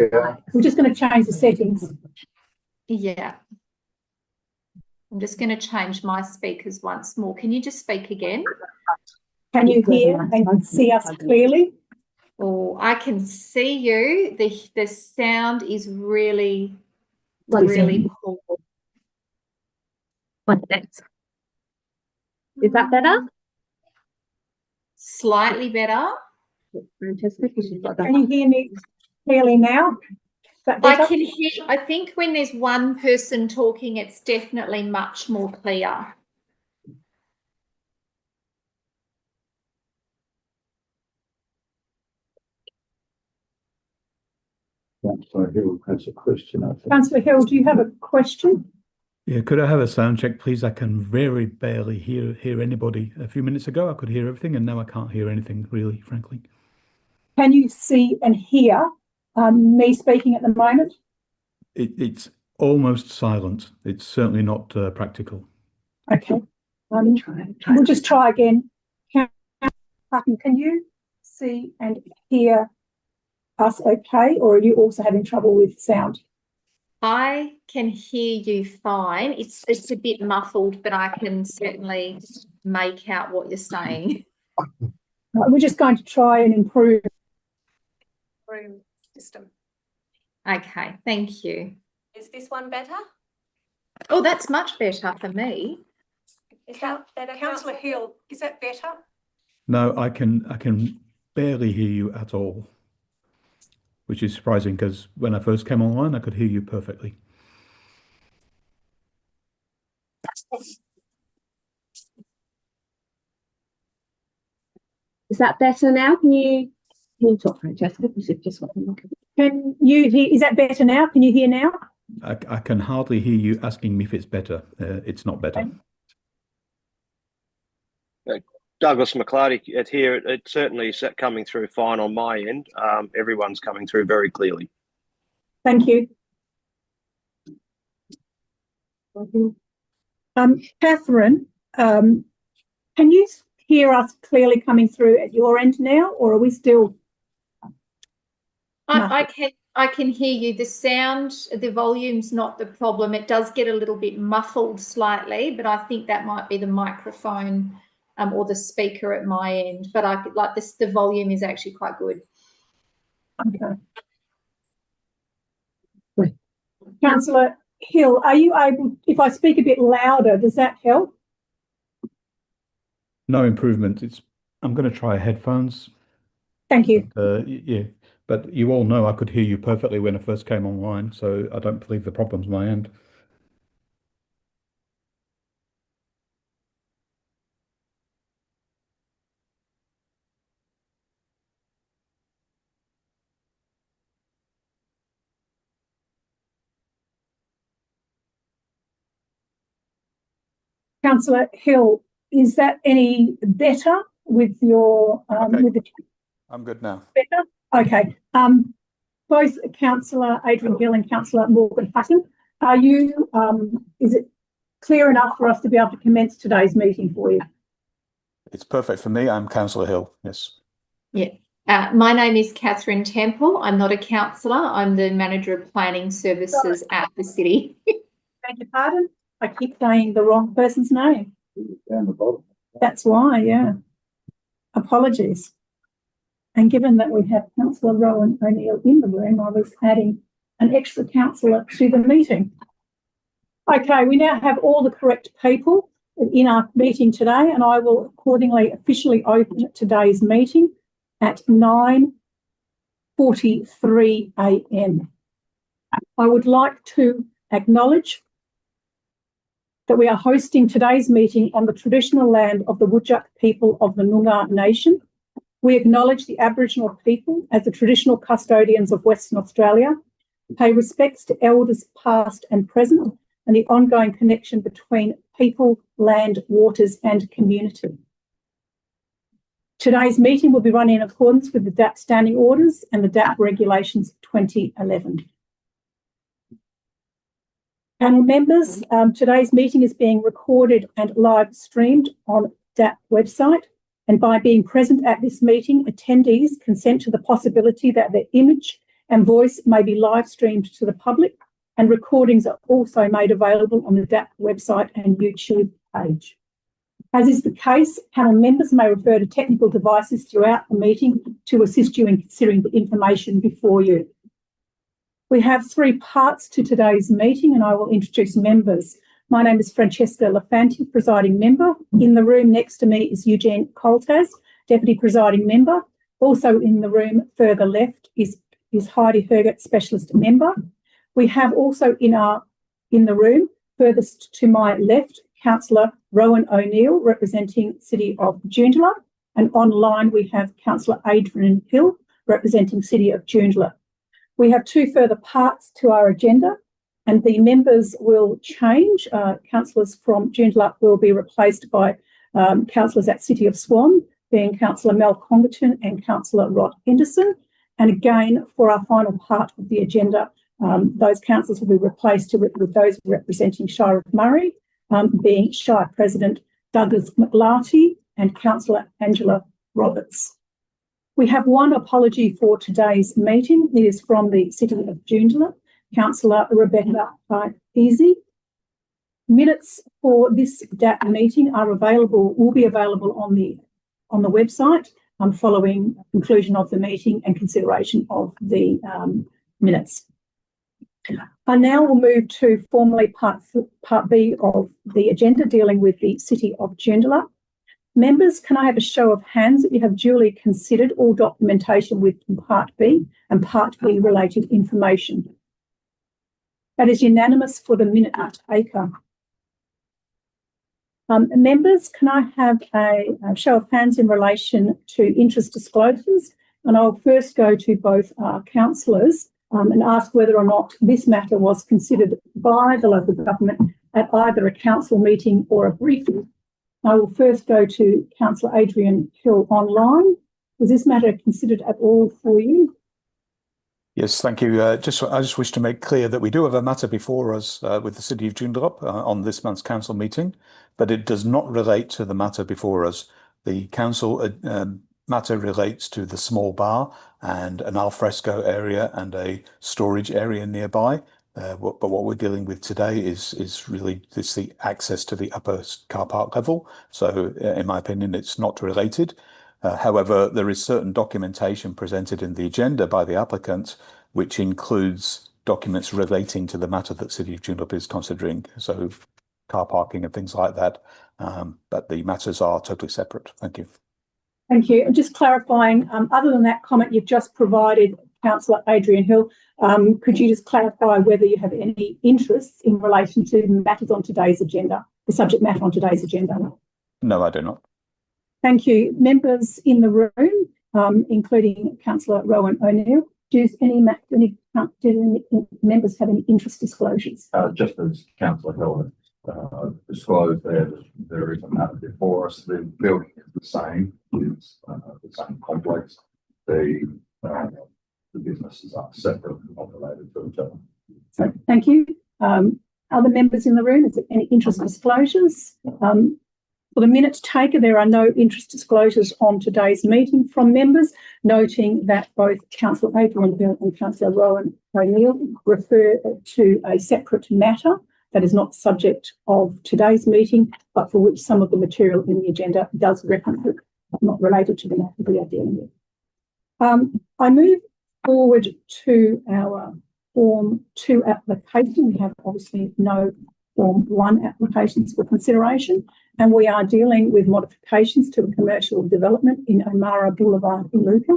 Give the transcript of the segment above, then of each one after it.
Right. We're just going to change the settings. Yeah. I'm just going to change my speakers once more. Can you just speak again? Can you hear and see us clearly? Oh, I can see you. The sound is really poor. Is that better? Slightly better. Fantastic. Can you hear me clearly now? I can hear. I think when there's one person talking, it's definitely much more clear. Councillor Hill has a question, I think. Councillor Hill, do you have a question? Yeah, could I have a sound check, please? I can very barely hear anybody. A few minutes ago, I could hear everything, and now I can't hear anything, really, frankly. Can you see and hear me speaking at the moment? It's almost silent. It's certainly not practical. Okay. We'll just try again. Can you see and hear us okay, or are you also having trouble with sound? I can hear you fine. It's a bit muffled, but I can certainly make out what you're saying. We're just going to try and improve the system. Okay, thank you. Is this one better? Oh, that's much better for me. Is that better, Councillor Hill? Is that better? No, I can barely hear you at all, which is surprising because when I first came online, I could hear you perfectly. Is that better now? Can you talk, Francesca? Can you hear? Is that better now? Can you hear now? I can hardly hear you asking me if it's better. It's not better. Douglas McClarty here. It certainly is coming through fine on my end. Everyone's coming through very clearly. Thank you. Catherine, can you hear us clearly coming through at your end now, or are we still? I can hear you. The sound, the volume's not the problem. It does get a little bit muffled slightly, but I think that might be the microphone or the speaker at my end. But I like this. The volume is actually quite good. Okay. Councillor Hill, are you able? If I speak a bit louder, does that help? No improvement. I'm going to try headphones. Thank you. Yeah, but you all know I could hear you perfectly when I first came online, so I don't believe the problem's my end. Councillor Hill, is that any better with your Okay. with the? I'm good now. Better. Okay. Both Councillor Adrian Hill and Councillor Morgan Hutton, are you? Is it clear enough for us to be able to commence today's meeting for you? It's perfect for me. I'm Councillor Hill. Yes. Yeah. My name is Catherine Temple. I'm not a councillor. I'm the Manager of Planning Services at the city. Beg your pardon? I keep saying the wrong person's name. Down the bottom. That's why, yeah. Apologies. And given that we have Councillor Rowan O'Neill in the room, I was adding an extra councillor to the meeting. Okay, we now have all the correct people in our meeting today, and I will accordingly officially open today's meeting at 9:43 a.m. I would like to acknowledge that we are hosting today's meeting on the traditional land of the Whadjuk people of the Noongar Nation. We acknowledge the Aboriginal people as the traditional custodians of Western Australia, pay respects to elders past and present, and the ongoing connection between people, land, waters, and community. Today's meeting will be run in accordance with the DAP Standing Orders and the DAP Regulations 2011. Panel members, today's meeting is being recorded and live streamed on DAP website, and by being present at this meeting, attendees consent to the possibility that their image and voice may be live streamed to the public, and recordings are also made available on the DAP website and YouTube page. As is the case, panel members may refer to technical devices throughout the meeting to assist you in considering the information before you. We have 3 parts to today's meeting, and I will introduce members. My name is Francesca Lafanti, presiding member. In the room next to me is Eugene Coltaz, deputy presiding member. Also in the room further left is Heidi Hergert, specialist member. We have also in the room furthest to my left, Councillor Rowan O'Neill, representing City of Joondalup, and online we have Councillor Adrian Hill, representing City of Joondalup. We have 2 further parts to our agenda, and the members will change. Councillors from Joondalup will be replaced by councillors at City of Swan, being Councillor Mel Congerton and Councillor Rod Henderson. And again, for our final part of the agenda, those councillors will be replaced with those representing Shire of Murray, being Shire President Douglas McLarty and Councillor Angela Roberts. We have one apology for today's meeting. It is from the City of Joondalup, Councillor Rebecca Easy. Minutes for this DAP meeting will be available on the website following conclusion of the meeting and consideration of the minutes. I now will move to formally part B of the agenda, dealing with the City of Joondalup. Members, can I have a show of hands that you have duly considered all documentation with Part B and Part B related information? That is unanimous for the minute taker. Members, can I have a show of hands in relation to interest disclosures? And I'll first go to both councillors and ask whether or not this matter was considered by the local government at either a council meeting or a briefing. I will first go to Councillor Adrian Hill online. Was this matter considered at all for you? Yes, thank you. I just wish to make clear that we do have a matter before us with the City of Joondalup on this month's council meeting, but it does not relate to the matter before us. The council matter relates to the small bar and an alfresco area and a storage area nearby. But what we're dealing with today is really the access to the upper car park level. So in my opinion, it's not related. However, there is certain documentation presented in the agenda by the applicant, which includes documents relating to the matter that City of Joondalup is considering. So car parking and things like that. But the matters are totally separate. Thank you. Thank you. And just clarifying, other than that comment you've just provided, Councillor Adrian Hill, could you just clarify whether you have any interests in relation to matters on today's agenda, the subject matter on today's agenda? No, I do not. Thank you. Members in the room, including Councillor Rowan O'Neill, do any members have any interest disclosures? Just as Councillor Hill disclosed, there is a matter before us. The building is the same, it's the same complex. The businesses are separate and not related to each other. So, thank you. Other members in the room, is there any interest disclosures? For the minute taker, there are no interest disclosures on today's meeting from members, noting that both Councillor Adrian Hill and Councillor Rowan O'Neill refer to a separate matter that is not subject of today's meeting, but for which some of the material in the agenda does reference it, but not related to the matter we are dealing with. I move forward to our Form 2 application. We have obviously no Form 1 applications for consideration, and we are dealing with modifications to a commercial development in O'Mara Boulevard, Iluka.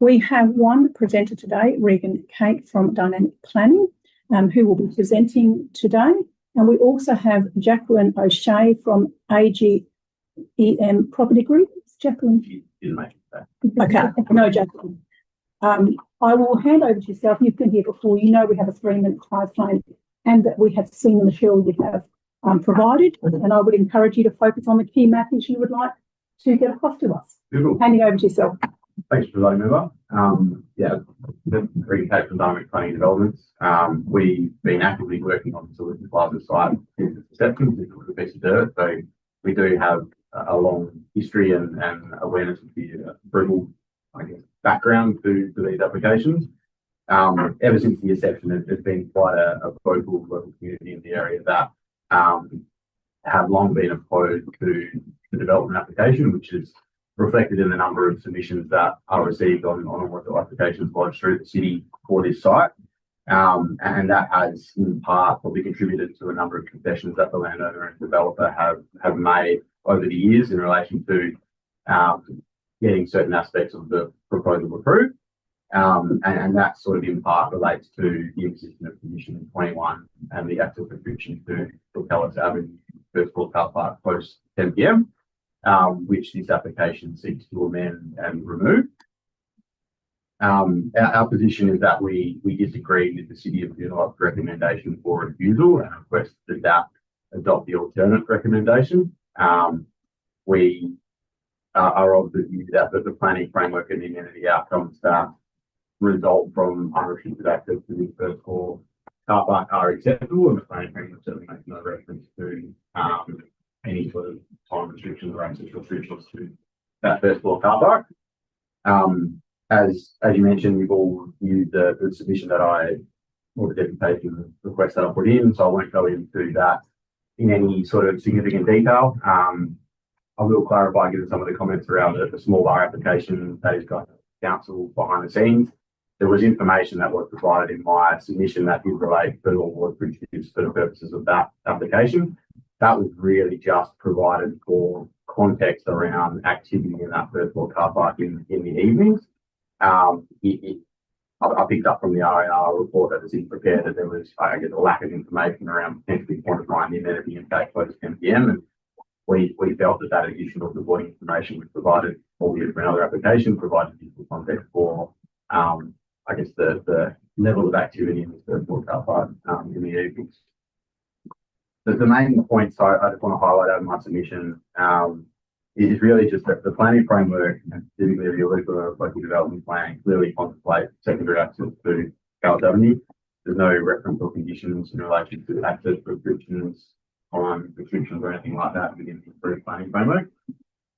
We have one presenter today, Regan Cake from Dynamic Planning, who will be presenting today. And we also have Jacqueline O'Shea from AGEM Property Group. Jacqueline? You didn't make that. Okay, no, Jacqueline. I will hand over to yourself. You've been here before. You know we have a 3-minute time frame and that we have seen the material you have provided. And I would encourage you to focus on the key matters you would like to get across to us. Beautiful. Handing over to yourself. Thanks for that, member. The Regan from Dynamic Planning Developments. We've been actively working on the Solution Plaza site since its inception, since it was a piece of dirt. So we do have a long history and awareness of the brutal, background to these applications. Ever since the inception, there's been quite a vocal local community in the area that have long been opposed to the development application, which is reflected in the number of submissions that are received on what the applications lodged through the city for this site. And that has in part probably contributed to a number of concessions that the landowner and developer have made over the years in relation to getting certain aspects of the proposal approved. And that sort of in part relates to the imposition of condition 21 and the actual restriction to Propellers Avenue first floor car park post 10 p.m, which this application seeks to amend and remove. Our position is that we disagree with the City of Joondalup recommendation for refusal and request that adopt the alternate recommendation. We are of the view that the planning framework and the amenity outcomes that result from unrestricted access to this first floor car park are acceptable, and the planning framework certainly makes no reference to any sort of time restrictions or access restrictions to that first floor car park. As you mentioned, we've all viewed the submission or the deputation request that I put in, so I won't go into that in any sort of significant detail. I will clarify, given some of the comments around the small bar application that is going to council behind the scenes. There was information that was provided in my submission that did relate to or was produced for the purposes of that application. That was really just provided for context around activity in that first floor car park in the evenings. I picked up from the RNR report that was prepared that there was, I guess, a lack of information around potentially quantifying the amenity impact post 10 p.m. And we felt that additional supporting information was provided, albeit for another application, provided useful context for, I guess, the level of activity in the first floor car park in the evenings. The main points I just want to highlight out of my submission is really just that the planning framework, and specifically the local development plan, clearly contemplates secondary access to Scarlett Avenue. There's no reference or conditions in relation to access restrictions, time restrictions, or anything like that within the approved planning framework.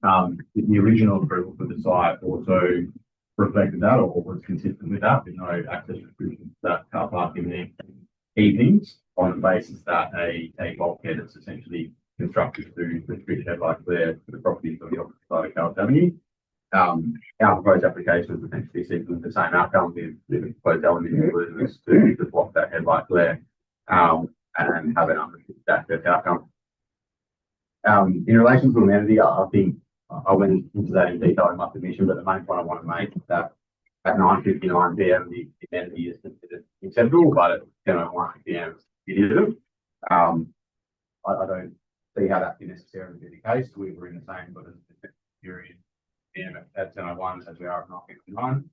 The original approval for the site also reflected that, or was consistent with that, with no access restrictions to that car park in the evenings, on the basis that a bulkhead is essentially constructed to restrict headlight glare to the properties of the opposite side of Scarlett Avenue. Our proposed application is essentially seeking the same outcome with the proposed element inclusions to block that headlight glare and have an unrestricted access outcome. In relation to amenity, I think I went into that in detail in my submission, but the main point I want to make is that at 9:59 p.m. the amenity is considered acceptable, but at 10:01 p.m. it isn't. I don't see how that can necessarily be the case. We were in the same sort of period at 10:01 as we are at 9:59.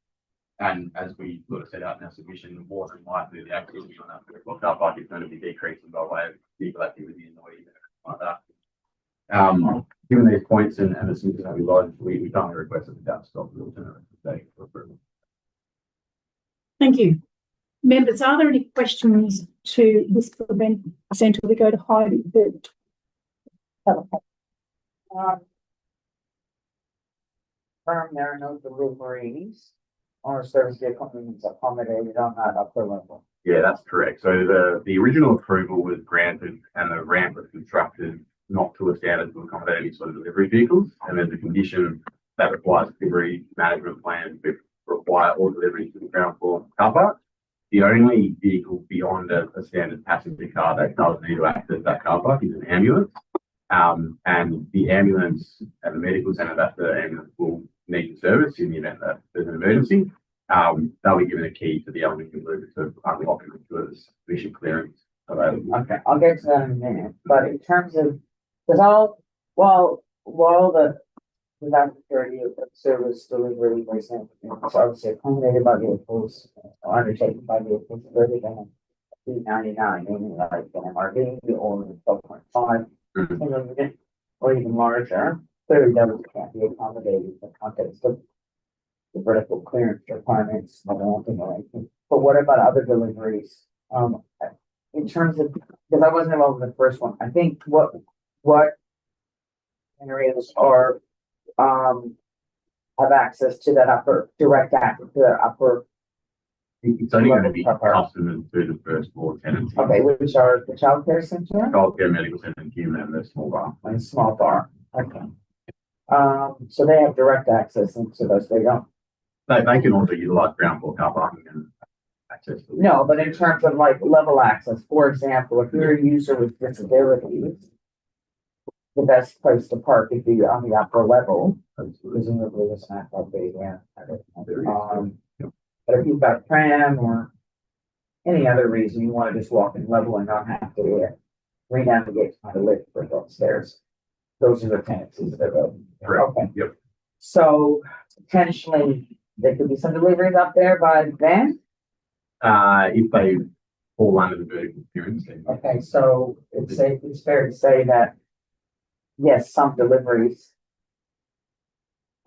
And as we sort of set out in our submission, more than likely the activity on that first floor car park is going to be decreasing by way of vehicle activity and noise and like that. Given these points and the submissions that we lodged, we can't request that the stop the alternate for approval. Thank you. Members, are there any questions to this presenter? We go to Heidi. There are no deliveries or service equipment accommodated on that upper level. Yeah, that's correct. So the original approval was granted and the ramp was constructed not to a standard to accommodate any sort of delivery vehicles. And there's a condition that requires delivery management plan to require all deliveries to the ground floor car park. The only vehicle beyond a standard passenger car that does need to access that car park is an ambulance. And the ambulance at the medical centre that the ambulance will need to service in the event that there's an emergency. They'll be given a key to the element included to unlock and ensure there's sufficient clearance available. Okay, I'll get to that in a minute. But in terms of, because while the without security of service delivery, for example, it's obviously accommodated by vehicles, undertaken by vehicles further than $399, meaning like an MRV or 12.5, or even larger. Clearly, those can't be accommodated in the context of the vertical clearance requirements of anything or anything. But what about other deliveries? In terms of, because I wasn't involved in the first one, I think what areas are have access to that direct access to the upper It's only going to be Car park. customers through the first floor tenants. Okay, which are the childcare center Childcare, medical centre, and human, and the small bar. and a small bar, okay. So they have direct access into those, they don't, They can also utilise ground floor car parking and access. to- no, but in terms of like level access, for example, if you're a user with disabilities, the best place to park would be on the upper level, presumably it's not that big, yeah. But if you've got a pram or any other reason you want to just walk in level and not have to re-navigate to find a lift for upstairs, those are the tenancies that are. Correct. Okay. Yep. So potentially there could be some deliveries up there by then. If they fall under the vertical appearance, then Okay, so it's fair to say that, yes, some deliveries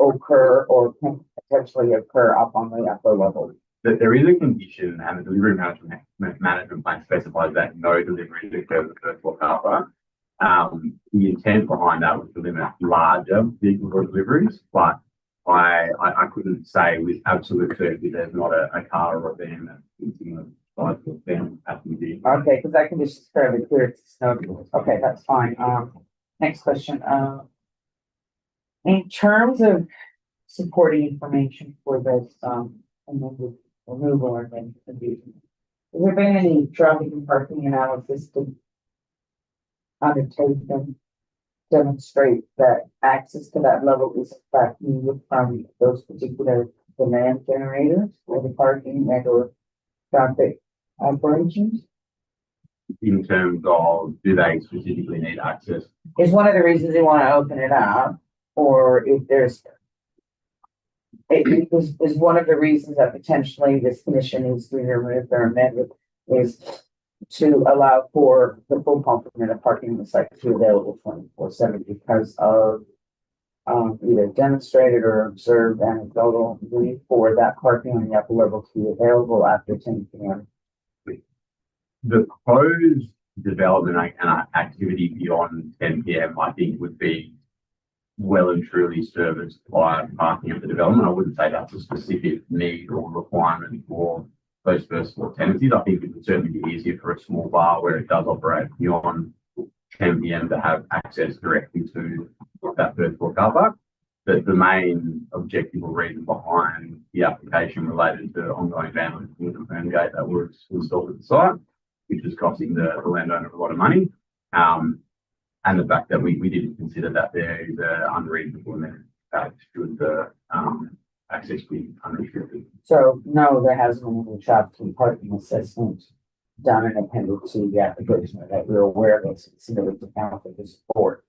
occur or can potentially occur up on the upper level. that there is a condition, and the delivery management plan specifies that no deliveries occur in the first floor car park. The intent behind that was to limit larger vehicle deliveries, but I couldn't say with absolute certainty there's not a car or a van that's in the size of a van passenger. Okay, because that condition is fairly clear. It's no, okay, that's fine. Next question. In terms of supporting information for this, amended removal or confusion, has there been any traffic and parking analysis to undertake and demonstrate that access to that level is in fact needed from those particular demand generators for the parking and or traffic operations? In terms of do they specifically need access? Is one of the reasons they want to open it up, or if there's is one of the reasons that potentially this commission needs to be removed or amended is to allow for the full complement of parking on the site to be available 24/7 because of either demonstrated or observed anecdotal need for that parking on the upper level to be available after 10 p.m. The proposed development and activity beyond 10 p.m. I think would be well and truly serviced by parking of the development. I wouldn't say that's a specific need or requirement for those first floor tenancies. I think it would certainly be easier for a small bar where it does operate beyond 10 p.m. to have access directly to that first floor car park. But the main objective or reason behind the application related to ongoing vandalism with the burn gate that was installed at the site, which is costing the landowner a lot of money. And the fact that we didn't consider that there is unreasonable and that should the access be unrestricted. So no, there hasn't been any traffic and parking assessment done and appended to the application that we're aware of. It's considered to count for the support.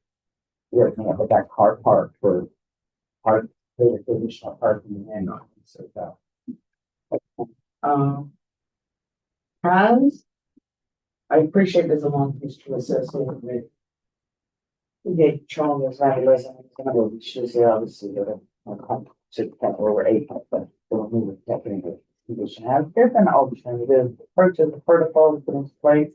We're opening up that car park for additional parking and not so that. I appreciate there's a long history associated with the traumas, vandalism, and other issues. Obviously, to the point where we're able, but we'll move it definitely into condition. Have there been alternative approaches, the protocols put into place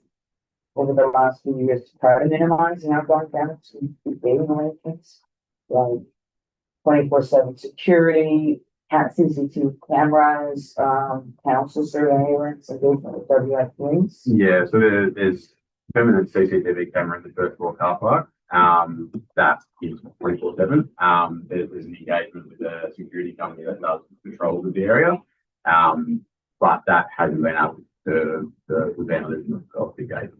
over the last few years to try to minimize the outgoing damage to daily arrangements, like 24/7 security, CCTV cameras, council surveillance, engagement with WI police? Yeah, so there's permanent CCTV camera in the first floor car park. That is 24/7. There's an engagement with a security company that does control of the area. But that hasn't been able to the vandalism of the gate.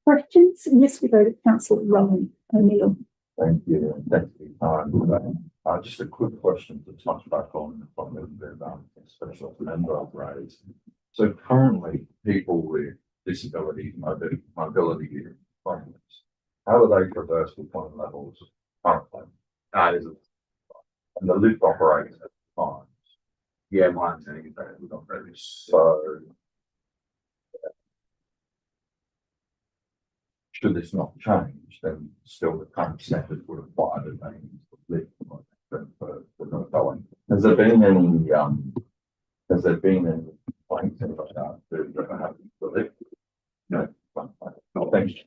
Questions? Yes, we go to Councillor Rowan O'Neill. Thank you, and thanks for your time. Just a quick question to touch back on the special member raised. So currently, people with disabilities, mobility requirements, how do they traverse between levels currently? And the lift operates at times. Yeah, my understanding is that we've got very So should this not change, then still the current standard would apply to the lift for going. Has there been any complaints in regard to having the lift? No, thank you.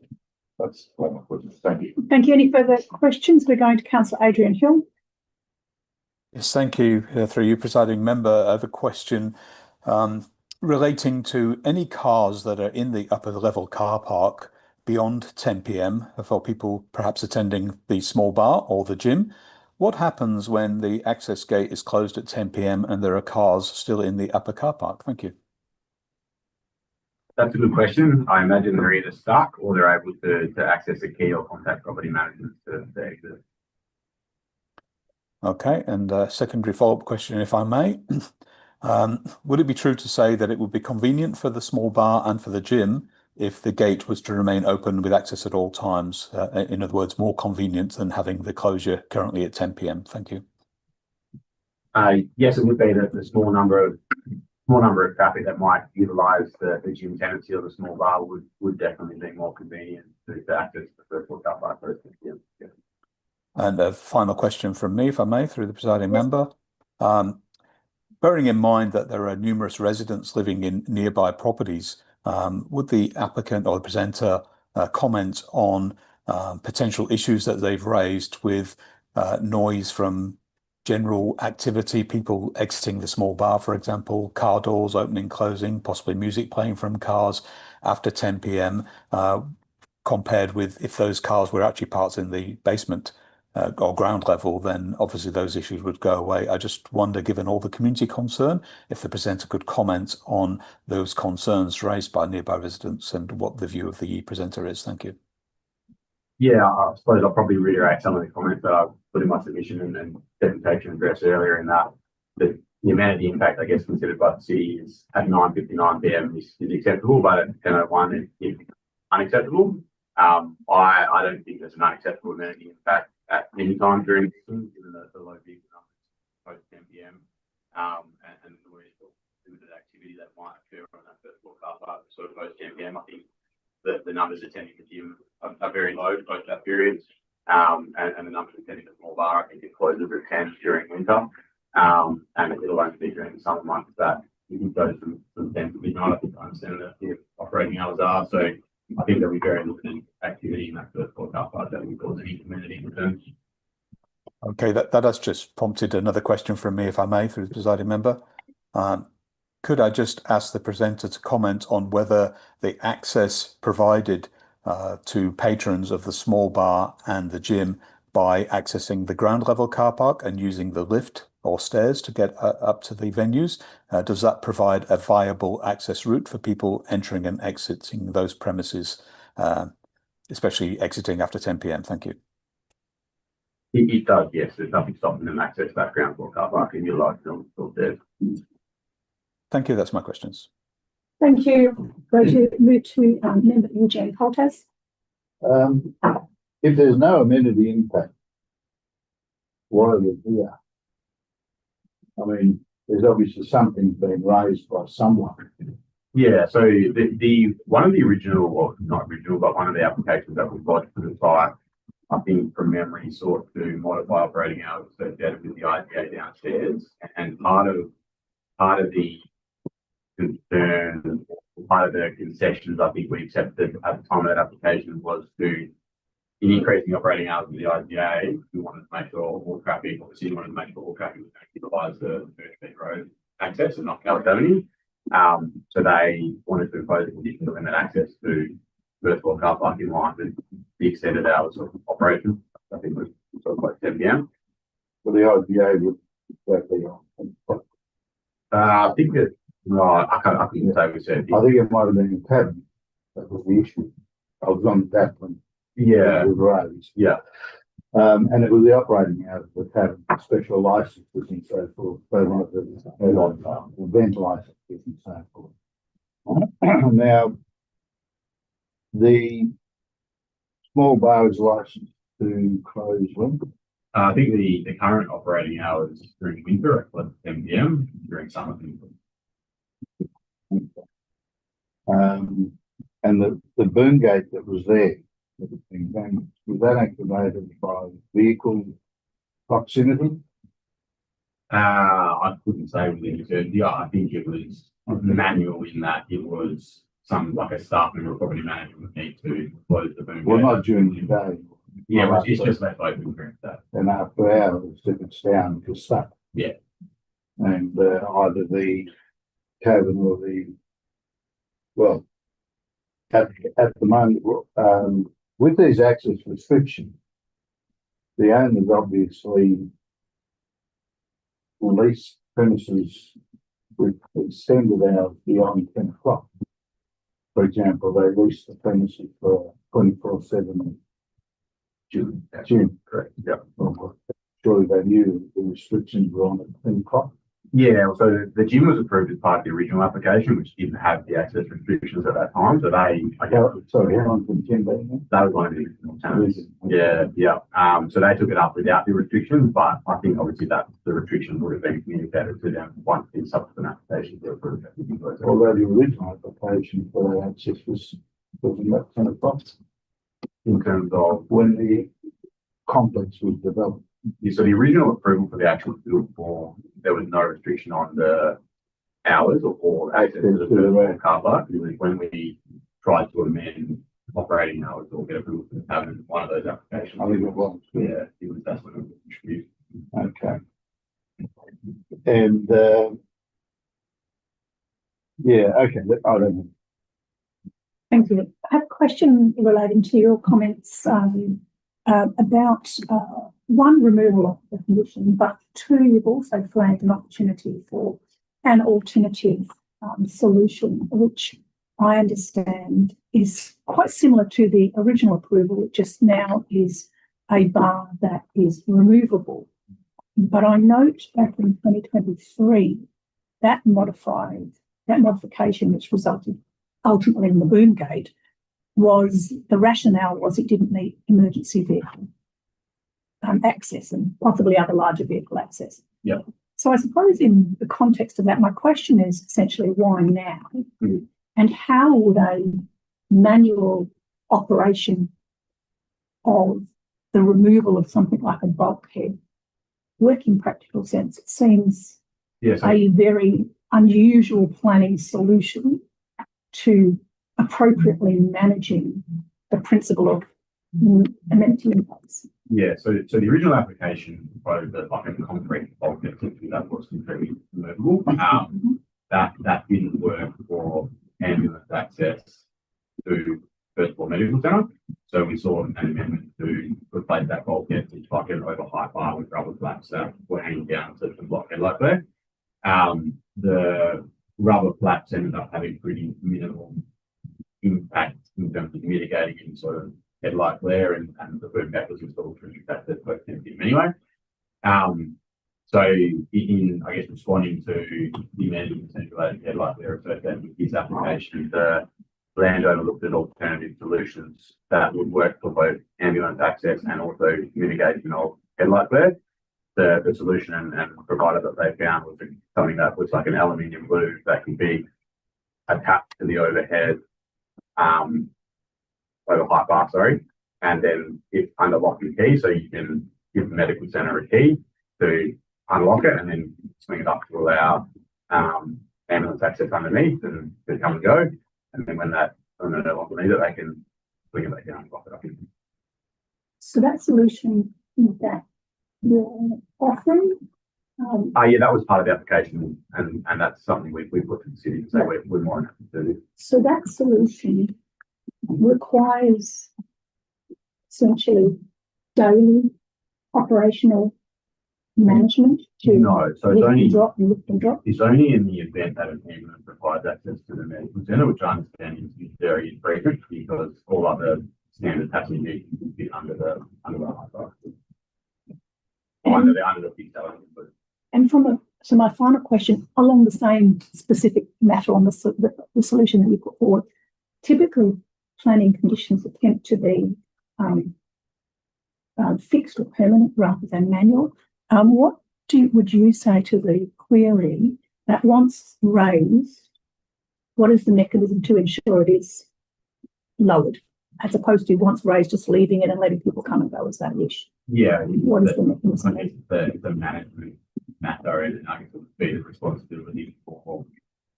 That's all my questions. Thank you. Thank you. Any further questions? We're going to Councillor Adrian Hill. Yes, thank you. Through you, presiding member, I have a question relating to any cars that are in the upper level car park beyond 10 p.m. for people perhaps attending the small bar or the gym. What happens when the access gate is closed at 10 p.m. and there are cars still in the upper car park? Thank you. That's a good question. I imagine they're either stuck or they're able to access a key or contact property management to exit. Okay, and a secondary follow-up question, if I may. Would it be true to say that it would be convenient for the small bar and for the gym if the gate was to remain open with access at all times? In other words, more convenient than having the closure currently at 10 p.m. Thank you. Yes, it would be that the small number of traffic that might utilise the gym tenancy or the small bar would definitely be more convenient to access the first floor car park. Yeah. And a final question from me, if I may, through the presiding member. Bearing in mind that there are numerous residents living in nearby properties, would the applicant or the presenter comment on potential issues that they've raised with noise from general activity, people exiting the small bar, for example, car doors opening, closing, possibly music playing from cars after 10 p.m., compared with if those cars were actually parked in the basement or ground level, then obviously those issues would go away. I just wonder, given all the community concern, if the presenter could comment on those concerns raised by nearby residents and what the view of the presenter is. Thank you. Yeah, I suppose I'll probably reiterate some of the comments that I put in my submission and presentation address earlier in that the amenity impact, I guess, considered by the city is at 9:59 p.m. is acceptable, but at 10:01 is unacceptable. I don't think there's an unacceptable amenity impact at any time during the season, given the low vehicle numbers post 10 p.m. And the limited activity that might occur on that first floor car park sort of post 10 p.m. I think the numbers attending the gym are very low post that period. And the numbers attending the small bar, I think it closes at 10 during winter. And it'll only be during the summer months that you can go from 10 to midnight. I think I understand that the operating hours are. So I think there'll be very limited activity in that first floor car park that will cause any amenity concerns. Okay, that has just prompted another question from me, if I may, through the presiding member. Could I just ask the presenter to comment on whether the access provided to patrons of the small bar and the gym by accessing the ground level car park and using the lift or stairs to get up to the venues, does that provide a viable access route for people entering and exiting those premises, especially exiting after 10 p.m? Thank you. It does, yes. There's nothing stopping them access that ground floor car park and utilise them stairs. Thank you. That's my questions. Thank you. Move to member Eugene Coltas. If there's no amenity impact, why are we here? I mean, there's obviously something being raised by someone. Yeah, so the one of the original, or not original, but one of the applications that we lodged for the site, I think from memory, sought to modify operating hours associated with the IGA downstairs, and part of the concern, part of the concessions I think we accepted at the time of that application was to, in increasing operating hours of the IGA, we wanted to make sure all traffic, or the city wanted to make sure all traffic was going to utilise the Birchbeach Road access and not Calais Avenue. So they wanted to impose a condition to limit access to first floor car park in line with the extended hours of operation. I think it was sort of like 10 p.m. Well, the IGA would exactly on. I think that, no, I couldn't say we said. I think it might have been a tavern. That was the issue. I was on that one. Yeah. It was raised. Yeah. And it was the operating hours of the tavern, special licenses and so forth. So like the event licenses and so forth. Now, the small bar is licensed to close when? I think the current operating hours during winter are 10 p.m. during summer. And the boom gate that was there, was that activated by vehicle proximity? I couldn't say with any certainty. I think it was manual in that it was some like a staff member or property manager would need to close the boom. Well, not during the day. Yeah, it's just left open during that. And after hours, if it's down, it's stuck. And either the cabin or at the moment, with these access restrictions, the owners obviously lease premises with extended hours beyond 10 o'clock. For example, they lease the premises for 24/7 June. Correct. Yep. Surely they knew the restrictions were on at 10 o'clock. Yeah, so the gym was approved as part of the original application, which didn't have the access restrictions at that time. So how long's the gym been? that was one of the original tenants. Yeah. So they took it up without the restrictions, but I think obviously that the restrictions would have been communicated to them once the subsequent applications were approved. Although the original application for that access was about 10 o'clock. In terms of when the complex was developed. Yeah, so the original approval for the actual build form, there was no restriction on the hours or access to the first floor car park. It was when we tried to amend operating hours or get approval for having one of those applications. I think it was. Yeah, that's when it was introduced. Okay. And okay. I don't know. Thank you. I have a question relating to your comments about one, removal of the condition, but two, you've also flagged an opportunity for an alternative solution, which I understand is quite similar to the original approval. It just now is a bar that is removable. But I note back in 2023, that modification, which resulted ultimately in the boom gate, was the rationale was it didn't need emergency vehicle access and possibly other larger vehicle access. Yeah. So I suppose in the context of that, my question is essentially why now? And how would a manual operation of the removal of something like a bulkhead work in practical sense? It seems a very unusual planning solution to appropriately managing the principle of amenity in place. Yeah, so the original application proposed that like a concrete bulkhead, that was completely removable. That didn't work for ambulance access to first floor medical centre. So we saw an amendment to replace that bulkhead with like an over high bar with rubber flaps that were hanging down to the blockhead like there. The rubber flaps ended up having pretty minimal impact in terms of mitigating any sort of headlight glare, and the boom gate was installed to restrict that both empty anyway. So in I guess responding to the amendment related headlight glare associated with this application, the landowner looked at alternative solutions that would work for both ambulance access and also mitigation of headlight glare. The solution and provider that they found was something that was like an aluminium glue that could be attached to the overhead over high bar, and then it's under lock and key, so you can give the medical centre a key to unlock it and then swing it up to allow ambulance access underneath and to come and go. And then when they no longer need it, they can swing it back down and lock it up. So that solution that you're offering? Yeah, that was part of the application, and that's something we put to the city to say we're more than happy to do. So that solution requires essentially daily operational management to so it's only lift and drop. It's only in the event that an ambulance provides access to the medical centre, which I understand is very infrequent because all other standard passenger vehicles would be under the high bar. Under the fixed element. And so my final question along the same specific matter on the solution that you put forward, typically planning conditions attempt to be fixed or permanent rather than manual. What would you say to the query that once raised, what is the mechanism to ensure it is lowered, as opposed to once raised just leaving it and letting people come and go as they wish? Yeah, what is the mechanism? The management matter, and I guess it would be the responsibility for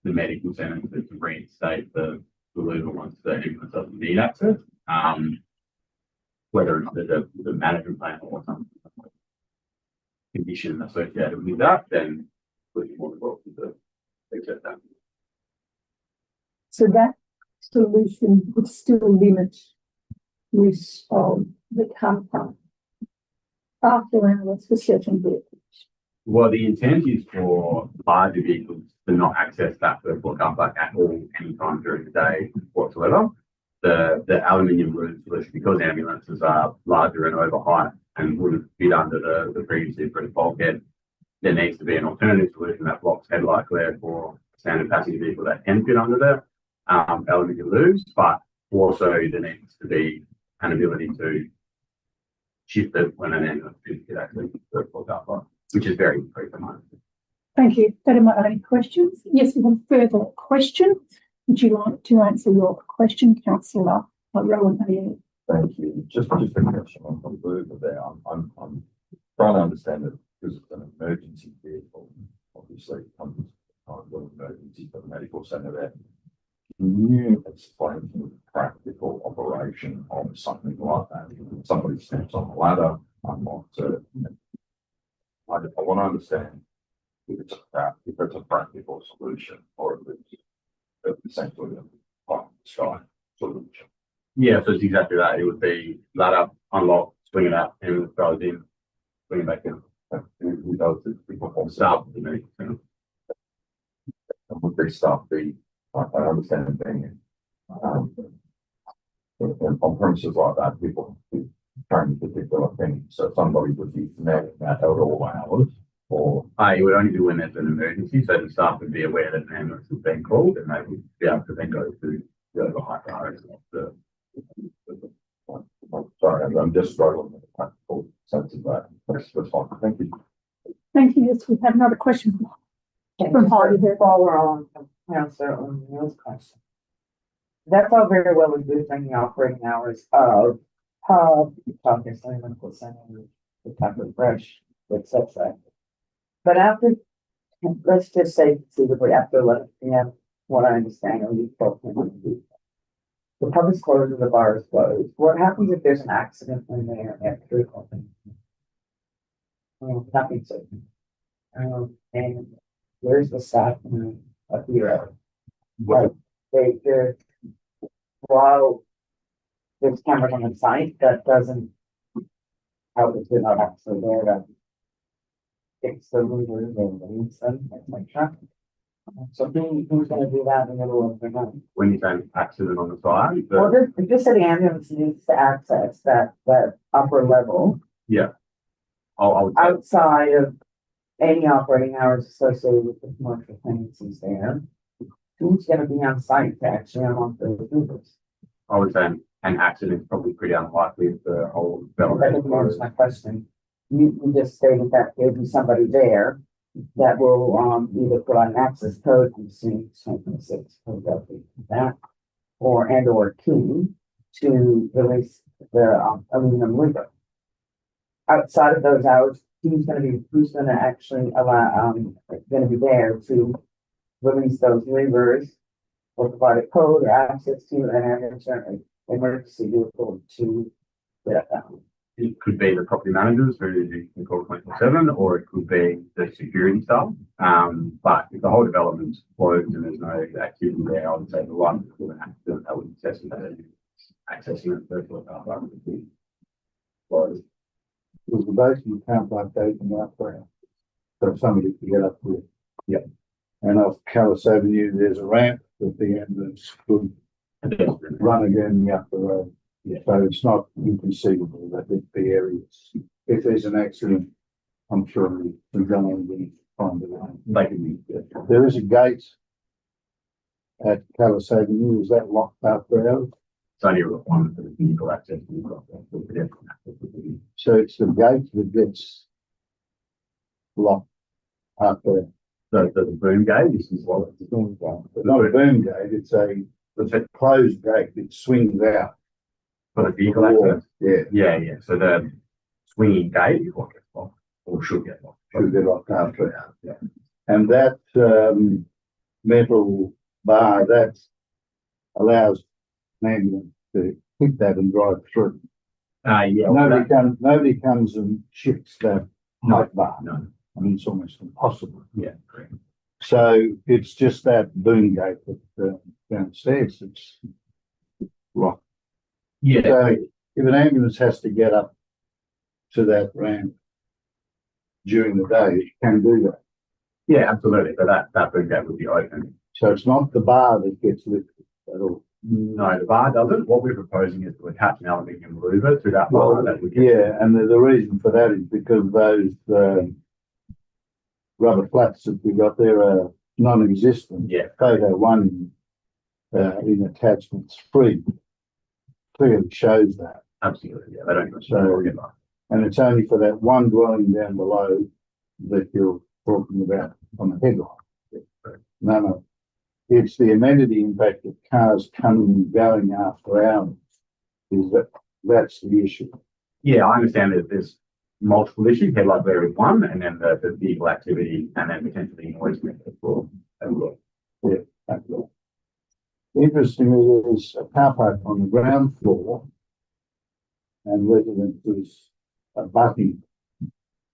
the medical centre to reinstate the legal once the ambulance doesn't need access. Whether it's the management plan or something. condition associated with that, then we're more than welcome to accept that. So that solution would still limit use of the car park after hours for certain vehicles. Well, the intent is for larger vehicles to not access that first floor car park at all, any time during the day whatsoever. The aluminium roof solution, because ambulances are larger and over height and wouldn't fit under the previously approved bulkhead, there needs to be an alternative solution that blocks headlight glare for standard passenger vehicle that can fit under the aluminium roofs, but also there needs to be an ability to shift it when an ambulance could actually first floor car park, which is very frequent. Thank you. That are my only questions. Yes, we have a further question. Would you like to answer your question, Councillor Rowan? Thank you. Just a question on the Uber there. I'm trying to understand it because it's an emergency vehicle. Obviously, comes time of emergency for the medical centre there. Can you explain to me the practical operation of something like that? Somebody steps on the ladder. I'm not certain. I want to understand if it's a practical solution or if it's essentially a sky solution. Yeah, so it's exactly that. It would be ladder, unlock, swing it out, and it goes in, swing it back in. Who does it? People Start with the medical centre. would they stop the, I understand it being, on premises like that, people trying particular things. So somebody would be netting that out all hours or. It would only be when there's an emergency, so the staff would be aware that an ambulance has been called and they would be able to then go to the high priority of Sorry, I'm just struggling with the practical sense of that. That's fine. Thank you. Thank you. Yes, we have another question from Heidi here. Follow on from Councillor O'Neill's question. That's all very well and good during the operating hours of pub, obviously medical center, the type of fresh, etc. But after, let's just say conceivably after 11 p.m., what I understand, or you both can the pub is closed and the bar is closed. What happens if there's an accident in there at 3 o'clock? Nothing certain. And where's the staff of the Well, they're while there's cameras on the site, that doesn't help if they're not actually there to fix the movers and release them, like that. So who's gonna do that in the middle of the night? when you say accident on the side. Well, just say the ambulance needs to access that upper level I would say outside of any operating hours associated with the commercial tenancies there. Who's gonna be on site to actually unlock those movers? I would say an accident is probably pretty unlikely if the whole That doesn't answer my question. You just stated that there'll be somebody there that will either put on an access code from C-26 that or key to release the aluminum lever. Outside of those hours, who's gonna actually allow gonna be there to release those levers or provide a code or access to an emergency vehicle to get it down? It could be the property managers who you can call 24/7, or it could be the security staff. But if the whole development's closed and there's no activity there, I would say the one with an accident that would accessing it first floor car park would be closed. Was the basement car park open up there? So somebody could get up with. Yeah. And off Callis Avenue, there's a ramp that the ambulance could run again the upper road. Yeah. So it's not inconceivable that there'd be areas, if there's an accident, I'm sure we're going to find it. They can be, There is a gate at Callis Avenue, is that locked up there? it's only a requirement for the vehicle access. So it's the gate that gets locked up there. The boom gate, this is what it's But not a boom gate, it's a closed gate, it swings out. for the vehicle access. Yeah, Yeah. So the swinging gate is what gets locked, or should get locked. should be locked after. Yeah. And that metal bar, that allows an ambulance to hit that and drive through. Yeah. Nobody comes and shifts that not bar. No. I mean, it's almost impossible. Yeah, correct. So it's just that boom gate that downstairs. It's rock. Yeah. So if an ambulance has to get up to that ramp during the day, it can do that. Yeah, absolutely. But that boom gate would be open. So it's not the bar that gets lifted at all. No, the bar doesn't. What we're proposing is to attach an aluminium louver to that bar. That would get And the reason for that is because those rubber flats that we got there are non-existent. Yeah. Photo 1 in attachments 3 clearly shows that. Absolutely. Yeah, they don't even So, and it's only for that one dwelling down below that you're talking about on the headline. No. It's the amenity impact of cars coming and going after hours. That's the issue. Yeah, I understand that there's multiple issues. Headlight glare is one, and then the vehicle activity, and then potentially noise as well. Yeah, okay. Interestingly, there's a car park on the ground floor, and residents abutting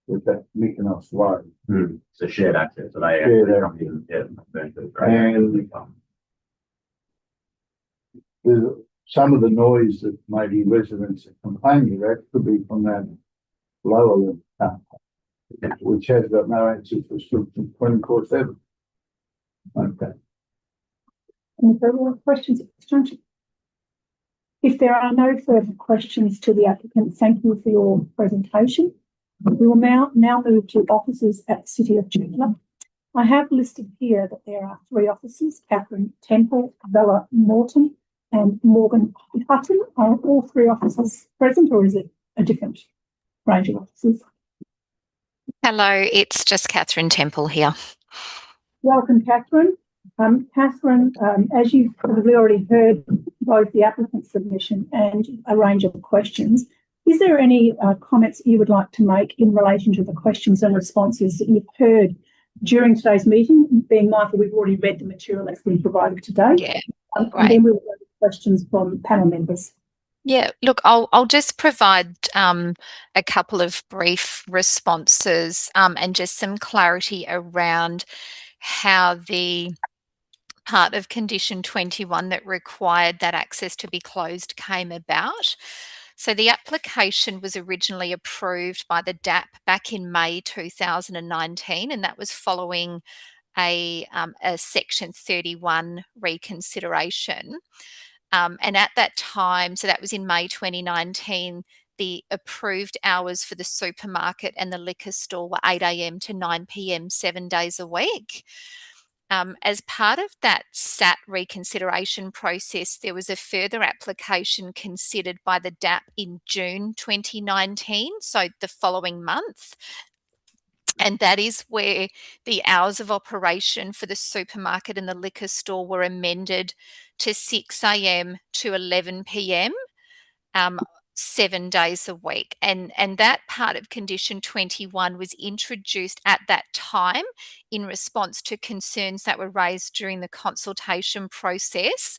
with that Mykonos road. It's a shared access, so they Shared actually come And there's some of the noise that maybe residents are complaining about could be from that lower level car park, which has got no access restrictions 24/7. Okay. Any further questions at this juncture? If there are no further questions to the applicant, thank you for your presentation. We will now move to officers at the City of Joondalup. I have listed here that there are 3 officers: Catherine Temple, Bella Morton, and Morgan Hutton. Are all 3 officers present, or is it a different range of officers? Hello, it's just Catherine Temple here. Welcome, Catherine. Catherine, as you've probably already heard both the applicant's submission and a range of questions, is there any comments you would like to make in relation to the questions and responses that you've heard during today's meeting? Being mindful, we've already read the material that's been provided today. Yeah, and then we'll go to questions from panel members. Yeah, look, I'll just provide a couple of brief responses and just some clarity around how the part of condition 21 that required that access to be closed came about. So the application was originally approved by the DAP back in May 2019, and that was following a Section 31 reconsideration. And at that time, so that was in May 2019, the approved hours for the supermarket and the liquor store were 8 a.m. to 9 p.m. 7 days a week. As part of that SAT reconsideration process, there was a further application considered by the DAP in June 2019, so the following month. And that is where the hours of operation for the supermarket and the liquor store were amended to 6 a.m. to 11 p.m. 7 days a week. And that part of condition 21 was introduced at that time in response to concerns that were raised during the consultation process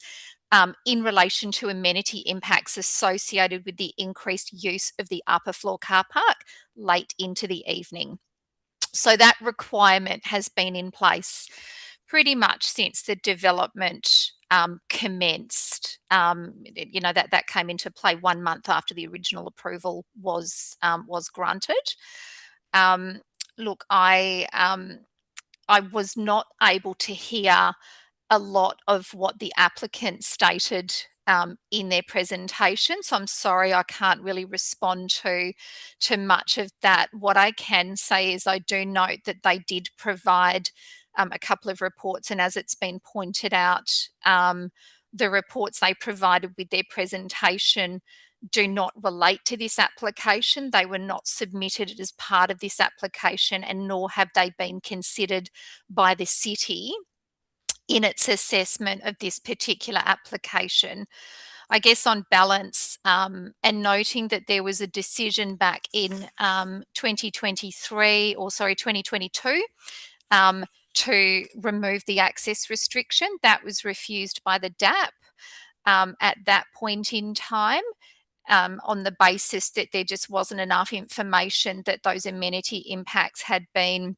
in relation to amenity impacts associated with the increased use of the upper floor car park late into the evening. So that requirement has been in place pretty much since the development commenced. That came into play 1 month after the original approval was granted. Look, I was not able to hear a lot of what the applicant stated in their presentation, so I'm sorry I can't really respond to much of that. What I can say is I do note that they did provide a couple of reports, and as it's been pointed out, the reports they provided with their presentation do not relate to this application. They were not submitted as part of this application, and nor have they been considered by the city in its assessment of this particular application. I guess on balance, and noting that there was a decision back in 2022, to remove the access restriction. That was refused by the DAP at that point in time. on the basis that there just wasn't enough information that those amenity impacts had been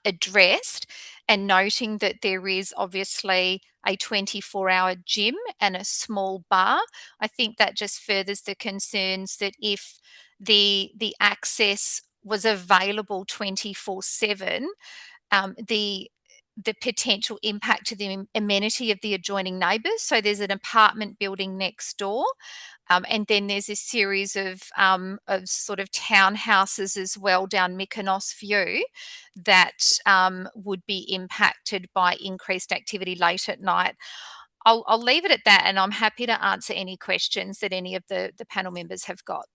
addressed, and noting that there is obviously a 24-hour gym and a small bar. I think that just furthers the concerns that if the access was available 24/7, the potential impact to the amenity of the adjoining neighbours. So there's an apartment building next door, and then there's a series of sort of townhouses as well down Mykonos View that would be impacted by increased activity late at night. I'll leave it at that, and I'm happy to answer any questions that any of the panel members have got.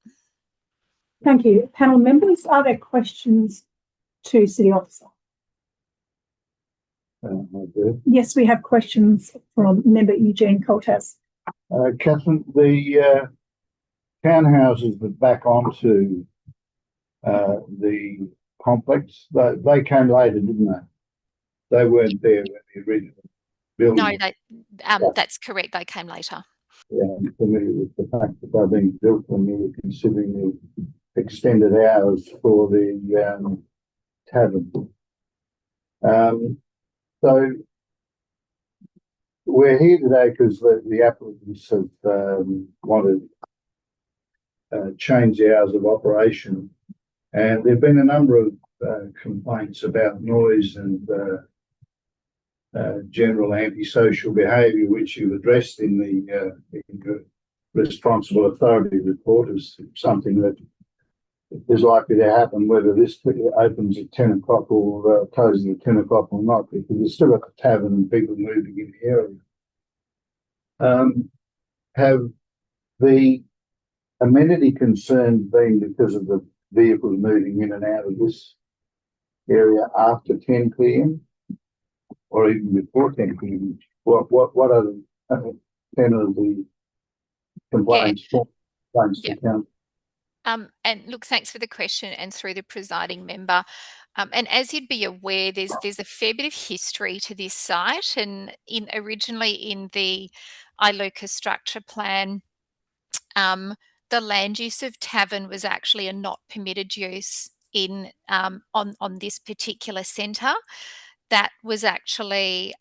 Thank you. Panel members, are there questions to City Officer? Yes, we have questions from member Eugene Coltas. Catherine, the townhouses that back onto the complex, they came later, didn't they? They weren't there when the original building. No, that's correct. They came later. Yeah, I'm familiar with the fact that they're being built when you were considering the extended hours for the tavern. So we're here today because the applicants have wanted to change the hours of operation, and there have been a number of complaints about noise and general antisocial behaviour, which you've addressed in the responsible authority report as something that is likely to happen, whether this opens at 10 o'clock or closes at 10 o'clock or not, because you've still got the tavern and people moving in the area. Have the amenity concerns been because of the vehicles moving in and out of this area after 10 p.m. or even before 10 p.m? What are the 10 of the complaints? Yeah. And look, thanks for the question, and through the presiding member. And as you'd be aware, there's a fair bit of history to this site, and originally in the Iluka structure plan, the land use of tavern was actually a not permitted use in on this particular centre. That was actually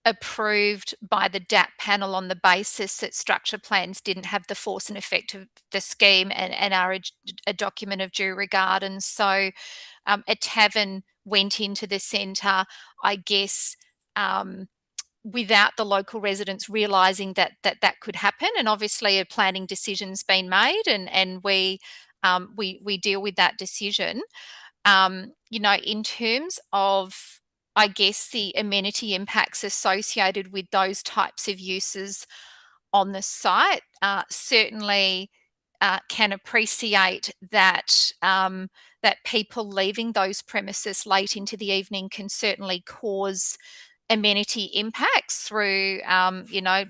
approved by the DAP panel on the basis that structure plans didn't have the force and effect of the scheme and are a document of due regard. And so a tavern went into the centre, I guess, without the local residents realising that could happen. And obviously a planning decision's been made, and we deal with that decision. In terms of, I guess, the amenity impacts associated with those types of uses on the site, certainly can appreciate that that people leaving those premises late into the evening can certainly cause amenity impacts through,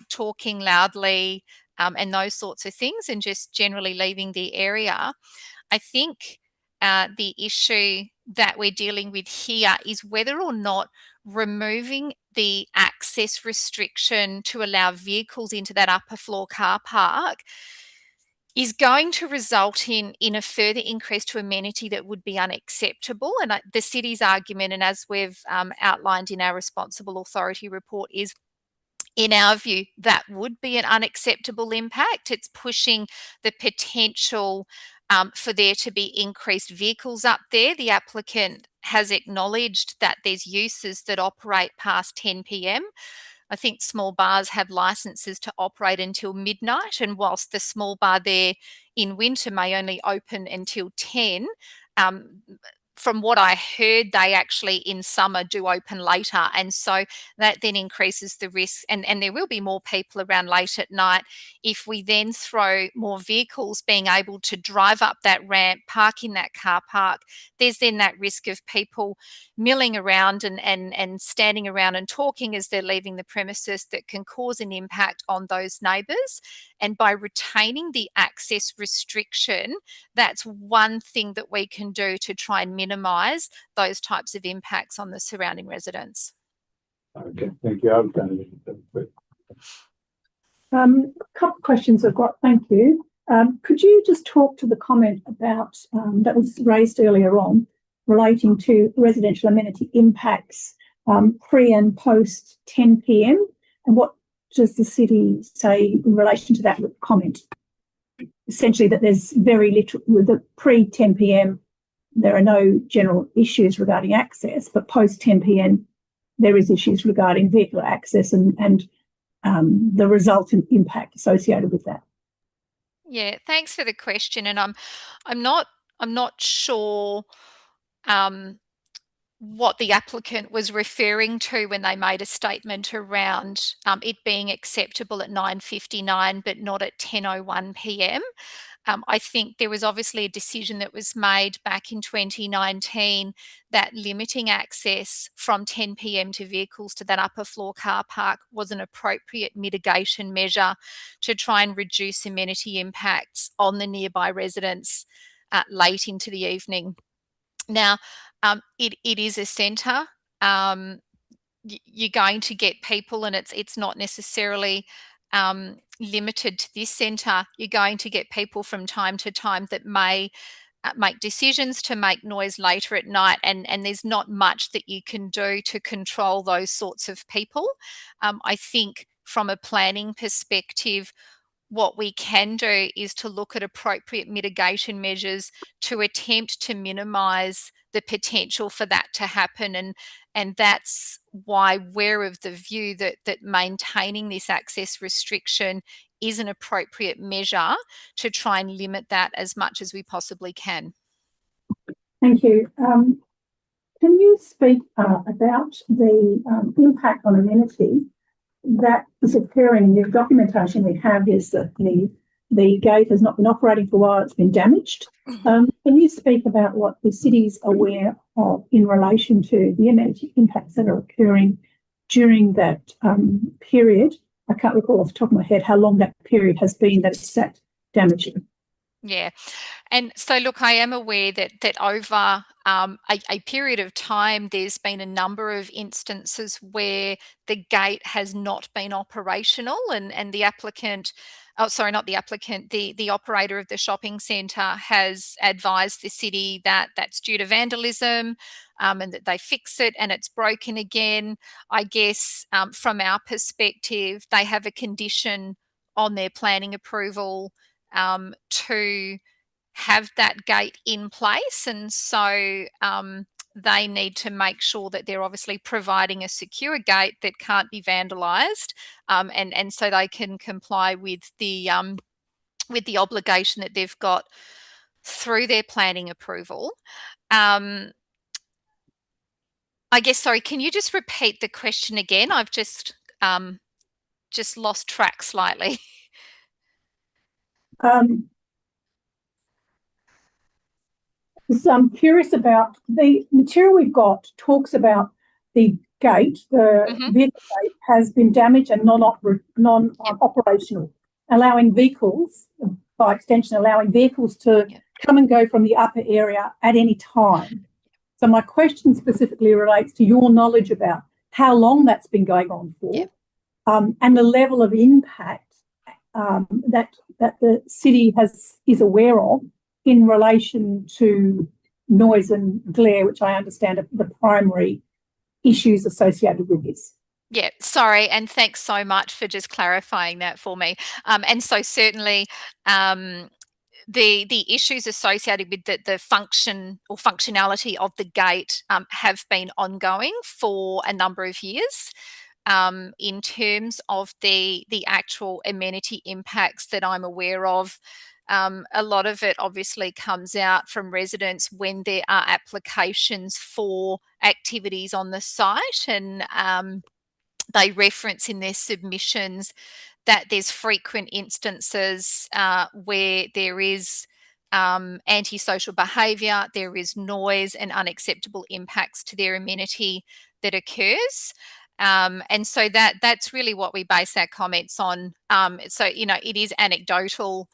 talking loudly and those sorts of things, and just generally leaving the area. I think the issue that we're dealing with here is whether or not removing the access restriction to allow vehicles into that upper floor car park is going to result in a further increase to amenity that would be unacceptable. And the city's argument, and as we've outlined in our responsible authority report, is, in our view, that would be an unacceptable impact. It's pushing the potential for there to be increased vehicles up there. The applicant has acknowledged that there's uses that operate past 10 p.m. I think small bars have licenses to operate until midnight, and whilst the small bar there in winter may only open until 10, from what I heard, they actually in summer do open later. And so that then increases the risk, and there will be more people around late at night. If we then throw more vehicles being able to drive up that ramp, park in that car park, there's then that risk of people milling around and standing around and talking as they're leaving the premises that can cause an impact on those neighbours. And by retaining the access restriction, that's one thing that we can do to try and minimise those types of impacts on the surrounding residents. Okay, thank you. I was going to A couple of questions I've got. Thank you. Could you just talk to the comment about that was raised earlier on relating to residential amenity impacts pre and post 10 p.m. and what does the city say in relation to that comment? Essentially, that there's very little with the pre 10 p.m. There are no general issues regarding access, but post 10 p.m. there is issues regarding vehicle access and the resultant impact associated with that. Yeah, thanks for the question, and I'm not sure what the applicant was referring to when they made a statement around it being acceptable at 9:59 but not at 10:01 p.m. I think there was obviously a decision that was made back in 2019 that limiting access from 10 p.m. to vehicles to that upper floor car park was an appropriate mitigation measure to try and reduce amenity impacts on the nearby residents late into the evening. Now, it is a centre. You're going to get people, and it's not necessarily limited to this centre. You're going to get people from time to time that may make decisions to make noise later at night, and there's not much that you can do to control those sorts of people. I think from a planning perspective, what we can do is to look at appropriate mitigation measures to attempt to minimise the potential for that to happen, and that's why we're of the view that maintaining this access restriction is an appropriate measure to try and limit that as much as we possibly can. Thank you. Can you speak about the impact on amenity that is occurring? The documentation we have is that the gate has not been operating for a while, it's been damaged. Can you speak about what the city's aware of in relation to the amenity impacts that are occurring during that period? I can't recall off the top of my head how long that period has been that it's sat damaged. Yeah, and so look, I am aware that over a period of time, there's been a number of instances where the gate has not been operational, and the applicant, oh sorry, not the applicant, the operator of the shopping centre has advised the city that that's due to vandalism, and that they fix it and it's broken again. I guess from our perspective, they have a condition on their planning approval to have that gate in place, and so they need to make sure that they're obviously providing a secure gate that can't be vandalised, and so they can comply with the obligation that they've got through their planning approval. I guess, sorry, can you just repeat the question again? I've just lost track slightly. So I'm curious about the material we've got talks about the gate, the vehicle gate has been damaged and non-operational, allowing vehicles, by extension, allowing vehicles to come and go from the upper area at any time. So my question specifically relates to your knowledge about how long that's been going on for, and the level of impact that the city is aware of in relation to noise and glare, which I understand are the primary issues associated with this. Yeah, sorry, and thanks so much for just clarifying that for me. And so certainly the issues associated with the function or functionality of the gate have been ongoing for a number of years. In terms of the actual amenity impacts that I'm aware of, a lot of it obviously comes out from residents when there are applications for activities on the site, and they reference in their submissions that there's frequent instances where there is antisocial behaviour, there is noise and unacceptable impacts to their amenity that occurs. And so that's really what we base our comments on. So, you know, it is anecdotal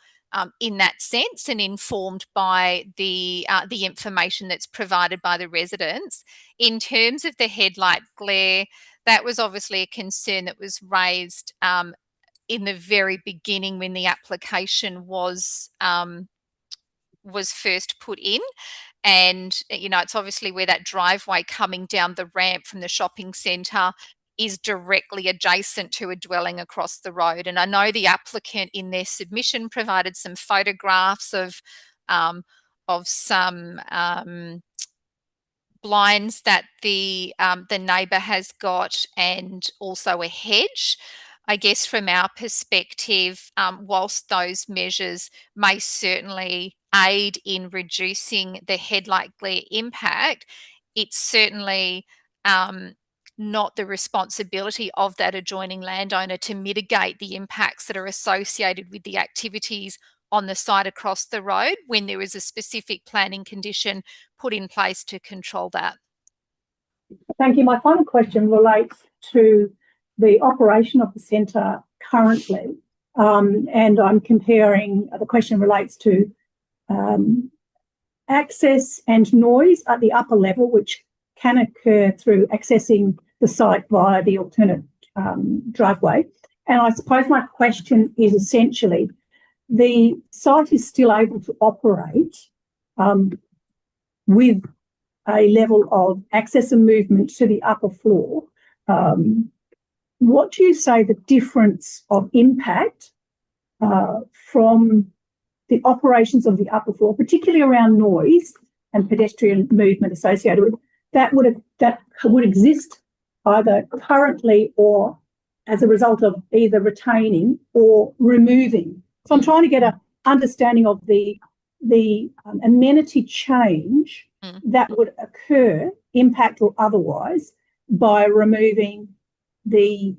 in that sense and informed by the information that's provided by the residents. In terms of the headlight glare, that was obviously a concern that was raised in the very beginning when the application was first put in. And, it's obviously where that driveway coming down the ramp from the shopping centre is directly adjacent to a dwelling across the road. And I know the applicant in their submission provided some photographs of some blinds that the neighbour has got, and also a hedge. I guess from our perspective, whilst those measures may certainly aid in reducing the headlight glare impact, it's certainly not the responsibility of that adjoining landowner to mitigate the impacts that are associated with the activities on the site across the road when there is a specific planning condition put in place to control that. Thank you. My final question relates to the operation of the centre currently, and I'm comparing, the question relates to access and noise at the upper level, which can occur through accessing the site via the alternate driveway. And I suppose my question is essentially, the site is still able to operate with a level of access and movement to the upper floor. What do you say the difference of impact from the operations of the upper floor, particularly around noise and pedestrian movement associated with that would exist either currently or as a result of either retaining or removing? So I'm trying to get an understanding of the amenity change that would occur, impact or otherwise, by removing the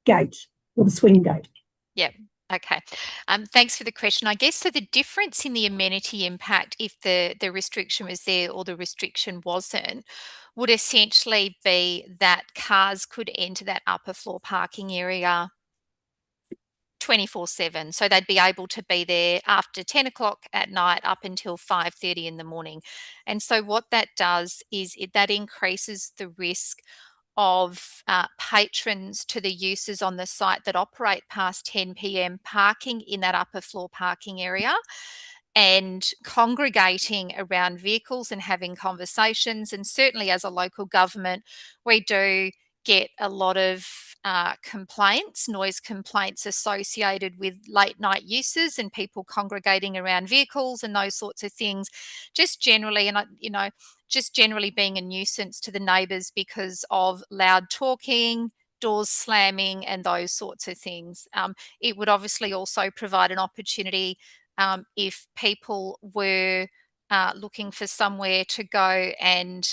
gate or the swing gate. Yeah. Okay. Thanks for the question. I guess so the difference in the amenity impact, if the restriction was there or the restriction wasn't, would essentially be that cars could enter that upper floor parking area 24/7. So they'd be able to be there after 10 o'clock at night up until 5:30 in the morning. And so what that does is that increases the risk of patrons to the users on the site that operate past 10 p.m. parking in that upper floor parking area and congregating around vehicles and having conversations. And certainly as a local government, we do get a lot of complaints, noise complaints associated with late night uses and people congregating around vehicles and those sorts of things, just generally, and just generally being a nuisance to the neighbours because of loud talking, doors slamming and those sorts of things. It would obviously also provide an opportunity if people were looking for somewhere to go and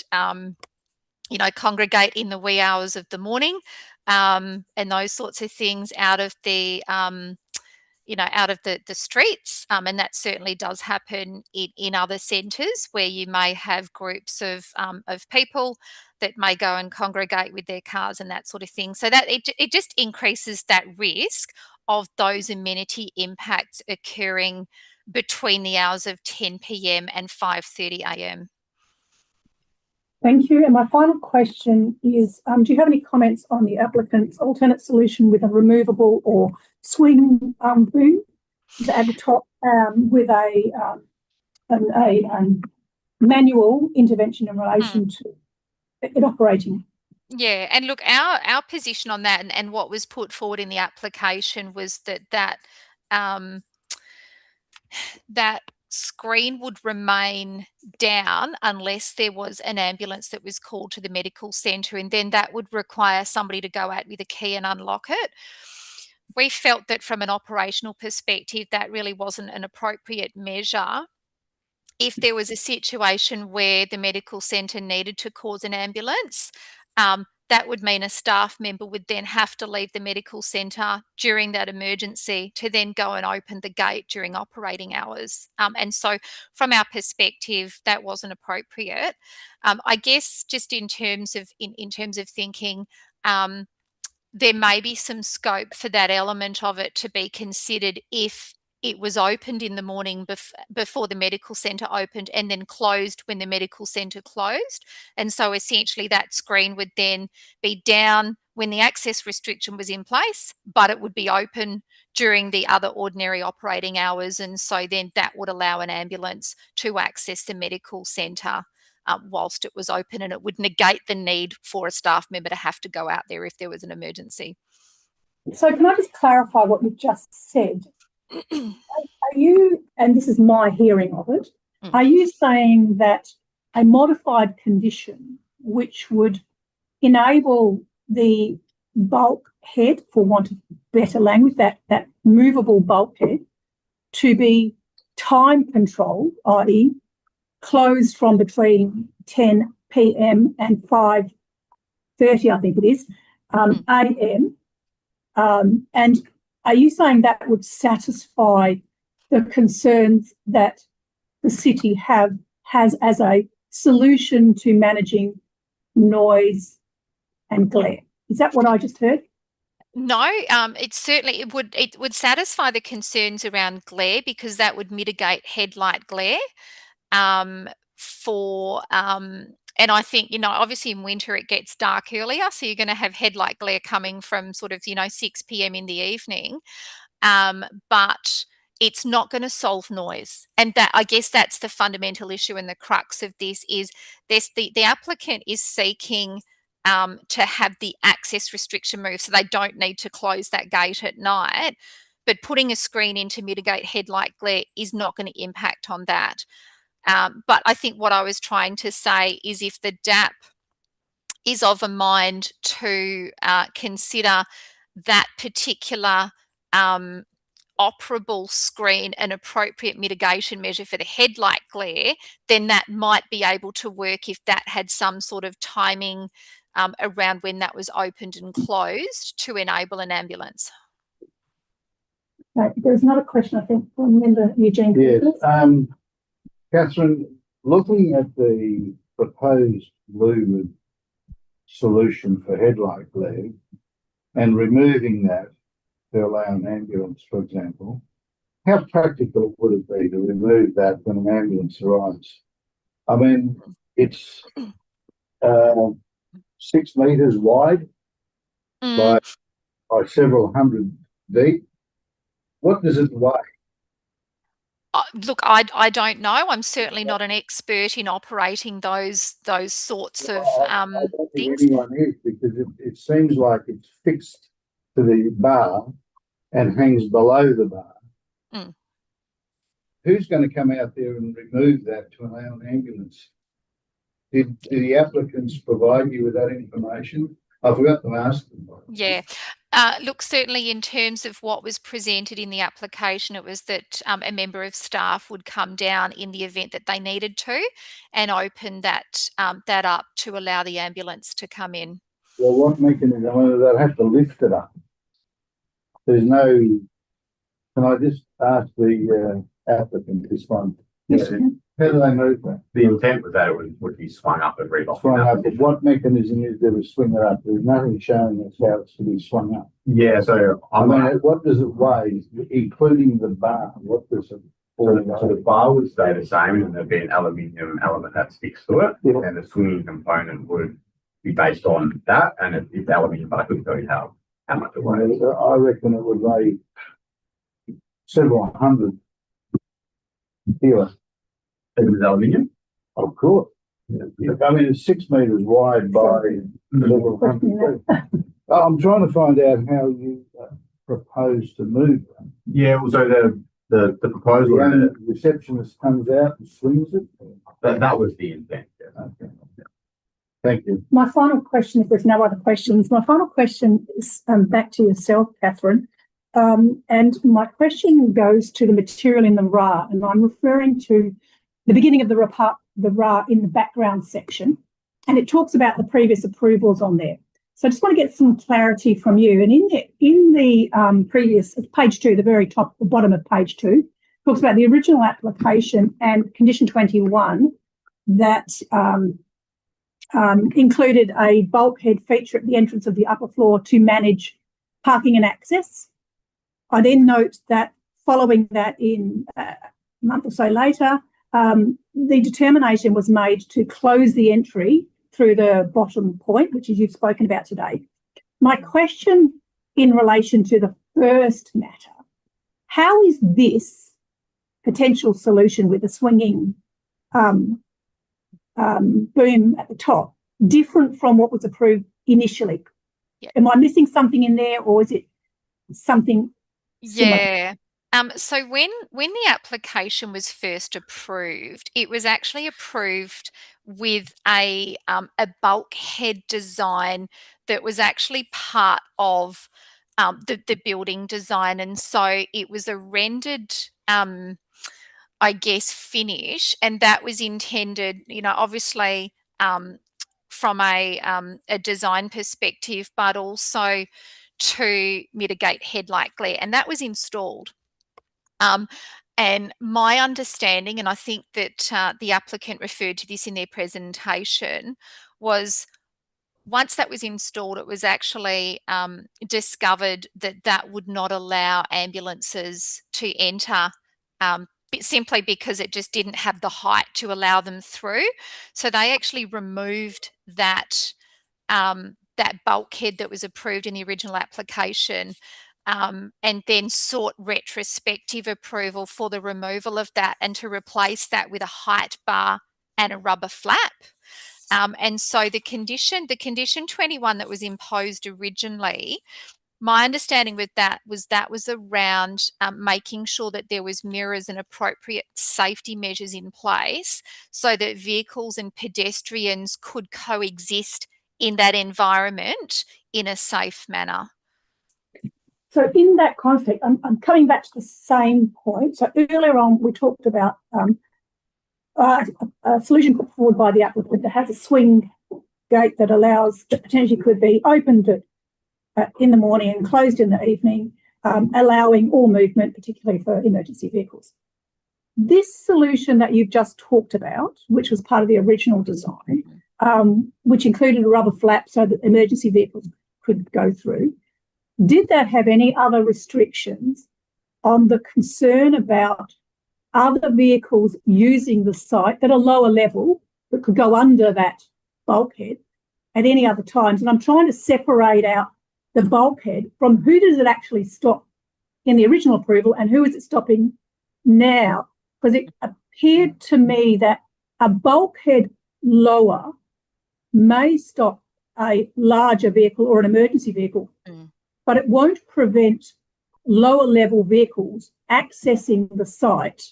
congregate in the wee hours of the morning and those sorts of things out of the streets. And that certainly does happen in other centres where you may have groups of people that may go and congregate with their cars and that sort of thing. So that it just increases that risk of those amenity impacts occurring between the hours of 10 p.m. and 5:30 a.m. Thank you. And my final question is, do you have any comments on the applicant's alternate solution with a removable or swing boom at the top with a manual intervention in relation to it operating? Yeah, and look, our position on that and what was put forward in the application was that screen would remain down unless there was an ambulance that was called to the medical centre, and then that would require somebody to go out with a key and unlock it. We felt that from an operational perspective, that really wasn't an appropriate measure. If there was a situation where the medical centre needed to cause an ambulance, that would mean a staff member would then have to leave the medical centre during that emergency to then go and open the gate during operating hours. And so from our perspective, that wasn't appropriate. I guess just in terms of thinking, there may be some scope for that element of it to be considered if it was opened in the morning before the medical centre opened and then closed when the medical centre closed. And so essentially that screen would then be down when the access restriction was in place, but it would be open during the other ordinary operating hours. And so then that would allow an ambulance to access the medical centre whilst it was open, and it would negate the need for a staff member to have to go out there if there was an emergency. So can I just clarify what you've just said? Are you, and this is my hearing of it, are you saying that a modified condition which would enable the bulkhead, for want of better language, that movable bulkhead, to be time controlled, i.e. closed from between 10 p.m. and 5:30, I think it is, a.m. And are you saying that would satisfy the concerns that the city has as a solution to managing noise and glare? Is that what I just heard? No, it would satisfy the concerns around glare, because that would mitigate headlight glare. And I think, obviously in winter it gets dark earlier, so you're going to have headlight glare coming from sort of 6 p.m. in the evening. But it's not going to solve noise. And that, I guess that's the fundamental issue, and the crux of this is the applicant is seeking to have the access restriction moved so they don't need to close that gate at night. But putting a screen in to mitigate headlight glare is not going to impact on that. But I think what I was trying to say is, if the DAP is of a mind to consider that particular operable screen an appropriate mitigation measure for the headlight glare, then that might be able to work if that had some sort of timing around when that was opened and closed to enable an ambulance. Right. There's another question, I think, from Member Eugene. Yes. Catherine, looking at the proposed louvered solution for headlight glare and removing that to allow an ambulance, for example, how practical would it be to remove that when an ambulance arrives? I mean, it's 6 metres wide by several hundred deep. What does it weigh? Look, I don't know. I'm certainly not an expert in operating those sorts of I don't think things. anyone is, because it seems like it's fixed to the bar and hangs below the bar. Who's going to come out there and remove that to allow an ambulance? Did the applicants provide you with that information? I forgot to ask them. Yeah. Look, certainly in terms of what was presented in the application, it was that a member of staff would come down in the event that they needed to and open that up to allow the ambulance to come in. Well, what mechanism? They'll have to lift it up. There's no. Can I just ask the applicant this one? Yes. How do they move that? The intent was that it would be swung up and relocked. Swung up. But what mechanism is there to swing it up? There's nothing showing us how it's to be swung up. Yeah, so what does it weigh, including the bar? What does it? So the bar would stay the same, and there'd be an aluminium element that's fixed to it, and the swinging component would be based on that. And it's aluminium, but I couldn't tell you how much it weighs. I reckon it would weigh several hundred kilos. It was aluminium? Of course. Yeah. I mean, it's 6 metres wide by several hundred feet. I'm trying to find out how you propose to move them. Yeah, well, so the proposal, the receptionist comes out and swings it. That was the intent. Yeah. Okay. Thank you. My final question, if there's no other questions, my final question is back to yourself, Catherine. And my question goes to the material in the RA, and I'm referring to the beginning of the RA in the background section, and it talks about the previous approvals on there. So I just want to get some clarity from you. And in the previous, page 2, the very top, the bottom of page 2, talks about the original application and condition 21 that included a bulkhead feature at the entrance of the upper floor to manage parking and access. I then note that following that, in a month or so later, the determination was made to close the entry through the bottom point, which is you've spoken about today. My question in relation to the first matter, how is this potential solution with the swinging boom at the top different from what was approved initially? Yeah. Am I missing something in there, or is it something similar? Yeah. So when the application was first approved, it was actually approved with a bulkhead design that was actually part of the building design, and so it was a rendered I guess finish, and that was intended, obviously from a design perspective, but also to mitigate headlight glare, and that was installed. And my understanding, and I think that the applicant referred to this in their presentation, was once that was installed, it was actually discovered that that would not allow ambulances to enter simply because it just didn't have the height to allow them through. So they actually removed that bulkhead that was approved in the original application, and then sought retrospective approval for the removal of that and to replace that with a height bar and a rubber flap. And so the condition 21 that was imposed originally, my understanding with that was around making sure that there was mirrors and appropriate safety measures in place so that vehicles and pedestrians could coexist in that environment in a safe manner. So in that context, I'm coming back to the same point. So earlier on, we talked about a solution put forward by the applicant that has a swing gate that potentially could be opened in the morning and closed in the evening, allowing all movement, particularly for emergency vehicles. This solution that you've just talked about, which was part of the original design, which included a rubber flap so that emergency vehicles could go through, did that have any other restrictions on the concern about other vehicles using the site at a lower level that could go under that bulkhead at any other times? And I'm trying to separate out the bulkhead from who does it actually stop in the original approval and who is it stopping now? Because it appeared to me that a bulkhead lower may stop a larger vehicle or an emergency vehicle, but it won't prevent lower level vehicles accessing the site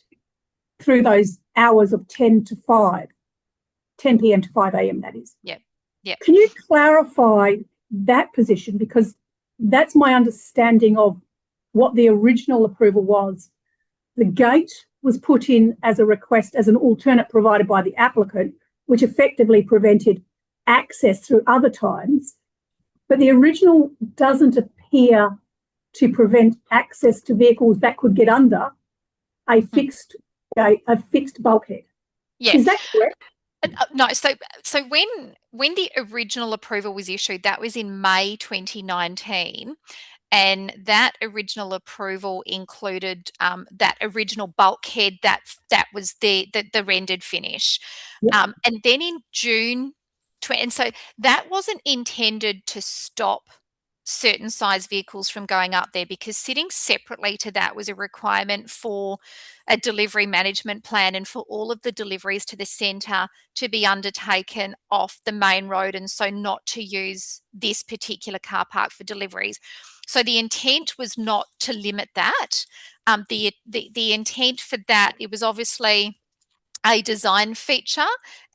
through those hours of 10 p.m. to 5 a.m. that is. Yeah. Yeah. Can you clarify that position? Because that's my understanding of what the original approval was. The gate was put in as a request as an alternate provided by the applicant, which effectively prevented access through other times. But the original doesn't appear to prevent access to vehicles that could get under a fixed gate, a fixed bulkhead. Yeah. Is that correct? No. So when the original approval was issued, that was in May 2019. And that original approval included that original bulkhead that was the rendered finish. Yep. And then in June, and so that wasn't intended to stop certain size vehicles from going up there, because sitting separately to that was a requirement for a delivery management plan and for all of the deliveries to the centre to be undertaken off the main road, and so not to use this particular car park for deliveries. So the intent was not to limit that. The intent for that, it was obviously a design feature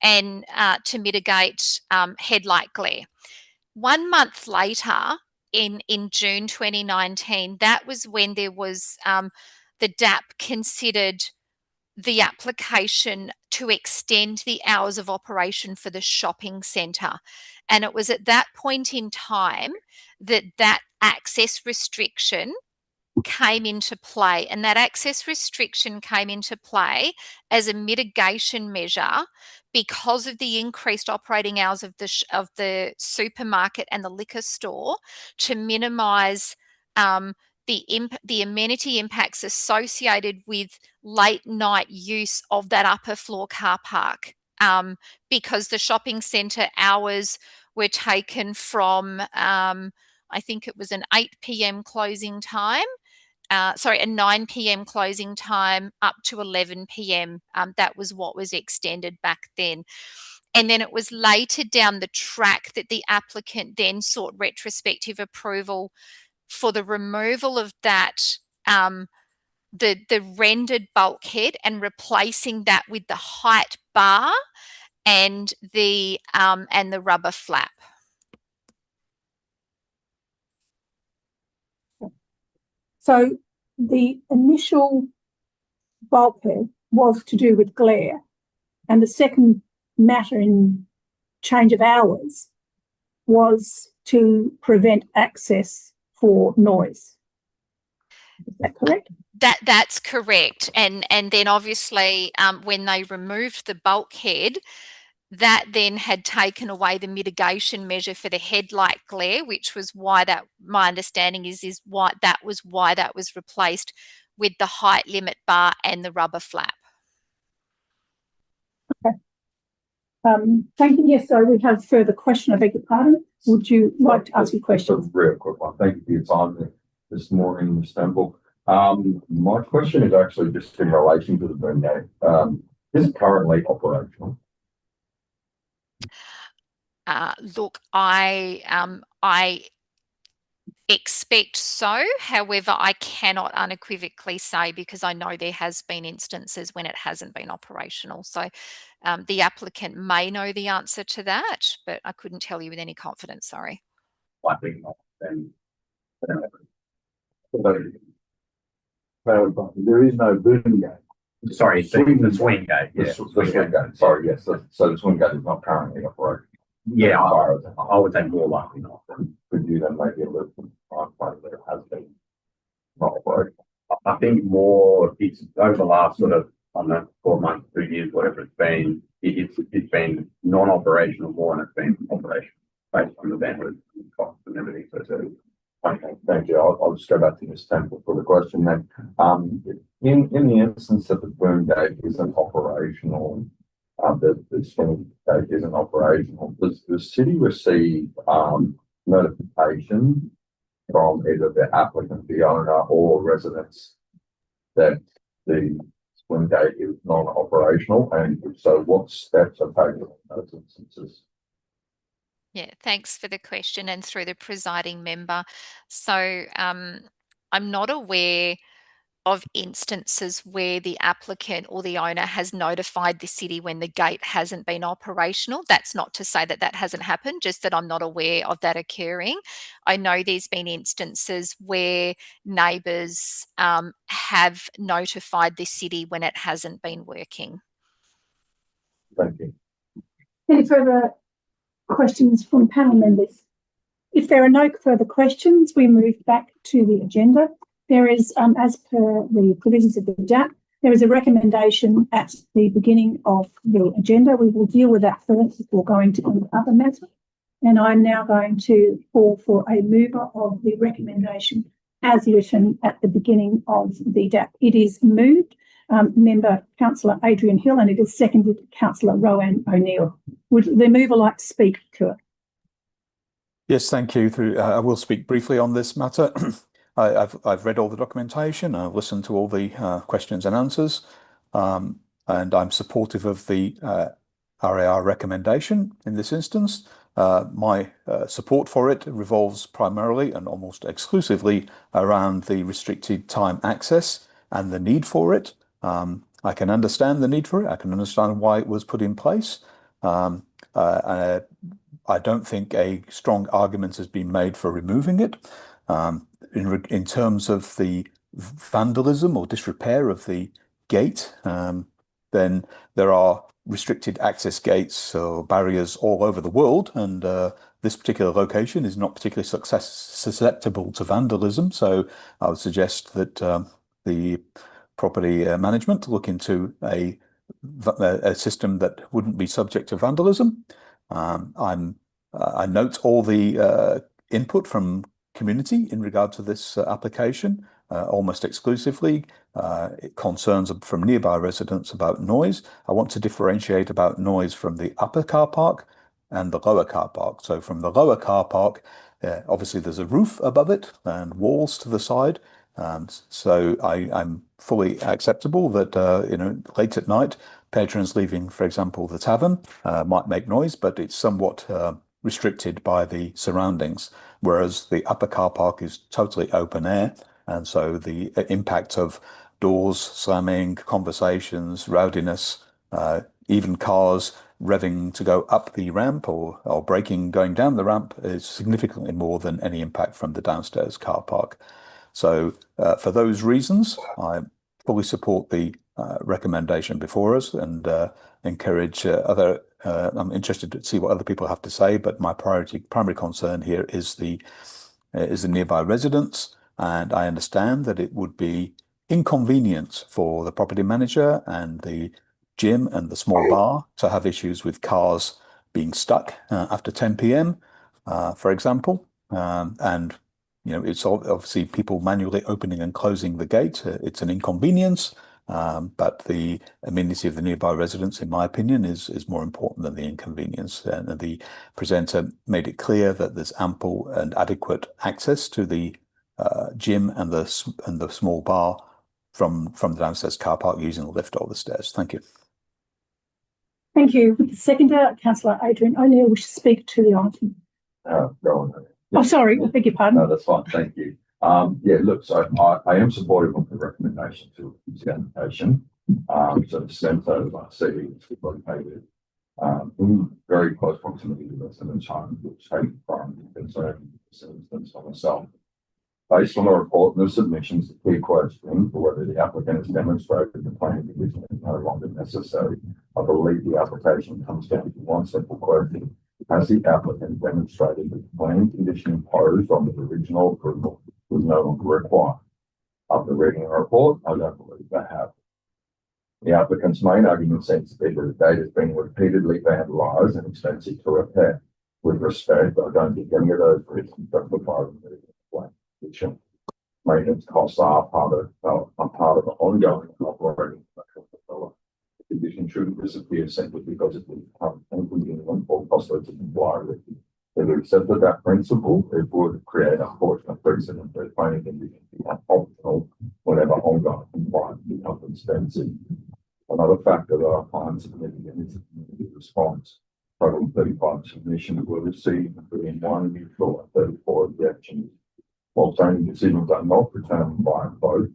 and to mitigate headlight glare. 1 month later, in June 2019, that was when there was the DAP considered the application to extend the hours of operation for the shopping centre. And it was at that point in time that access restriction came into play. And that access restriction came into play as a mitigation measure because of the increased operating hours of the supermarket and the liquor store, to minimise the amenity impacts associated with late night use of that upper floor car park, because the shopping centre hours were taken from I think it was an 8 p.m. closing time. A 9 p.m. closing time up to 11 p.m. That was what was extended back then. And then it was later down the track that the applicant then sought retrospective approval for the removal of that, the rendered bulkhead, and replacing that with the height bar and the rubber flap. So the initial bulkhead was to do with glare, and the second matter in change of hours was to prevent access for noise. Is that correct? That's correct. And then obviously when they removed the bulkhead, that then had taken away the mitigation measure for the headlight glare, which was why that, my understanding is why that was replaced with the height limit bar and the rubber flap. Okay. Thank you. Yes, so we have further question. I beg your pardon. Would you like to ask your question? Just a real quick one. Thank you for your time this morning, Ms. Temple. My question is actually just in relation to the boom gate. Is it currently operational? Look, I expect so. However, I cannot unequivocally say, because I know there has been instances when it hasn't been operational. So the applicant may know the answer to that, but I couldn't tell you with any confidence, sorry. Likely not, then. There is no boom gate. Sorry, the swing gate. The Yeah, swing gate. Sorry, yes. So the swing gate is not currently operational. yeah. I would say more likely not. Could you then maybe alert them that it has been not operational? I think more it's over the last sort of, I don't know, 4 months, 2 years, whatever it's been. It's been non-operational more than it's been operational based on the bandwidth and costs and everything. So okay, thank you. I'll just go back to Ms. Temple for the question then. In the instance that the boom gate isn't operational, the swing gate isn't operational, does the city receive notification from either the applicant, the owner, or residents that the swing gate is non-operational? And if so, what steps are taken in those instances? Yeah, thanks for the question, and through the presiding member. So I'm not aware of instances where the applicant or the owner has notified the city when the gate hasn't been operational. That's not to say that that hasn't happened, just that I'm not aware of that occurring. I know there's been instances where neighbours have notified the city when it hasn't been working. Thank you. Any further questions from panel members? If there are no further questions, we move back to the agenda. There is, as per the provisions of the MODAP, there is a recommendation at the beginning of the agenda. We will deal with that first before going to the other matter. And I'm now going to call for a mover of the recommendation as written at the beginning of the DAP. It is moved, member Councillor Adrian Hill, and it is seconded Councillor Rowan O'Neill. Would the mover like to speak to it? Yes, thank you. I will speak briefly on this matter. I've read all the documentation. I've listened to all the questions and answers, and I'm supportive of the RAR recommendation in this instance. My support for it revolves primarily and almost exclusively around the restricted time access and the need for it. I can understand the need for it. I can understand why it was put in place. I don't think a strong argument has been made for removing it. In terms of the vandalism or disrepair of the gate, then there are restricted access gates or barriers all over the world, and this particular location is not particularly susceptible to vandalism. So I would suggest that the property management look into a system that wouldn't be subject to vandalism. I note all the input from community in regard to this application, almost exclusively. Concerns from nearby residents about noise. I want to differentiate about noise from the upper car park. and the lower car park. So from the lower car park, obviously there's a roof above it and walls to the side. So I'm fully acceptable that, late at night, patrons leaving, for example, the tavern might make noise, but it's somewhat restricted by the surroundings, whereas the upper car park is totally open air. And so the impact of doors slamming, conversations, rowdiness, even cars revving to go up the ramp or braking going down the ramp is significantly more than any impact from the downstairs car park. So for those reasons, I fully support the recommendation before us and encourage other. I'm interested to see what other people have to say, but my primary concern here is the nearby residents, and I understand that it would be inconvenience for the property manager and the gym and the small bar to have issues with cars being stuck after 10 p.m., for example, and it's obviously people manually opening and closing the gate. It's an inconvenience, but the amenity of the nearby residents, in my opinion, is more important than the inconvenience. And the presenter made it clear that there's ample and adequate access to the gym and the small bar from the downstairs car park using the lift or the stairs. Thank you. Thank you. With the seconder, Councillor Adrian O'Neill, wish to speak to the item. Go on. Oh, sorry, I beg your pardon. No, that's fine. Thank you. Yeah, look, so I am supportive of the recommendation to the application. So the centre, like I said, is located in very close proximity to residents' homes, which take primary concern, for instance, for myself. Based on the report and the submissions, the key question for whether the applicant has demonstrated the planning condition is no longer necessary. I believe the application comes down to one simple question. Has the applicant demonstrated that the planning condition imposed on the original approval was no longer required? After reading the report, I don't believe they have. The applicant's main argument seems to be that the gate has been repeatedly vandalised and expensive to repair. With respect, I don't think any of those reasons justify removing the planning condition. Maintenance costs are part of the ongoing operating development. The condition shouldn't disappear simply because it will become inconvenient or costly to comply with. If we accepted that principle, it would create a unfortunate precedent where planning conditions become optional whenever ongoing compliance becomes expensive. Another factor that I find significant is the community response. Total 35 submissions were received, including 1 neutral and 34 objections. While zoning decisions are not determined by a vote,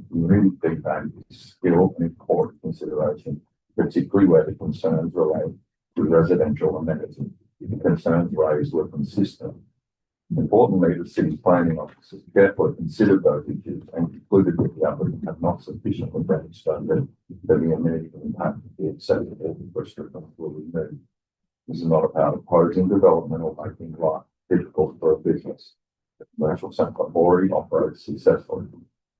community feedback is still an important consideration, particularly where the concerns relate to residential amenities. If the concerns raised were consistent. Importantly, the city's planning officers carefully considered those issues and concluded that the applicant had not sufficiently demonstrated that the amenity impact of the acceptable restrictions were removed. This is not about opposing development or making life difficult for a business. The commercial centre already operates successfully.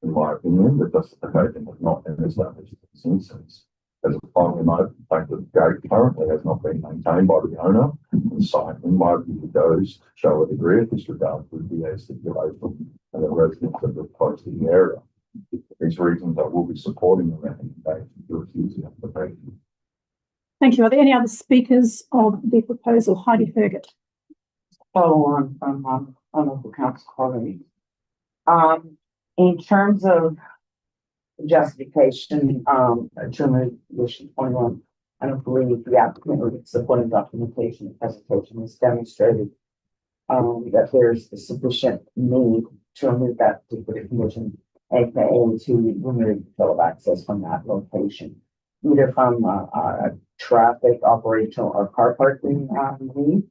In my opinion, the justification was not been established in this instance. As a final note, the fact that the gate currently has not been maintained by the owner and site, in my view, does show a degree of disregard for the DA stipulation and the residents of the close to the area. For these reasons, I will be supporting the recommendation to refuse the application. Thank you. Are there any other speakers of the proposal? Heidi Herget. Follow on from Honourable Councillor Collins. In terms of justification, German Resolution 21, I don't believe the applicant or the supporting documentation and presentation has demonstrated that there's a sufficient need to remove that particular condition, aka to remove the flow of access from that location, either from a traffic, operational, or car parking need.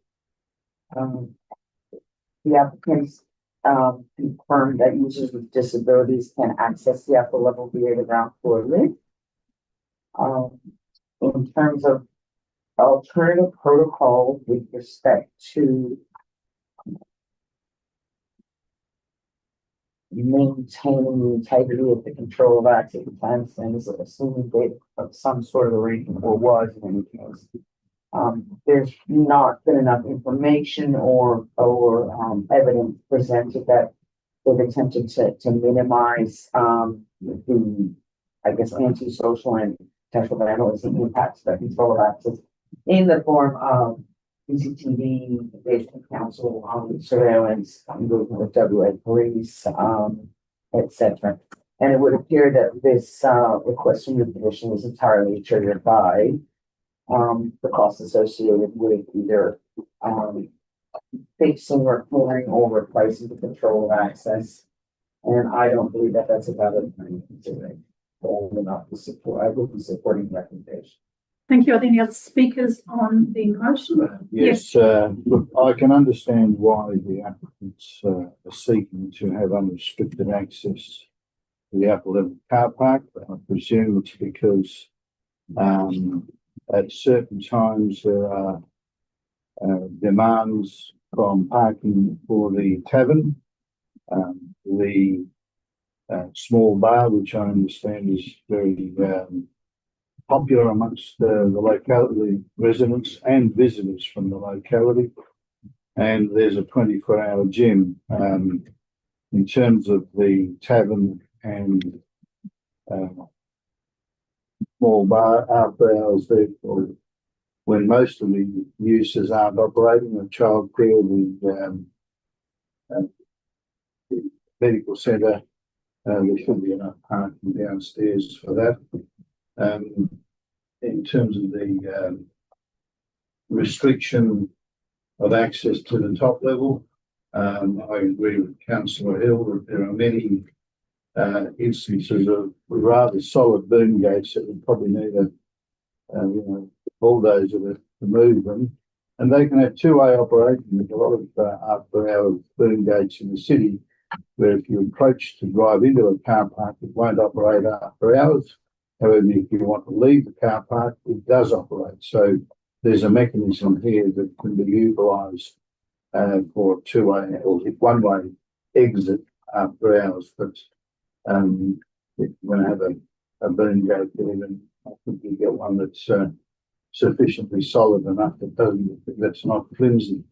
The applicants confirmed that users with disabilities can access the upper level via the ground floor lift. In terms of alternative protocol with respect to maintaining the integrity of the control of access to time standards, assuming data of some sort of arrangement or was in any case. There's not been enough information or evidence presented that they've attempted to minimize the, I guess, antisocial and potential vandalism impacts that control of access in the form of CCTV, engagement council, surveillance, engagement with WA police, etc. And it would appear that this request from the commission is entirely triggered by the costs associated with either fixing, repairing, or replacing the control of access. And I don't believe that that's a valid thing considering. I will be supporting the recommendation. Thank you. Are there any other speakers on the motion? Yes, look, I can understand why the applicants are seeking to have unrestricted access to the upper level car park. I presume it's because at certain times there are demands from parking for the tavern, the small bar, which I understand is very popular amongst the locality residents and visitors from the locality. And there's a 24-hour gym. In terms of the tavern and small bar after hours, therefore, when most of the uses aren't operating, the childcare, the medical centre, there should be enough parking downstairs for that. In terms of the restriction of access to the top level, I agree with Councillor Hill that there are many instances of rather solid boom gates that would probably need a bulldozer to move them, and they can have two-way operation. There's a lot of after-hours boom gates in the city where if you approach to drive into a car park, it won't operate after hours. However, if you want to leave the car park, it does operate. So there's a mechanism here that can be utilised for two-way or one-way exit after hours. But if you're going to have a boom gate, even I think you get one that's sufficiently solid enough that's not flimsy.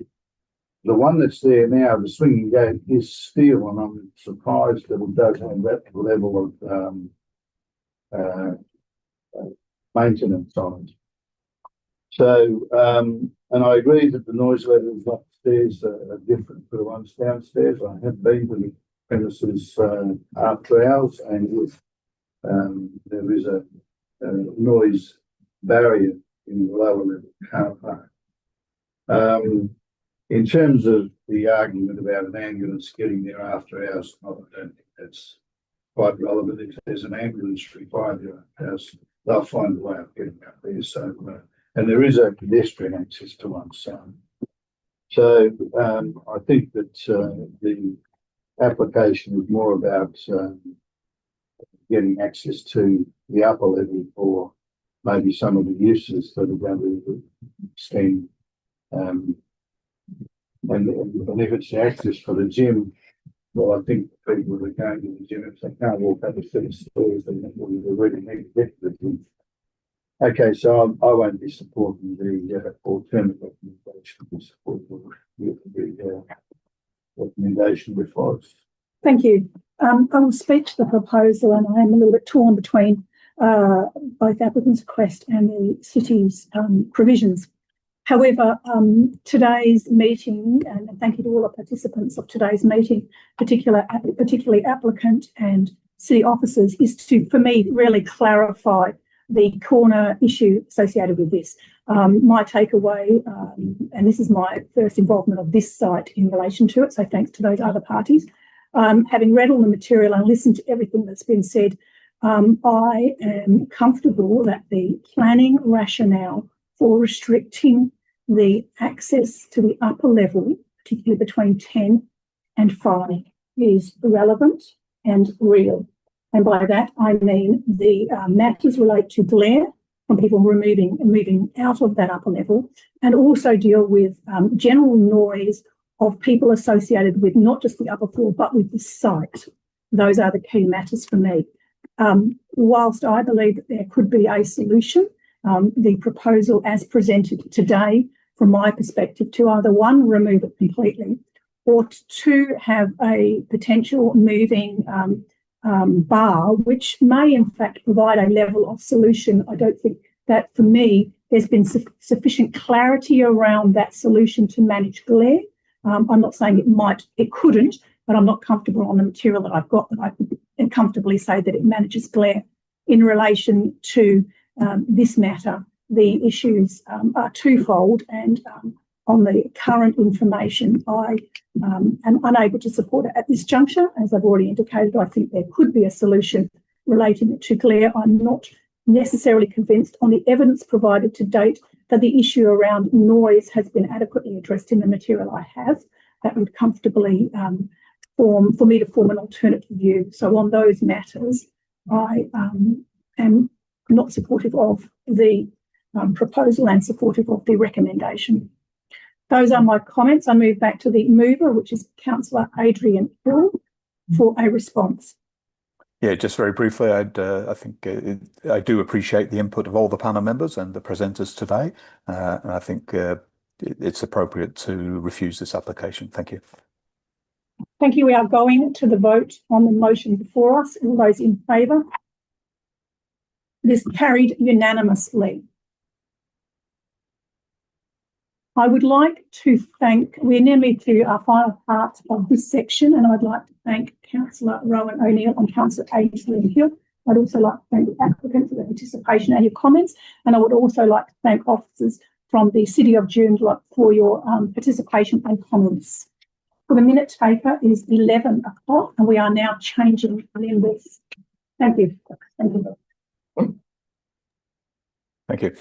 The one that's there now, the swinging gate, is steel, and I'm surprised that it does have that level of maintenance on it. So, and I agree that the noise levels upstairs are different to the ones downstairs. I have been to the premises after hours, and there is a noise barrier in the lower level car park. In terms of the argument about an ambulance getting there after hours, I don't think that's quite relevant. If there's an ambulance required at your house, they'll find a way of getting up there. So, and there is a pedestrian access to one side. So I think that the application is more about getting access to the upper level for maybe some of the uses that are going to extend. And if it's the access for the gym, well, I think people that are going to the gym, if they can't walk up a set of stairs, then they really need to get to the gym. Okay, so I won't be supporting the alternative recommendation. I'll support the recommendation before us. Thank you. I will speak to the proposal, and I am a little bit torn between both applicant's request and the city's provisions. However, today's meeting, and thank you to all the participants of today's meeting, particularly applicant and city officers, is to, for me, really clarify the corner issue associated with this. My takeaway, and this is my first involvement of this site in relation to it, so thanks to those other parties. Having read all the material and listened to everything that's been said, I am comfortable that the planning rationale for restricting the access to the upper level, particularly between 10 and 5, is relevant and real. And by that, I mean the matters relate to glare from people moving out of that upper level, and also deal with general noise of people associated with not just the upper floor, but with the site. Those are the key matters for me. Whilst I believe that there could be a solution, the proposal as presented today, from my perspective, to either one, remove it completely, or two, have a potential moving bar, which may in fact provide a level of solution. I don't think that, for me, there's been sufficient clarity around that solution to manage glare. I'm not saying it couldn't, but I'm not comfortable on the material that I've got that I could comfortably say that it manages glare. In relation to this matter, the issues are twofold, and on the current information, I am unable to support it at this juncture. As I've already indicated, I think there could be a solution relating to glare. I'm not necessarily convinced on the evidence provided to date that the issue around noise has been adequately addressed in the material I have. That would comfortably for me to form an alternative view. So on those matters, I am not supportive of the proposal and supportive of the recommendation. Those are my comments. I move back to the mover, which is Councillor Adrian Hill, for a response. Yeah, just very briefly, I think I do appreciate the input of all the panel members and the presenters today, and I think it's appropriate to refuse this application. Thank you. Thank you. We are going to the vote on the motion before us. All those in favour? This carried unanimously. I would like to thank, we're nearly to our final part of this section, and I'd like to thank Councillor Rowan O'Neill and Councillor Adrian Hill. I'd also like to thank the applicant for their participation and your comments, and I would also like to thank officers from the City of Joondalup for your participation and comments. For the minute taker is 11 o'clock, and we are now changing members. Thank you. Thank you. Thank you.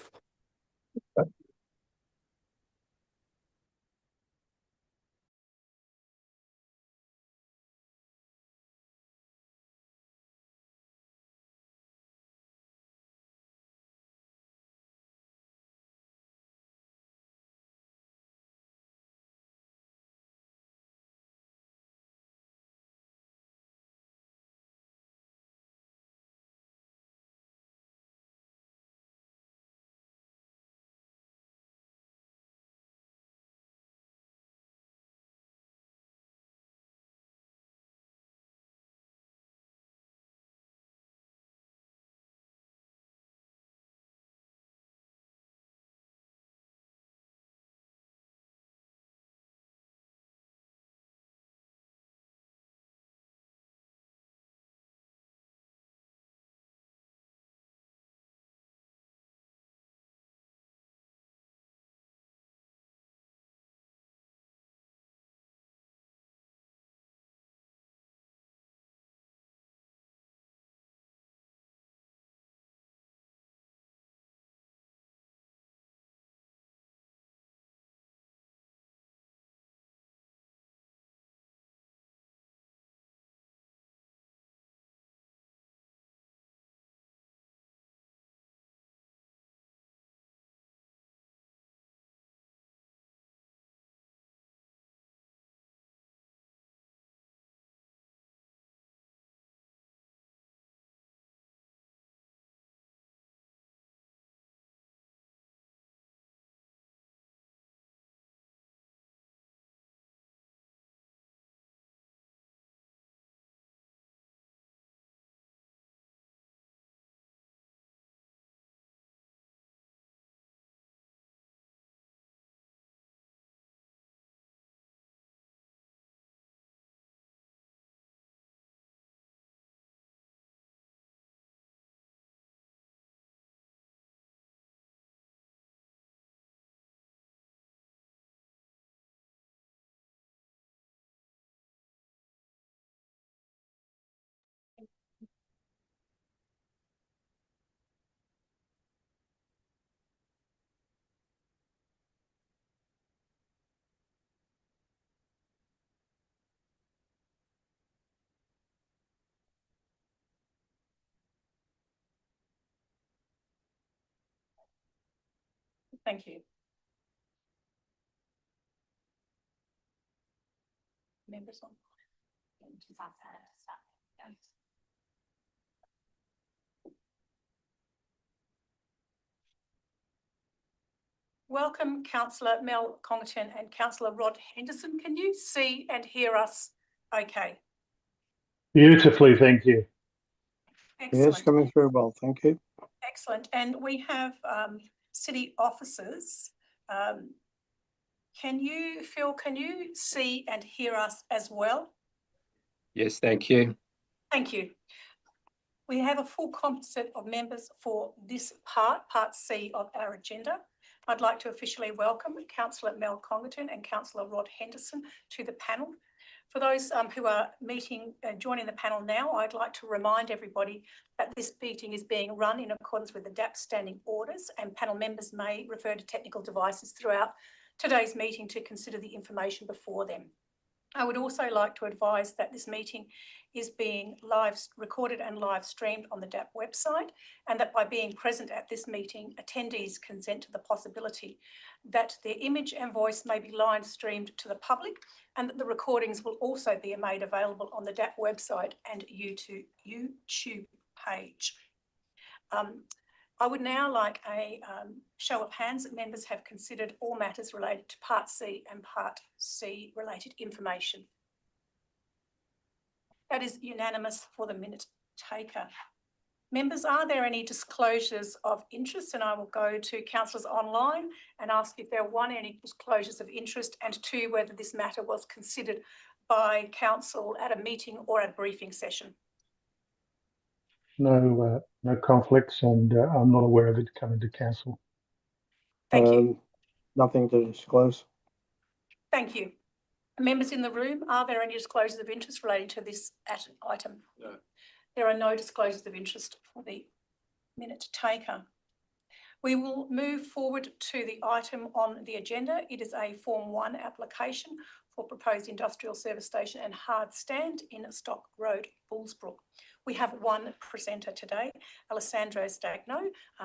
Thank you. Members on. Welcome, Councillor Mel Congton and Councillor Rod Henderson. Can you see and hear us okay? Beautifully, thank you. Excellent. Yes, coming through well, thank you. Excellent. And we have city officers, Phil, can you see and hear us as well? Yes, thank you. Thank you. We have a full composite of members for this part C of our agenda. I'd like to officially welcome Councillor Mel Congerton and Councillor Rod Henderson to the panel. For those who are joining the panel now, I'd like to remind everybody that this meeting is being run in accordance with the DAP standing orders, and panel members may refer to technical devices throughout today's meeting to consider the information before them. I would also like to advise that this meeting is being recorded and live streamed on the DAP website, and that by being present at this meeting, attendees consent to the possibility that their image and voice may be live streamed to the public, and that the recordings will also be made available on the DAP website and YouTube page. I would now like a show of hands that members have considered all matters related to Part C and Part C related information. That is unanimous for the minute taker. Members, are there any disclosures of interest? And I will go to councillors online and ask if there were any disclosures of interest, and two, whether this matter was considered by council at a meeting or a briefing session. No conflicts, and I'm not aware of it coming to council. Thank you. Nothing to disclose. Thank you. Members in the room, are there any disclosures of interest relating to this item? No. There are no disclosures of interest for the minute taker. We will move forward to the item on the agenda. It is a Form 1 application for proposed industrial service station and hard stand in Stock Road, Bullsbrook. We have one presenter today, Alessandro Stagno.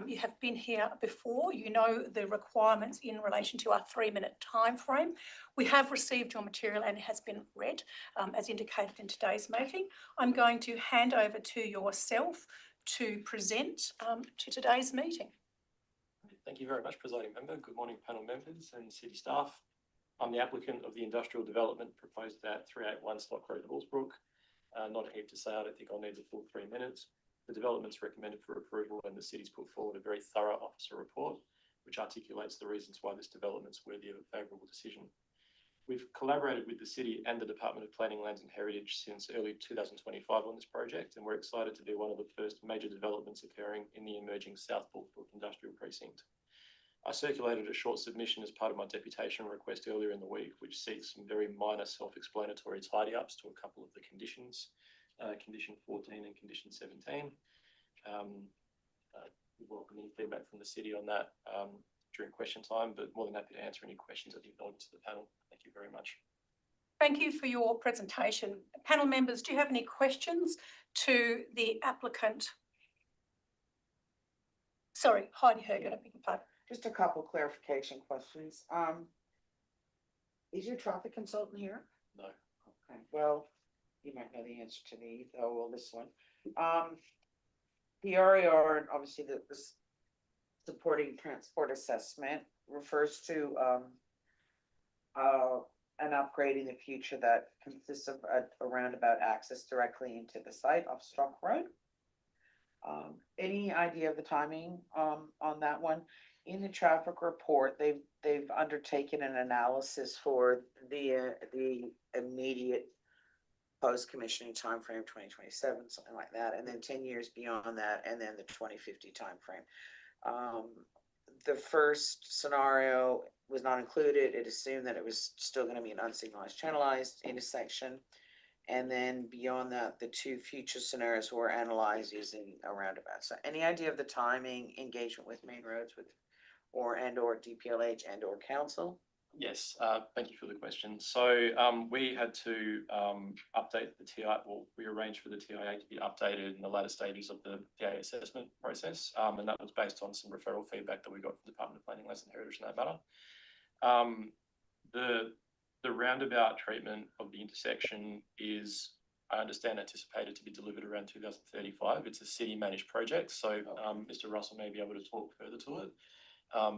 You have been here before. You know the requirements in relation to our 3-minute time frame. We have received your material and it has been read, as indicated in today's meeting. I'm going to hand over to yourself to present to today's meeting. Thank you very much, Presiding Member. Good morning, panel members and city staff. I'm the applicant of the industrial development proposed at 381 Stock Road, Bullsbrook. Not a heap to say, I don't think I'll need the full 3 minutes. The development's recommended for approval, and the city's put forward a very thorough officer report, which articulates the reasons why this development's worthy of a favourable decision. We've collaborated with the city and the Department of Planning, Lands and Heritage since early 2025 on this project, and we're excited to be one of the first major developments occurring in the emerging South Bullsbrook Industrial Precinct. I circulated a short submission as part of my deputation request earlier in the week, which seeks some very minor self-explanatory tidy-ups to a couple of the conditions, Condition 14 and Condition 17. We welcome any feedback from the city on that during question time, but more than happy to answer any questions at the acknowledgement to the panel. Thank you very much. Thank you for your presentation. Panel members, do you have any questions to the applicant? Sorry, Heidi Herget, I beg your pardon. Just a couple clarification questions. Is your traffic consultant here? No. Okay, well, you might know the answer to the, this one. The RER and obviously the supporting transport assessment refers to an upgrade in the future that consists of a roundabout access directly into the site of Stock Road. Any idea of the timing on that one? In the traffic report, they've undertaken an analysis for the immediate post-commissioning timeframe, 2027, something like that, and then 10 years beyond that, and then the 2050 timeframe. The first scenario was not included. It assumed that it was still going to be an unsignalized channelized intersection. And then beyond that, the two future scenarios were analyzed using a roundabout. So any idea of the timing, engagement with Main Roads with or DPLH and or council? Yes, thank you for the question. So we had to update the TIA, well, we arranged for the TIA to be updated in the latter stages of the TIA assessment process, and that was based on some referral feedback that we got from the Department of Planning, Lands and Heritage in that matter. The roundabout treatment of the intersection is, I understand, anticipated to be delivered around 2035. It's a city-managed project, so Mr. Russell may be able to talk further to it.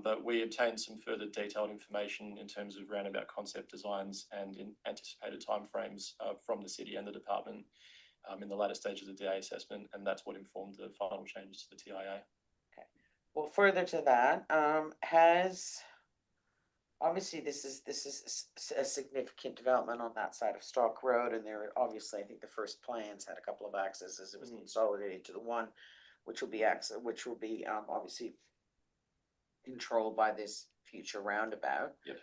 But we obtained some further detailed information in terms of roundabout concept designs and in anticipated timeframes from the city and the department in the latter stages of the DA assessment, and that's what informed the final changes to the TIA. Okay. Well, further to that, obviously this is a significant development on that side of Stock Road, and there obviously I think the first plans had a couple of accesses. It was consolidated to the one, which will be obviously controlled by this future roundabout. Yep.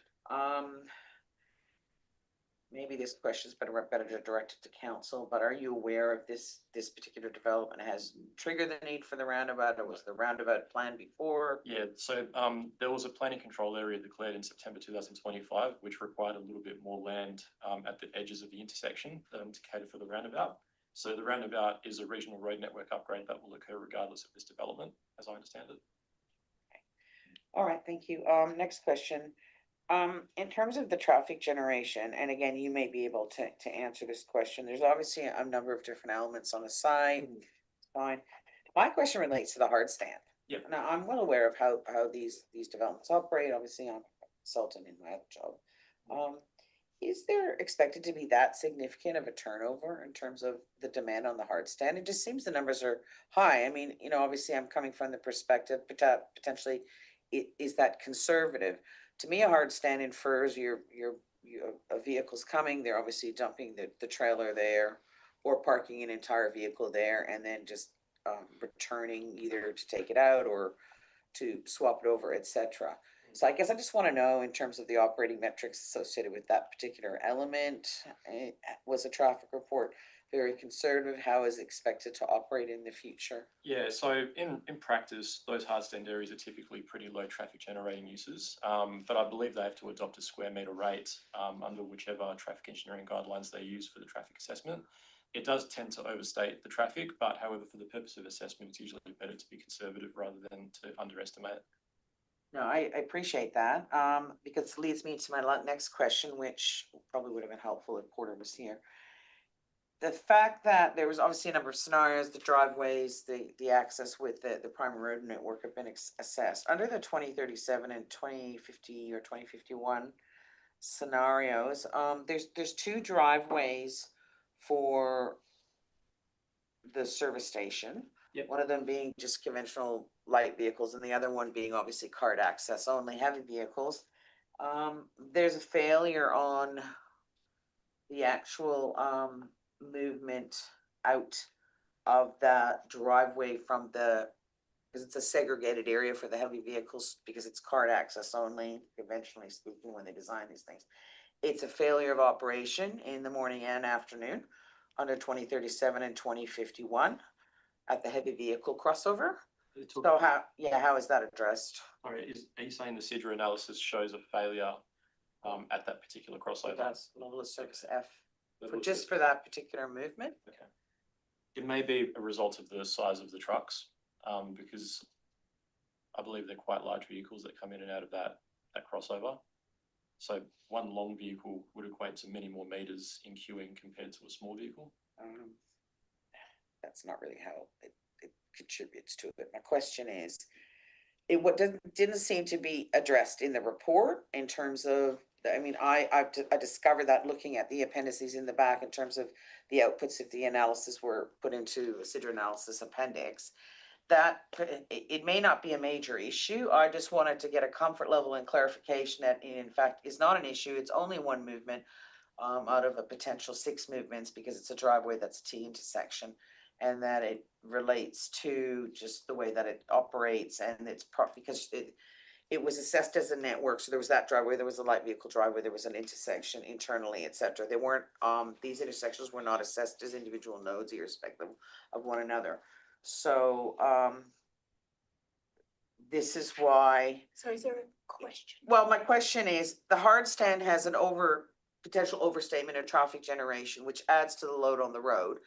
Maybe this question is better to direct it to council, but are you aware of this particular development has triggered the need for the roundabout, or was the roundabout planned before? Yeah, so there was a planning control area declared in September 2025, which required a little bit more land at the edges of the intersection to cater for the roundabout. So the roundabout is a regional road network upgrade that will occur regardless of this development, as I understand it. Okay. All right, thank you. Next question. In terms of the traffic generation, and again, you may be able to answer this question. There's obviously a number of different elements on the site. Fine. My question relates to the hard stand. Yeah. Now, I'm well aware of how these developments operate. Obviously, I'm a consultant in my other job. Is there expected to be that significant of a turnover in terms of the demand on the hard stand? It just seems the numbers are high. I mean, obviously I'm coming from the perspective, potentially, is that conservative? To me, a hard stand infers your vehicle's coming. They're obviously dumping the trailer there, or parking an entire vehicle there, and then just returning either to take it out or to swap it over, etc. So I guess I just want to know, in terms of the operating metrics associated with that particular element, was a traffic report very conservative? How is it expected to operate in the future? Yeah, so in practice, those hard stand areas are typically pretty low traffic generating uses, but I believe they have to adopt a square metre rate under whichever traffic engineering guidelines they use for the traffic assessment. It does tend to overstate the traffic, but however, for the purpose of assessment, it's usually better to be conservative rather than to underestimate. No, I appreciate that, because it leads me to my next question, which probably would have been helpful if Porter was here. The fact that there was obviously a number of scenarios, the driveways, the access with the primary road network have been assessed. Under the 2037 and 2050 or 2051 scenarios, there's two driveways for the service station. Yep. One of them being just conventional light vehicles, and the other one being obviously cart access only, heavy vehicles. There's a failure on the actual movement out of that driveway from because it's a segregated area for the heavy vehicles, because it's cart access only, conventionally speaking, when they design these things. It's a failure of operation in the morning and afternoon under 2037 and 2051 at the heavy vehicle crossover. So how is that addressed? All right, are you saying the SIDRA analysis shows a failure at that particular crossover? That's level of service F, for that particular movement. Okay. It may be a result of the size of the trucks, because I believe they're quite large vehicles that come in and out of that crossover. So one long vehicle would equate to many more meters in queuing compared to a small vehicle. That's not really how it contributes to it. My question is, didn't seem to be addressed in the report in terms of, I discovered that looking at the appendices in the back in terms of the outputs of the analysis were put into a SIDRA analysis appendix. That it may not be a major issue. I just wanted to get a comfort level and clarification that it in fact is not an issue. It's only one movement out of a potential 6 movements, because it's a driveway that's a T intersection, and that it relates to just the way that it operates, and it's because it was assessed as a network. So there was that driveway, there was a light vehicle driveway, there was an intersection internally, etc. They weren't, these intersections were not assessed as individual nodes irrespective of one another. So this is why. So is there a question? Well, my question is, the hard stand has an potential overstatement of traffic generation, which adds to the load on the road,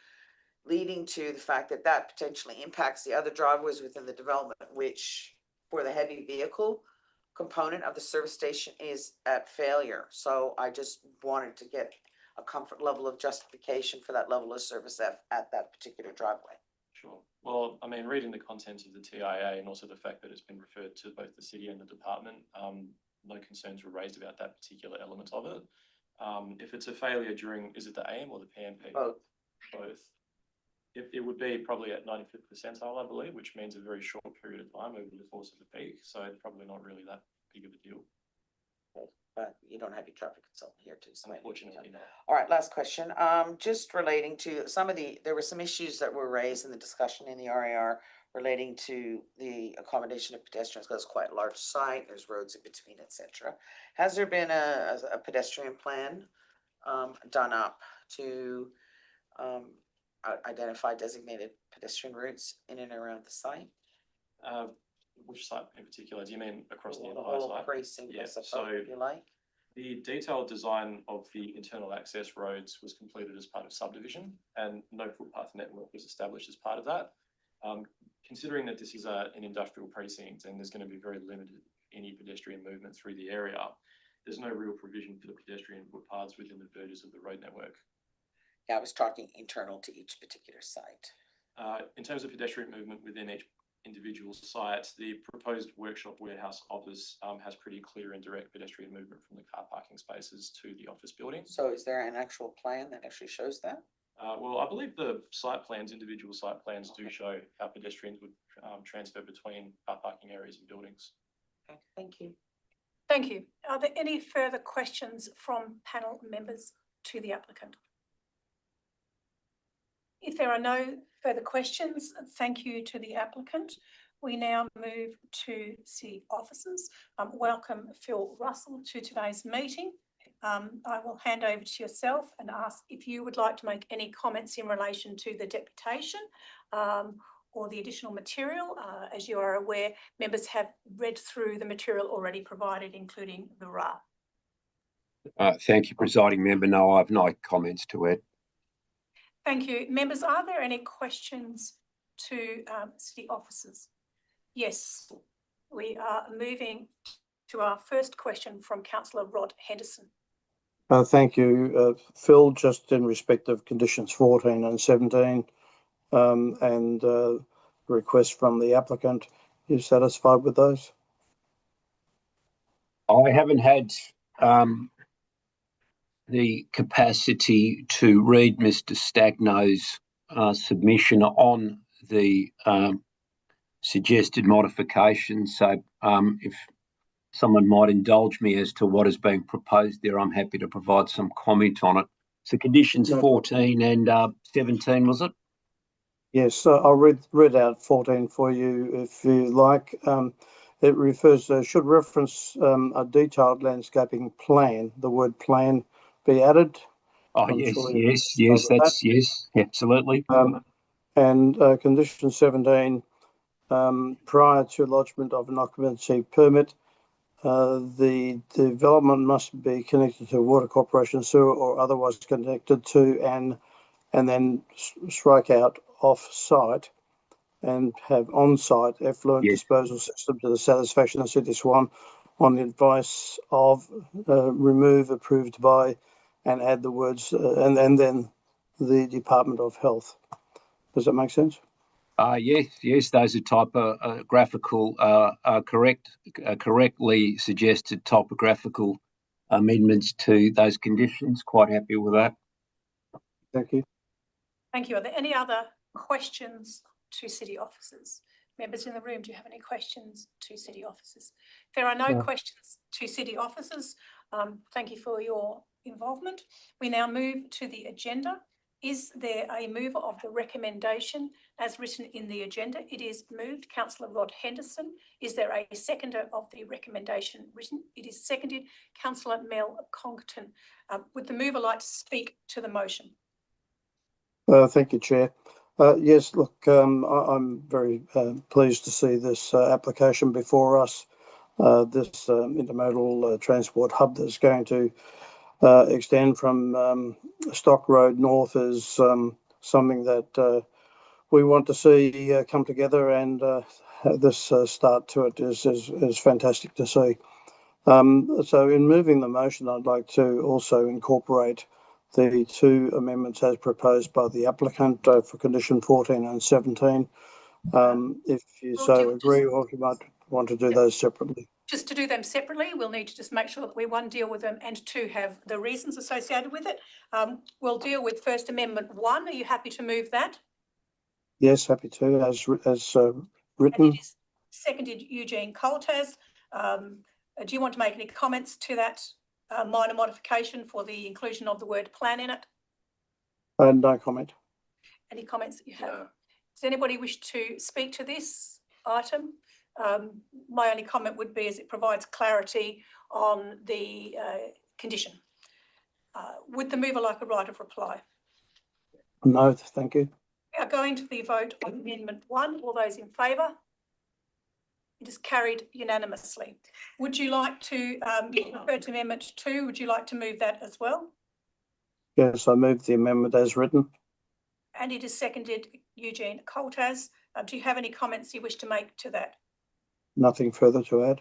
leading to the fact that potentially impacts the other driveways within the development, which for the heavy vehicle component of the service station is at failure. So I just wanted to get a comfort level of justification for that level of service at that particular driveway. Sure. Well, I mean, reading the contents of the TIA and also the fact that it's been referred to both the city and the department, no concerns were raised about that particular element of it. If it's a failure during, is it the AM or the PM peak? Both. Both. It would be probably at 95th percentile, I believe, which means a very short period of time over the course of the peak. So probably not really that big of a deal. But you don't have your traffic consultant here to explain. Unfortunately, no. All right, last question. Just relating to there were some issues that were raised in the discussion in the RAR relating to the accommodation of pedestrians, because it's quite a large site, there's roads in between, etc. Has there been a pedestrian plan done up to identify designated pedestrian routes in and around the site? Which site in particular? Do you mean across the The entire whole site? precinct, I Yeah, suppose, so if you like. the detailed design of the internal access roads was completed as part of subdivision, and no footpath network was established as part of that. Considering that this is an industrial precinct and there's going to be very limited any pedestrian movement through the area, there's no real provision for the pedestrian footpaths within the verges of the road network. Yeah, I was talking internal to each particular site. In terms of pedestrian movement within each individual site, the proposed workshop warehouse office has pretty clear and direct pedestrian movement from the car parking spaces to the office building. So is there an actual plan that actually shows that? Well, I believe the site plans, individual site plans, do show how pedestrians would transfer between car parking areas and buildings. Okay, thank you. Thank you. Are there any further questions from panel members to the applicant? If there are no further questions, thank you to the applicant. We now move to city officers. Welcome Phil Russell to today's meeting. I will hand over to yourself and ask if you would like to make any comments in relation to the deputation or the additional material. As you are aware, members have read through the material already provided, including the RA. Thank you, presiding member. No, I have no comments to add. Thank you. Members, are there any questions to city officers? Yes, we are moving to our first question from Councillor Rod Henderson. Thank you, Phil. Just in respect of conditions 14 and 17 and request from the applicant, are you satisfied with those? I haven't had the capacity to read Mr. Stagno's submission on the suggested modifications. So if someone might indulge me as to what is being proposed there, I'm happy to provide some comment on it. So conditions 14 and 17, was it? Yes, I'll read out 14 for you if you like. It refers to, should reference a detailed landscaping plan. The word plan be added. Oh, yes, yes, absolutely. And condition 17, prior to lodgement of an occupancy permit, the development must be connected to water corporation sewer or otherwise connected to and then strike out off-site and have on-site effluent disposal system to the satisfaction of City Swan on the advice of remove approved by and add the words and then the Department of Health. Does that make sense? Yes, those are typographical, correctly suggested topographical amendments to those conditions. Quite happy with that. Thank you. Thank you. Are there any other questions to city officers? Members in the room, do you have any questions to city officers? If there are no questions to city officers, thank you for your involvement. We now move to the agenda. Is there a mover of the recommendation as written in the agenda? It is moved, Councillor Rod Henderson. Is there a seconder of the recommendation written? It is seconded, Councillor Mel Congton. Would the mover like to speak to the motion? Thank you, Chair. Yes, look, I'm very pleased to see this application before us. This intermodal transport hub that's going to extend from Stock Road north is something that we want to see come together, and this start to it is fantastic to see. So in moving the motion, I'd like to also incorporate the two amendments as proposed by the applicant for condition 14 and 17. If you so agree, or if you might want to do those separately. Just to do them separately, we'll need to just make sure that we, one, deal with them, and two, have the reasons associated with it. We'll deal with First Amendment 1. Are you happy to move that? Yes, happy to, as And written. it is seconded Eugene Coltas. Do you want to make any comments to that minor modification for the inclusion of the word plan in it? No comment. Any comments that you have? No. Does anybody wish to speak to this item? My only comment would be as it provides clarity on the condition. Would the mover like a right of reply? No, thank you. We are going to the vote on Amendment 1. All those in favour? It is carried unanimously. Would you like to, you referred to Amendment 2, would you like to move that as well? Yes, I move the amendment as written. And it is seconded Eugene Coltas. Do you have any comments you wish to make to that? Nothing further to add.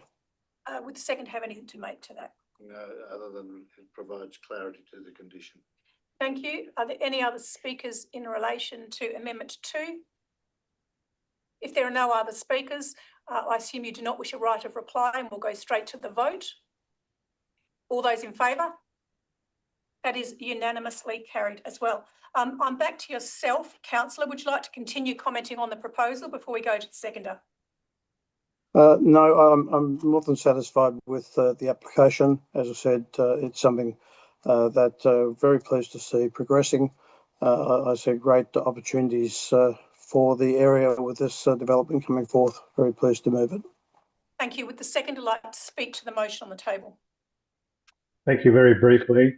Would the second have anything to make to that? No, other than it provides clarity to the condition. Thank you. Are there any other speakers in relation to Amendment 2? If there are no other speakers, I assume you do not wish a right of reply, and we'll go straight to the vote. All those in favour? That is unanimously carried as well. I'm back to yourself, councillor. Would you like to continue commenting on the proposal before we go to the seconder? No, I'm more than satisfied with the application. As I said, it's something that very pleased to see progressing. I see great opportunities for the area with this development coming forth. Very pleased to move it. Thank you. Would the seconder like to speak to the motion on the table? Thank you. Very briefly.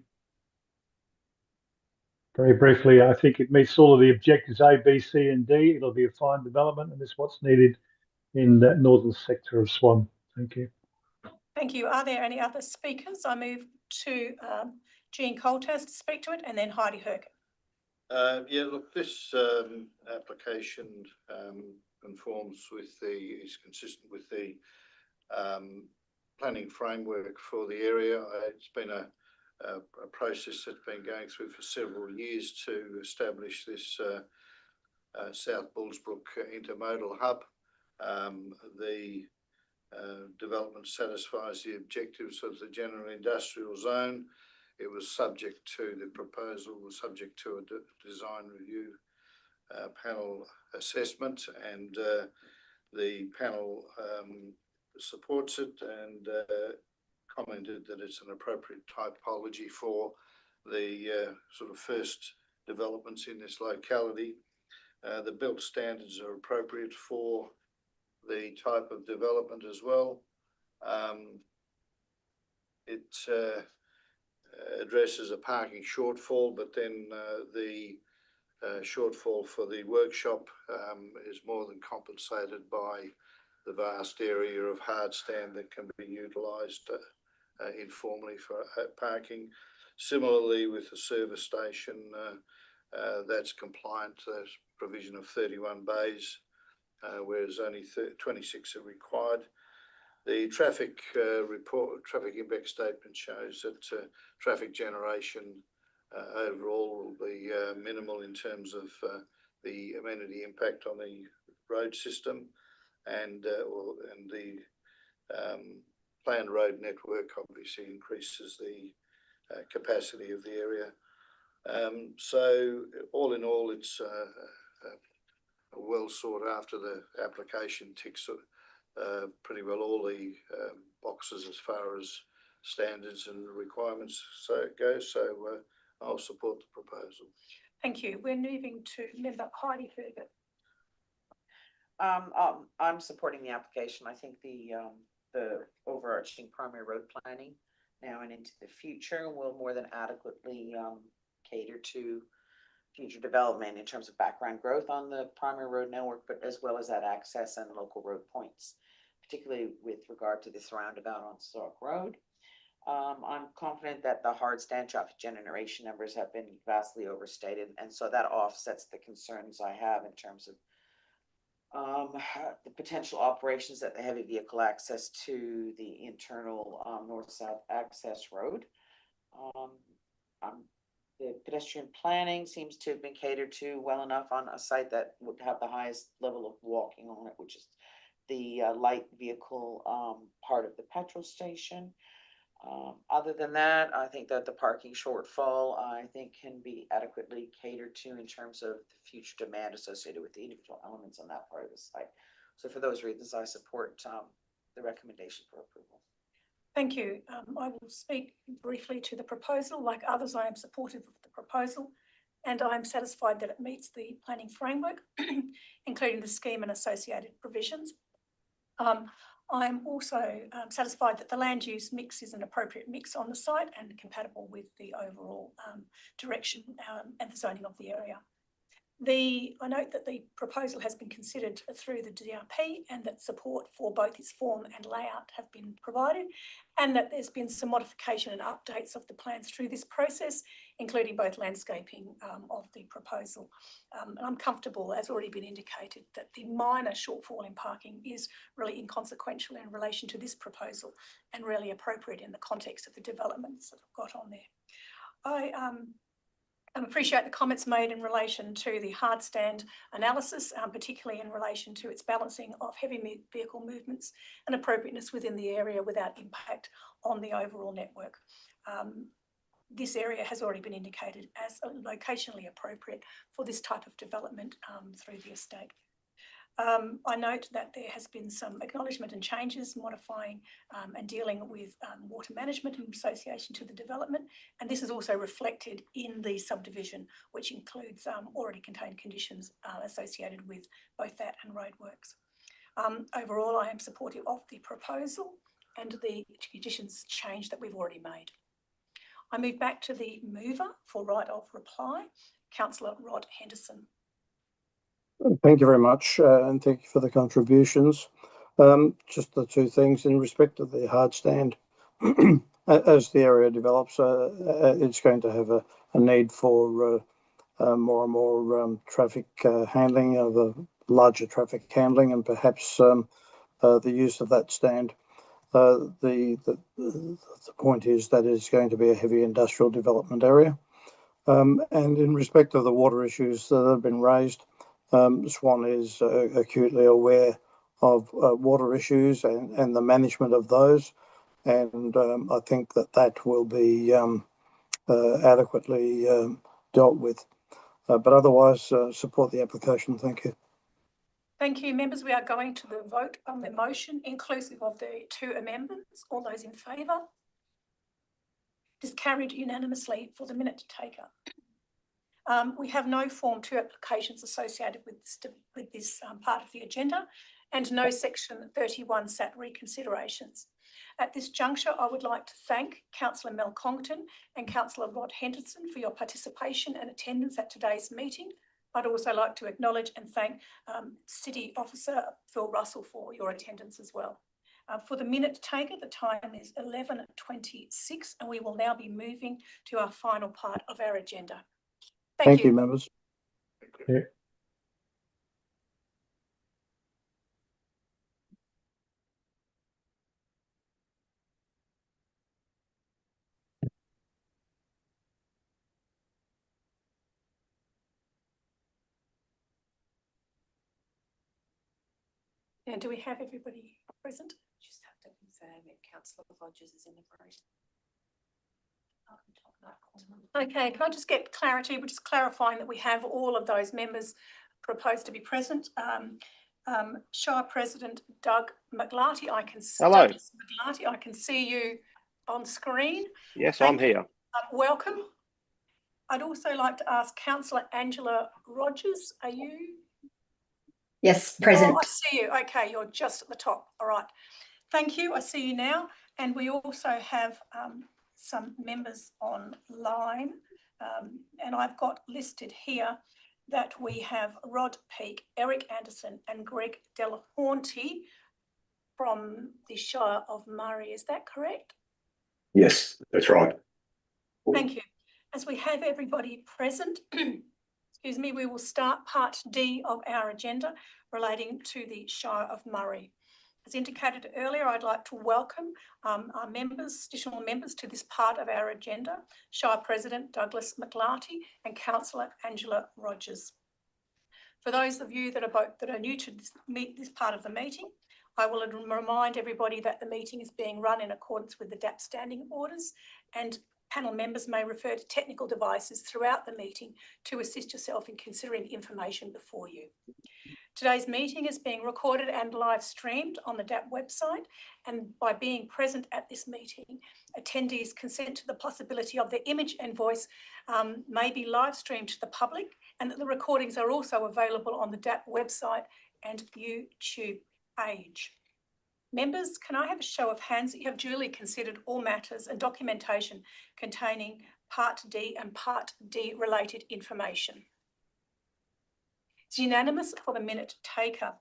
Very briefly, I think it meets all of the objectives A, B, C, and D. It'll be a fine development, and it's what's needed in that northern sector of Swan. Thank you. Thank you. Are there any other speakers? I move to Jean Coltas to speak to it, and then Heidi Herkin. Yeah, look, this application conforms with is consistent with the planning framework for the area. It's been a process that's been going through for several years to establish this South Bullsbrook intermodal hub. The development satisfies the objectives of the general industrial zone. It was subject to the proposal, was subject to a design review panel assessment, and the panel supports it and commented that it's an appropriate typology for the sort of first developments in this locality. The built standards are appropriate for the type of development as well. It addresses a parking shortfall, but then the shortfall for the workshop is more than compensated by the vast area of hard stand that can be utilised informally for parking. Similarly, with the service station, that's compliant to the provision of 31 bays, whereas only 26 are required. The traffic traffic impact statement shows that traffic generation overall will be minimal in terms of the amenity impact on the road system, and the planned road network obviously increases the capacity of the area. So all in all, it's well sought after. The application ticks pretty well all the boxes as far as standards and requirements goes. So I'll support the proposal. Thank you. We're moving to member Heidi Herkin. I'm supporting the application. I think the overarching primary road planning now and into the future will more than adequately cater to future development in terms of background growth on the primary road network, but as well as that access and local road points, particularly with regard to this roundabout on Stock Road. I'm confident that the hard stand traffic generation numbers have been vastly overstated, and so that offsets the concerns I have in terms of the potential operations at the heavy vehicle access to the internal north-south access road. The pedestrian planning seems to have been catered to well enough on a site that would have the highest level of walking on it, which is the light vehicle part of the petrol station. Other than that, I think that the parking shortfall, I think, can be adequately catered to in terms of the future demand associated with the individual elements on that part of the site. So for those reasons, I support the recommendation for approval. Thank you. I will speak briefly to the proposal. Like others, I am supportive of the proposal, and I am satisfied that it meets the planning framework, including the scheme and associated provisions. I'm also satisfied that the land use mix is an appropriate mix on the site and compatible with the overall direction and the zoning of the area. I note that the proposal has been considered through the DRP and that support for both its form and layout have been provided, and that there's been some modification and updates of the plans through this process, including both landscaping of the proposal. And I'm comfortable, as already been indicated, that the minor shortfall in parking is really inconsequential in relation to this proposal and really appropriate in the context of the developments that I've got on there. I appreciate the comments made in relation to the hard stand analysis, particularly in relation to its balancing of heavy vehicle movements and appropriateness within the area without impact on the overall network. This area has already been indicated as locationally appropriate for this type of development through the estate. I note that there has been some acknowledgement and changes modifying and dealing with water management in association to the development, and this is also reflected in the subdivision, which includes already contained conditions associated with both that and roadworks. Overall, I am supportive of the proposal and the conditions change that we've already made. I move back to the mover for right of reply, Councillor Rod Henderson. Thank you very much, and thank you for the contributions. Just the two things in respect of the hard stand. As the area develops, it's going to have a need for more and more traffic handling, the larger traffic handling, and perhaps the use of that stand. The point is that it's going to be a heavy industrial development area. And in respect of the water issues that have been raised, Swan is acutely aware of water issues and the management of those, and I think that will be adequately dealt with. But otherwise, support the application. Thank you. Thank you, members. We are going to the vote on the motion, inclusive of the two amendments. All those in favour? It is carried unanimously for the minute taker. We have no Form 2 applications associated with this part of the agenda, and no Section 31 SAT reconsiderations. At this juncture, I would like to thank Councillor Mel Congton and Councillor Rod Henderson for your participation and attendance at today's meeting. I'd also like to acknowledge and thank City Officer Phil Russell for your attendance as well. For the minute taker, the time is 11:26, and we will now be moving to our final part of our agenda. Thank you, members. Yeah. And do we have everybody present? Just have to confirm if Councillor Rogers is in the room. Okay, can I just get clarity? We're just clarifying that we have all of those members proposed to be present. Shire President Doug McLarty, I can Hello. McLarty, I can see you on screen. Yes, I'm here. Welcome. I'd also like to ask Councillor Angela Rogers, are you? Yes, present. Oh, I see you. Okay, you're just at the top. All right. Thank you. I see you now. And we also have some members online, and I've got listed here that we have Rod Peake, Eric Anderson and Greg Delahunty from the Shire of Murray. Is that correct? Yes, that's right. Thank you. As we have everybody present, excuse me, we will start part D of our agenda relating to the Shire of Murray. As indicated earlier, I'd like to welcome our members, additional members to this part of our agenda, Shire President Douglas McLarty and Councillor Angela Rogers. For those of you that are new to this part of the meeting, I will remind everybody that the meeting is being run in accordance with the DAP standing orders, and panel members may refer to technical devices throughout the meeting to assist yourself in considering information before you. Today's meeting is being recorded and live streamed on the DAP website, and by being present at this meeting, attendees consent to the possibility of their image and voice may be live streamed to the public, and that the recordings are also available on the DAP website and YouTube page. Members, can I have a show of hands that you have duly considered all matters and documentation containing Part D and Part D related information? It's unanimous for the minute taker.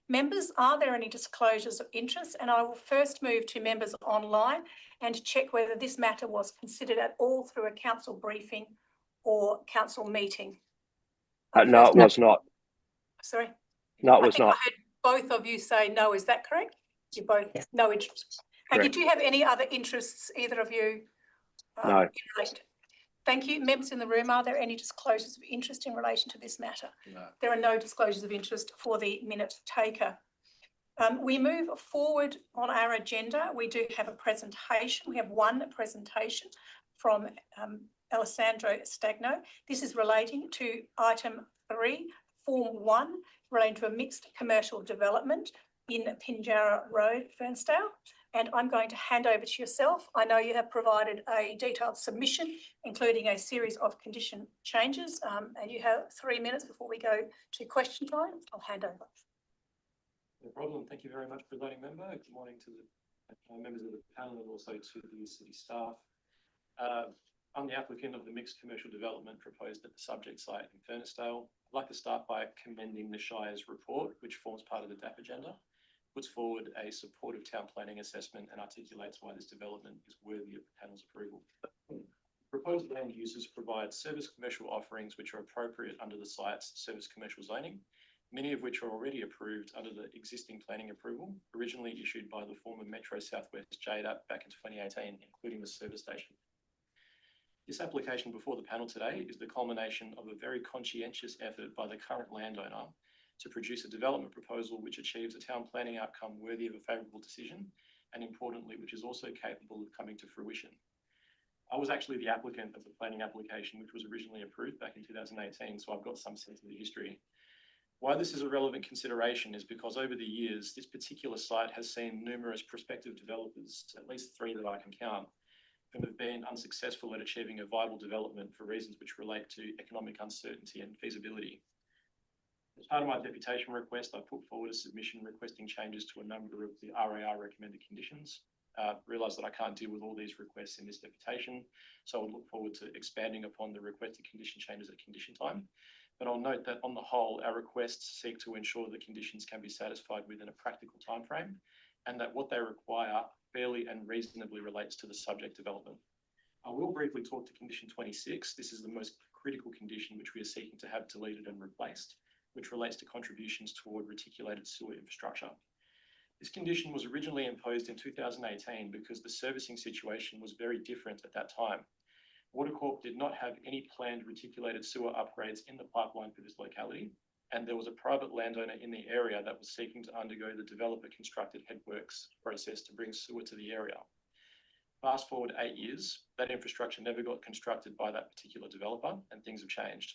Members, are there any disclosures of interest? And I will first move to members online and check whether this matter was considered at all through a council briefing or council meeting. No, it was not. Sorry? No, it was I not. heard both of you say no, is that correct? You both, no interest. And Correct. do you have any other interests, either of you? No. In relation? Thank you. Members in the room, are there any disclosures of interest in relation to this matter? No. There are no disclosures of interest for the minute taker. We move forward on our agenda. We do have a presentation. We have one presentation from Alessandro Stagno. This is relating to item 3, Form 1, relating to a mixed commercial development in Pinjarra Road, Fernsdale. And I'm going to hand over to yourself. I know you have provided a detailed submission, including a series of condition changes, and you have 3 minutes before we go to question time. I'll hand over. No problem. Thank you very much, Presiding Member. Good morning to the members of the panel and also to the city staff. I'm the applicant of the mixed commercial development proposed at the subject site in Fernsdale. I'd like to start by commending the Shire's report, which forms part of the DAP agenda, puts forward a supportive town planning assessment and articulates why this development is worthy of the panel's approval. Proposed land uses provide service commercial offerings which are appropriate under the site's service commercial zoning, many of which are already approved under the existing planning approval, originally issued by the former Metro Southwest JDAP back in 2018, including the service station. This application before the panel today is the culmination of a very conscientious effort by the current landowner to produce a development proposal which achieves a town planning outcome worthy of a favourable decision, and importantly, which is also capable of coming to fruition. I was actually the applicant of the planning application, which was originally approved back in 2018, so I've got some sense of the history. Why this is a relevant consideration is because over the years, this particular site has seen numerous prospective developers, at least 3 that I can count, who have been unsuccessful at achieving a viable development for reasons which relate to economic uncertainty and feasibility. As part of my deputation request, I put forward a submission requesting changes to a number of the RAR recommended conditions. Realise that I can't deal with all these requests in this deputation, so I would look forward to expanding upon the requested condition changes at condition time. But I'll note that on the whole, our requests seek to ensure the conditions can be satisfied within a practical timeframe, and that what they require fairly and reasonably relates to the subject development. I will briefly talk to condition 26. This is the most critical condition which we are seeking to have deleted and replaced, which relates to contributions toward reticulated sewer infrastructure. This condition was originally imposed in 2018 because the servicing situation was very different at that time. Watercorp did not have any planned reticulated sewer upgrades in the pipeline for this locality, and there was a private landowner in the area that was seeking to undergo the developer constructed headworks process to bring sewer to the area. Fast forward 8 years, that infrastructure never got constructed by that particular developer, and things have changed.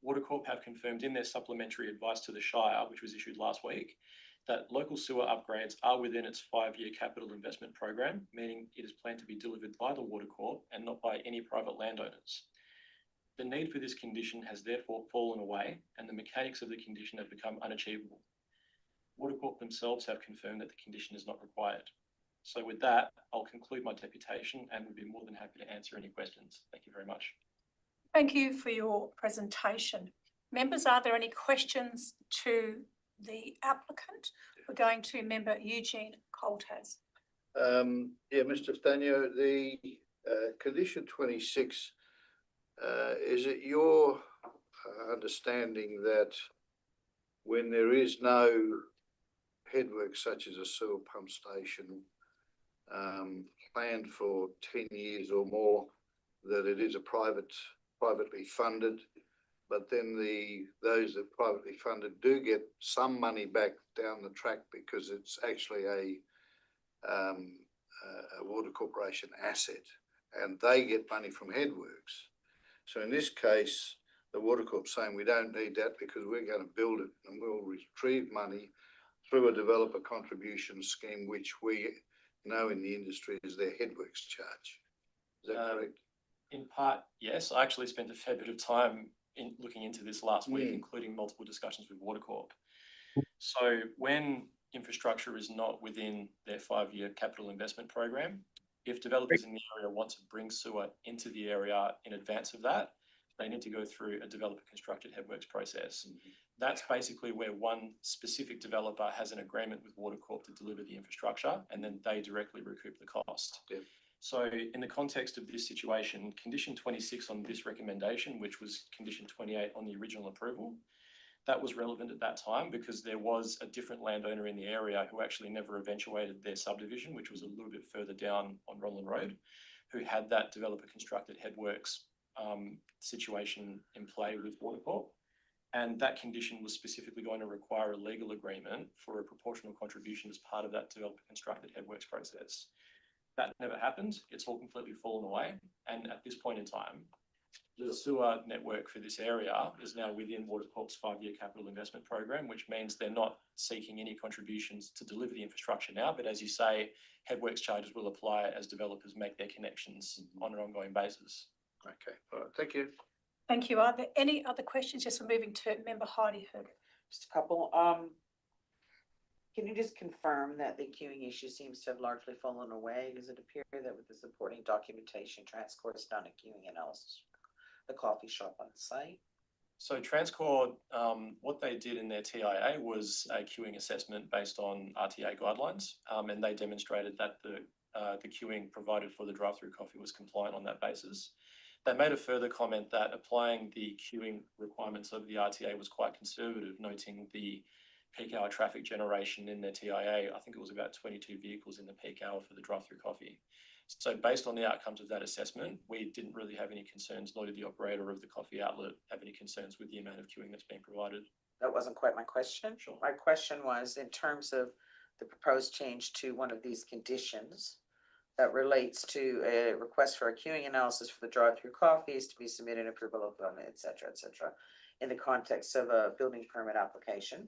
Watercorp have confirmed in their supplementary advice to the Shire, which was issued last week, that local sewer upgrades are within its 5-year capital investment program, meaning it is planned to be delivered by the Watercorp and not by any private landowners. The need for this condition has therefore fallen away, and the mechanics of the condition have become unachievable. Watercorp themselves have confirmed that the condition is not required. So with that, I'll conclude my deputation and would be more than happy to answer any questions. Thank you very much. Thank you for your presentation. Members, are there any questions to the applicant? We're going to member Eugene Coltaz. Yeah, Mr. Stagno, the condition 26, is it your understanding that when there is no headwork such as a sewer pump station planned for 10 years or more, that it is a privately funded but then those that privately funded do get some money back down the track because it's actually a water corporation asset, and they get money from Headworks. So in this case, the Water Corp saying we don't need that because we're going to build it and we'll retrieve money through a developer contribution scheme, which we know in the industry is their Headworks charge. Is that correct? In part, yes. I actually spent a fair bit of time looking into this last week, including multiple discussions with Water Corp. So when infrastructure is not within their 5-year capital investment program, if developers in the area want to bring sewer into the area in advance of that, they need to go through a developer constructed headworks process. That's basically where one specific developer has an agreement with Water Corp to deliver the infrastructure, and then they directly recoup the cost. So in the context of this situation, condition 26 on this recommendation, which was condition 28 on the original approval, that was relevant at that time because there was a different landowner in the area who actually never eventuated their subdivision, which was a little bit further down on Roland Road, who had that developer constructed headworks situation in play with Water Corp. And that condition was specifically going to require a legal agreement for a proportional contribution as part of that developer constructed headworks process. That never happened. It's all completely fallen away. And at this point in time, the sewer network for this area is now within Water Corp's 5-year capital investment program, which means they're not seeking any contributions to deliver the infrastructure now. But as you say, headworks charges will apply as developers make their connections on an ongoing basis. Okay, all right, thank you. Thank you. Are there any other questions? Yes, we're moving to Member Heidi Herbert. Just a couple. Can you just confirm that the queuing issue seems to have largely fallen away? Does it appear that with the supporting documentation, Transcore has done a queuing analysis, the coffee shop on the site? So Transcore, what they did in their TIA was a queuing assessment based on RTA guidelines, and they demonstrated that the queuing provided for the drive-through coffee was compliant on that basis. They made a further comment that applying the queuing requirements of the RTA was quite conservative, noting the peak hour traffic generation in their TIA. I think it was about 22 vehicles in the peak hour for the drive-through coffee. So based on the outcomes of that assessment, we didn't really have any concerns, nor did the operator of the coffee outlet have any concerns with the amount of queuing that's being provided. That wasn't quite my question. Sure. My question was in terms of the proposed change to one of these conditions that relates to a request for a queuing analysis for the drive-through coffees to be submitted, approval of them, et cetera, in the context of a building permit application.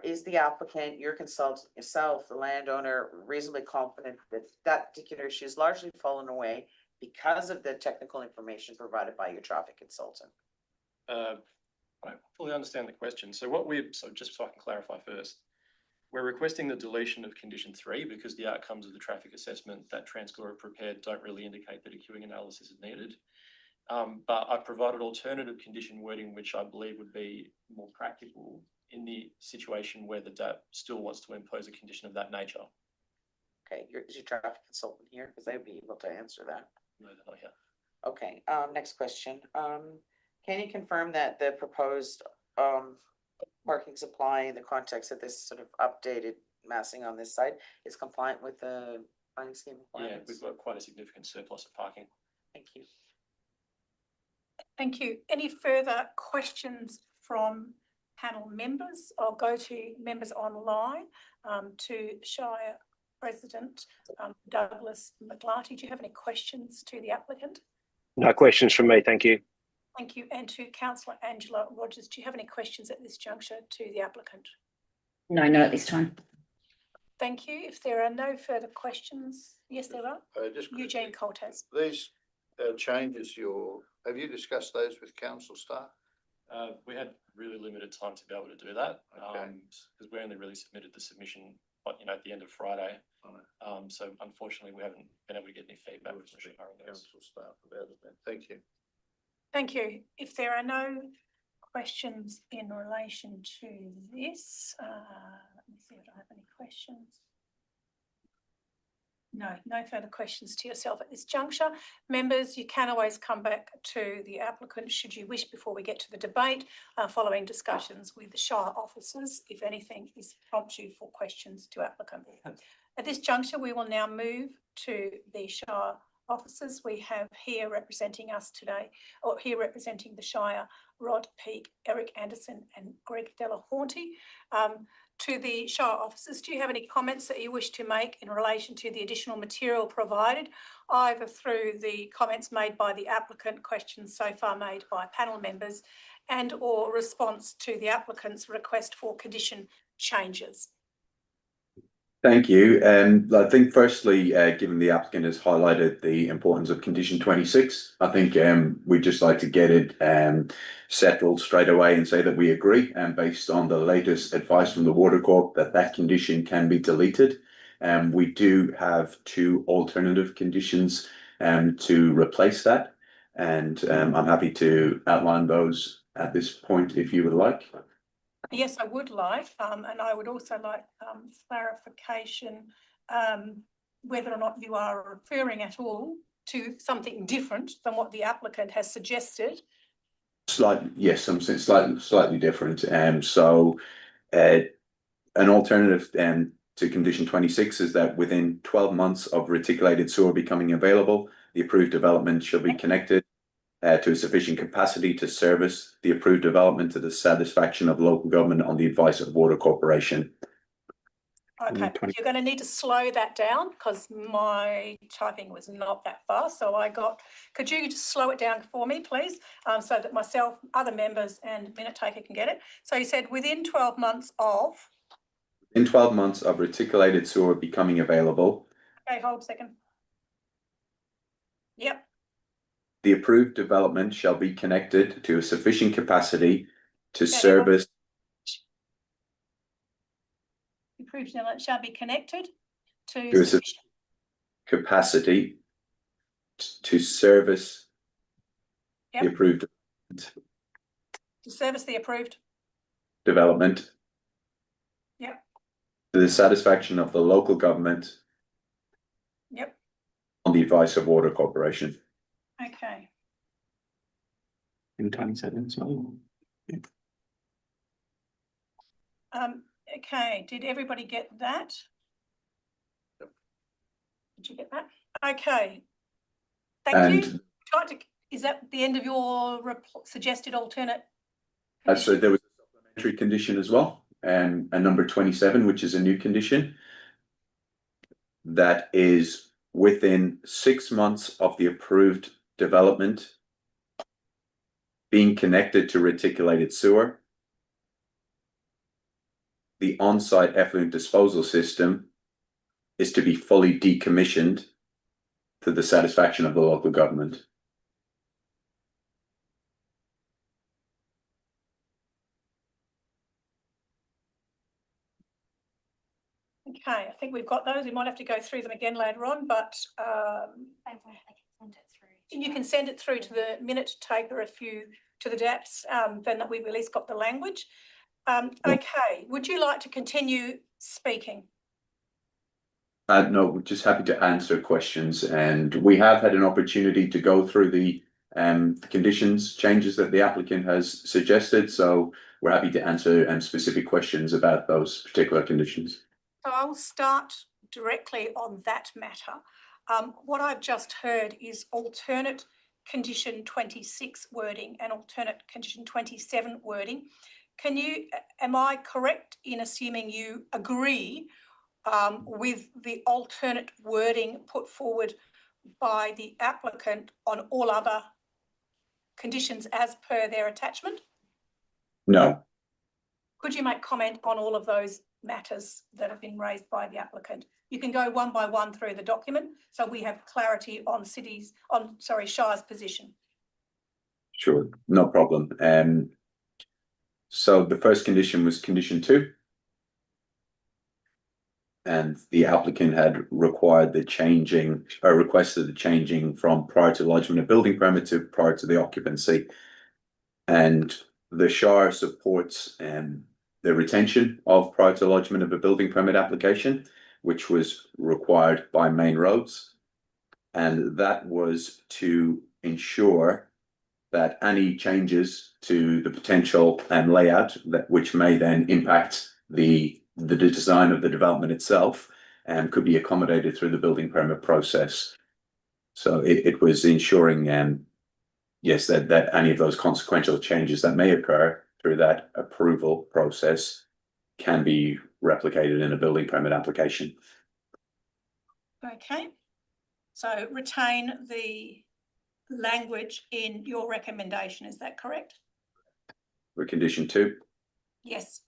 Is the applicant, your consultant, yourself, the landowner, reasonably confident that that particular issue has largely fallen away because of the technical information provided by your traffic consultant? I fully understand the question. So just so I can clarify first, we're requesting the deletion of condition 3 because the outcomes of the traffic assessment that Transcore have prepared don't really indicate that a queuing analysis is needed. But I've provided alternative condition wording, which I believe would be more practical in the situation where the DAP still wants to impose a condition of that nature. Okay, is your traffic consultant here? Because they would be able to answer that. No, they're not here. Okay, next question. Can you confirm that the proposed parking supply in the context of this sort of updated massing on this site is compliant with the planning scheme requirements? Yeah, we've got quite a significant surplus of parking. Thank you. Thank you. Any further questions from panel members? I'll go to members online, to Shire President Douglas McLarty. Do you have any questions to the applicant? No questions from me, thank you. Thank you. And to Councillor Angela Rogers, do you have any questions at this juncture to the applicant? No, not at this time. Thank you. If there are no further questions, yes, there are. Just Eugene Coltas. These changes, have you discussed those with council staff? We had really limited time to be able to do that because we only really submitted the submission at the end of Friday. So unfortunately, we haven't been able to get any feedback from council staff about it then. Thank you. Thank you. If there are no questions in relation to this, let me see if I have any questions. No further questions to yourself at this juncture. Members, you can always come back to the applicant should you wish before we get to the debate, following discussions with the Shire officers, if anything is prompt you for questions to applicant. At this juncture, we will now move to the Shire officers. We have here representing us today, or here representing the Shire, Rod Peake, Eric Anderson and Greg Delahunty. To the Shire officers, do you have any comments that you wish to make in relation to the additional material provided, either through the comments made by the applicant, questions so far made by panel members, and or response to the applicant's request for condition changes? Thank you. I think firstly, given the applicant has highlighted the importance of condition 26, I think we'd just like to get it settled straight away and say that we agree, and based on the latest advice from the Water Corp, that condition can be deleted. We do have 2 alternative conditions to replace that, and I'm happy to outline those at this point if you would like. Yes, I would like, and I would also like clarification whether or not you are referring at all to something different than what the applicant has suggested. Yes, something slightly different. So an alternative to condition 26 is that within 12 months of reticulated sewer becoming available, the approved development shall be connected to a sufficient capacity to service the approved development to the satisfaction of local government on the advice of Water Corporation. Okay, you're going to need to slow that down because my typing was not that fast. So could you just slow it down for me, please, so that myself, other members and minute taker can get it. So you said within 12 months of? In 12 months of reticulated sewer becoming available. Okay, hold a second. Yep. The approved development shall be connected to a sufficient capacity to service. The approved development shall be connected to a sufficient capacity to service the approved to service the approved development. Yep. To the satisfaction of the local government. Yep. On the advice of Water Corporation. Okay. In 27 as well. Okay, did everybody get that? Did you get that? Okay. Thank you. Is that the end of your suggested alternate? So there was a supplementary condition as well, and number 27, which is a new condition. That is within 6 months of the approved development being connected to reticulated sewer, the on-site effluent disposal system is to be fully decommissioned to the satisfaction of the local government. Okay, I think we've got those. We might have to go through them again later on, but you can send it through to the minute taker to the DAPs, then that we've at least got the language. Okay, would you like to continue speaking? No, we're just happy to answer questions, and we have had an opportunity to go through the conditions changes that the applicant has suggested, so we're happy to answer specific questions about those particular conditions. So I'll start directly on that matter. What I've just heard is alternate condition 26 wording and alternate condition 27 wording. Am I correct in assuming you agree with the alternate wording put forward by the applicant on all other conditions as per their attachment? No. Could you make comment on all of those matters that have been raised by the applicant? You can go one by one through the document so we have clarity on Shire's position. Sure, no problem. So the first condition was condition 2. And the applicant had required the changing, or requested the changing from prior to lodgement of building permit to prior to the occupancy. And the Shire supports the retention of prior to lodgement of a building permit application, which was required by Main Roads. And that was to ensure that any changes to the potential layout which may then impact the design of the development itself could be accommodated through the building permit process. So it was ensuring, yes, that any of those consequential changes that may occur through that approval process can be replicated in a building permit application. Okay, so retain the language in your recommendation, is that correct? For condition 2? Yes.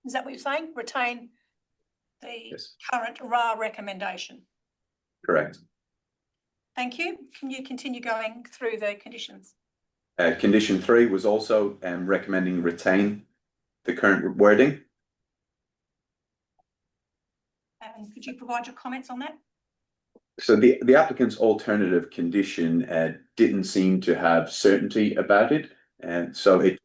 Is that what you're saying? Retain the Yes. current RA recommendation. Correct. Thank you. Can you continue going through the conditions? Condition 3 was also recommending retain the current wording. And could you provide your comments on that? So the applicant's alternative condition didn't seem to have certainty about it, and so it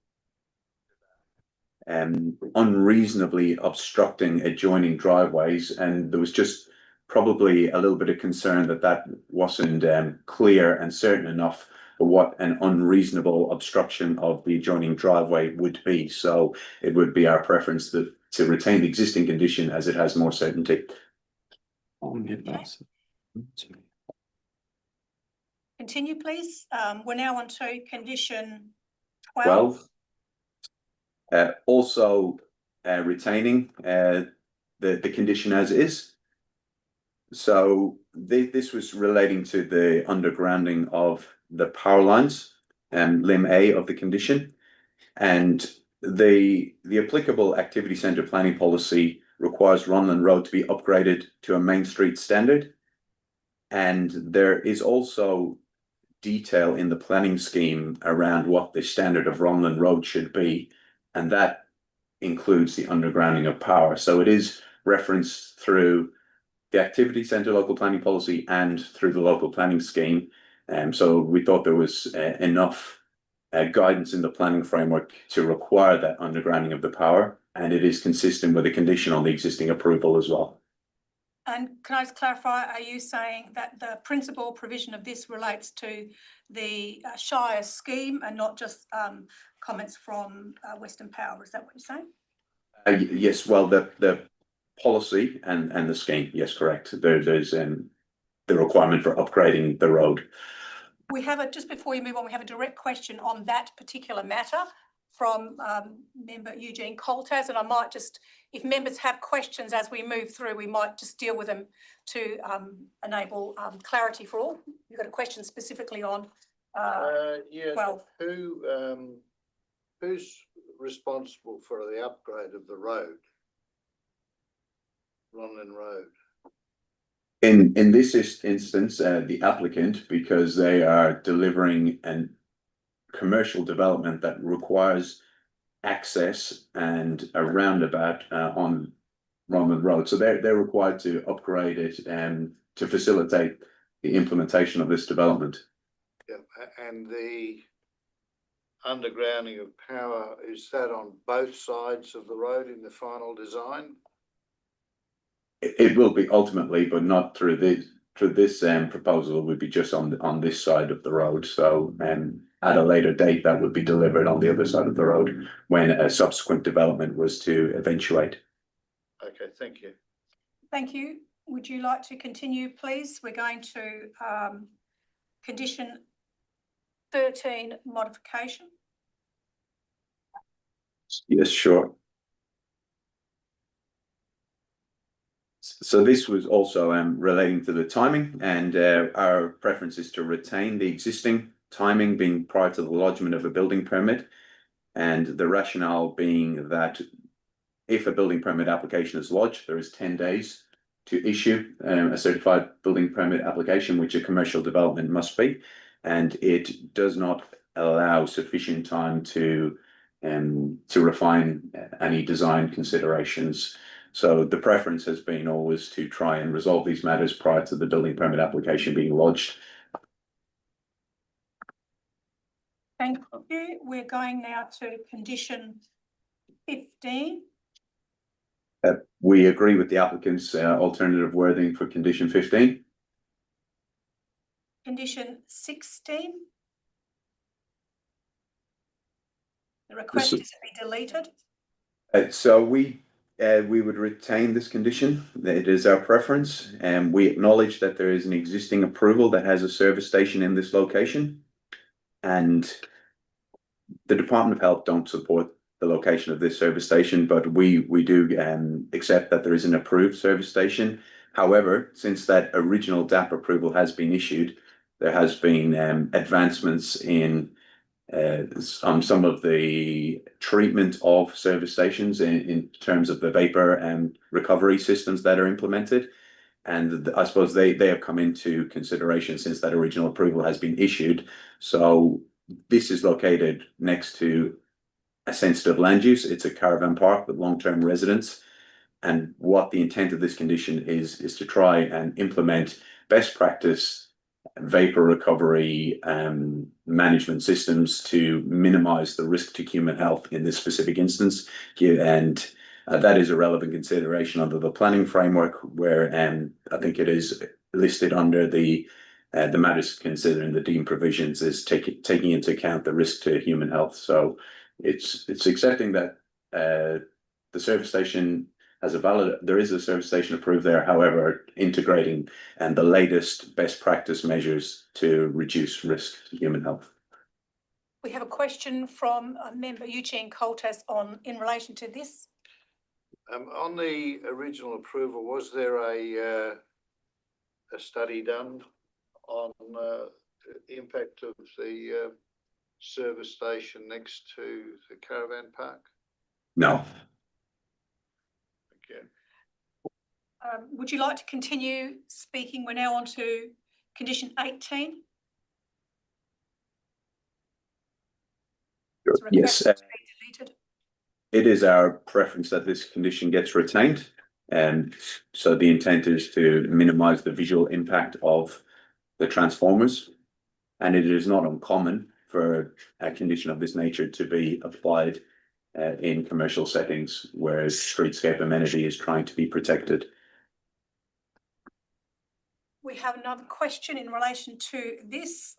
unreasonably obstructing adjoining driveways, and there was just probably a little bit of concern that that wasn't clear and certain enough for what an unreasonable obstruction of the adjoining driveway would be. So it would be our preference to retain the existing condition as it has more certainty. Continue, please. We're now on to condition 12. Also retaining the condition as is. So this was relating to the undergrounding of the power lines, limb A of the condition, and the applicable activity centre planning policy requires Ronlin Road to be upgraded to a main street standard, and there is also detail in the planning scheme around what the standard of Ronlin Road should be, and that includes the undergrounding of power. So it is referenced through the activity centre local planning policy and through the local planning scheme. So we thought there was enough guidance in the planning framework to require that undergrounding of the power, and it is consistent with the condition on the existing approval as well. And can I just clarify, are you saying that the principal provision of this relates to the Shire scheme and not just comments from Western Power? Is that what you're saying? Yes, well, the policy and the scheme, yes, correct. There's the requirement for upgrading the road. We have just before you move on, we have a direct question on that particular matter from member Eugene Coltaz, and I might just, if members have questions as we move through, we might just deal with them to enable clarity for all. You've got a question specifically on yeah, 12. Who's responsible for the upgrade of the road, Ronlin Road? In this instance, the applicant, because they are delivering an commercial development that requires access and a roundabout on Ronlin Road. So they're required to upgrade it to facilitate the implementation of this development. Yeah, and the undergrounding of power, is that on both sides of the road in the final design? It will be ultimately, but not through this. Through this proposal, it would be just on this side of the road. So at a later date, that would be delivered on the other side of the road when a subsequent development was to eventuate. Okay, thank you. Thank you. Would you like to continue, please? We're going to condition 13 modification. Yes, sure. So this was also relating to the timing, and our preference is to retain the existing timing being prior to the lodgement of a building permit, and the rationale being that if a building permit application is lodged, there is 10 days to issue a certified building permit application, which a commercial development must be, and it does not allow sufficient time to refine any design considerations. So the preference has been always to try and resolve these matters prior to the building permit application being lodged. Thank you. We're going now to condition 15. We agree with the applicant's alternative wording for condition 15. Condition 16. The request is to be deleted. So we we would retain this condition. It is our preference, and we acknowledge that there is an existing approval that has a service station in this location. And the Department of Health don't support the location of this service station, but we do accept that there is an approved service station. However, since that original DAP approval has been issued, there has been advancements in some of the treatment of service stations in terms of the vapor and recovery systems that are implemented. And I suppose they have come into consideration since that original approval has been issued. So this is located next to a sensitive land use. It's a caravan park with long-term residents. And what the intent of this condition is to try and implement best practice vapor recovery management systems to minimize the risk to human health in this specific instance. And that is a relevant consideration under the planning framework, where I think it is listed under the matters considered in the deemed provisions is taking into account the risk to human health. So it's accepting that the service station there is a service station approved there, however, integrating and the latest best practice measures to reduce risk to human health. We have a question from a member Eugene Coltas in relation to this. On the original approval, was there a study done on the impact of the service station next to the caravan park? No. Okay. Would you like to continue speaking? We're now on to condition 18. Yes. It is our preference that this condition gets retained. And so the intent is to minimize the visual impact of the transformers. And it is not uncommon for a condition of this nature to be applied in commercial settings where streetscape amenity is trying to be protected. We have another question in relation to this.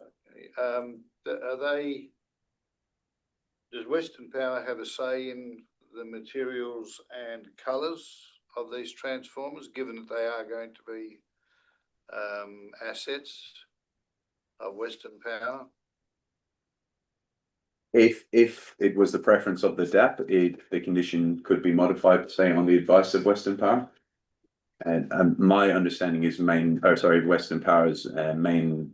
Does Western Power have a say in the materials and colours of these transformers, given that they are going to be assets of Western Power? If it was the preference of the DAP, the condition could be modified, say, on the advice of Western Power. And my understanding is Western Power's main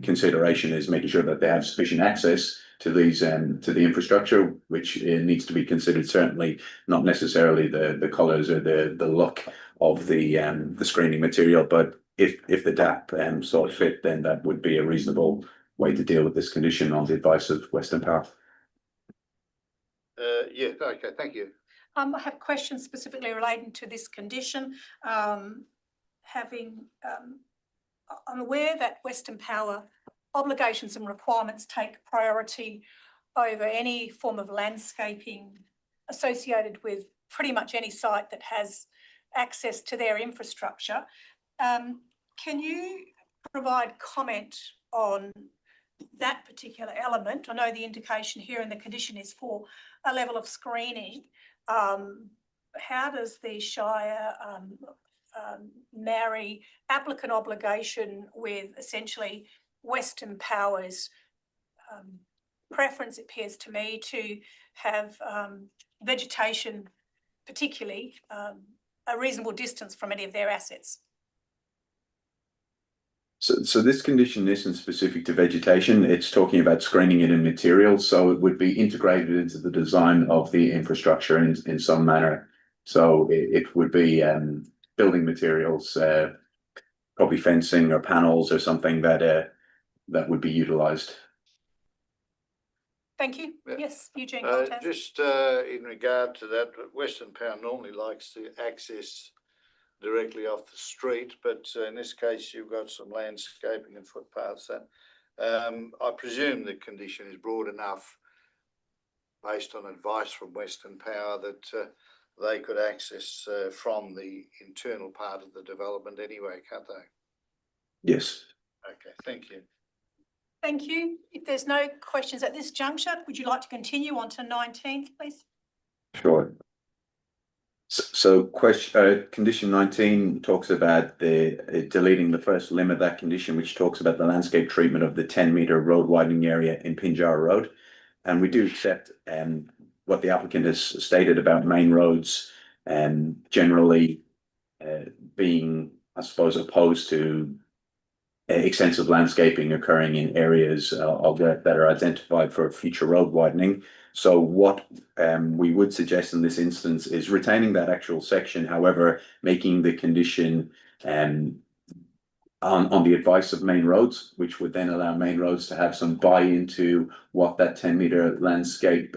consideration is making sure that they have sufficient access to these to the infrastructure, which needs to be considered. Certainly not necessarily the colours or the look of the screening material, but if the DAP saw it fit, then that would be a reasonable way to deal with this condition on the advice of Western Power. Yeah, okay, thank you. I have questions specifically relating to this condition. I'm aware that Western Power obligations and requirements take priority over any form of landscaping associated with pretty much any site that has access to their infrastructure. Can you provide comment on that particular element? I know the indication here in the condition is for a level of screening. How does the Shire marry applicant obligation with essentially Western Power's preference, it appears to me, to have vegetation, particularly a reasonable distance from any of their assets? So this condition isn't specific to vegetation. It's talking about screening it in materials. So it would be integrated into the design of the infrastructure in some manner. So it would be building materials, probably fencing or panels or something that would be utilised. Thank you. Yes, Eugene. Just in regard to that, Western Power normally likes to access directly off the street, but in this case you've got some landscaping and footpaths. I presume the condition is broad enough, based on advice from Western Power, that they could access from the internal part of the development anyway, can't they? Yes. Okay, thank you. Thank you. If there's no questions at this juncture, would you like to continue on to 19th, please? Sure. So question, condition 19 talks about the deleting the first limb of that condition, which talks about the landscape treatment of the 10-meter road widening area in Pinjarra Road. And we do accept what the applicant has stated about main roads and generally being, I suppose, opposed to extensive landscaping occurring in areas of that are identified for future road widening. So what we would suggest in this instance is retaining that actual section, however, making the condition on the advice of main roads, which would then allow main roads to have some buy-in to what that 10-meter landscape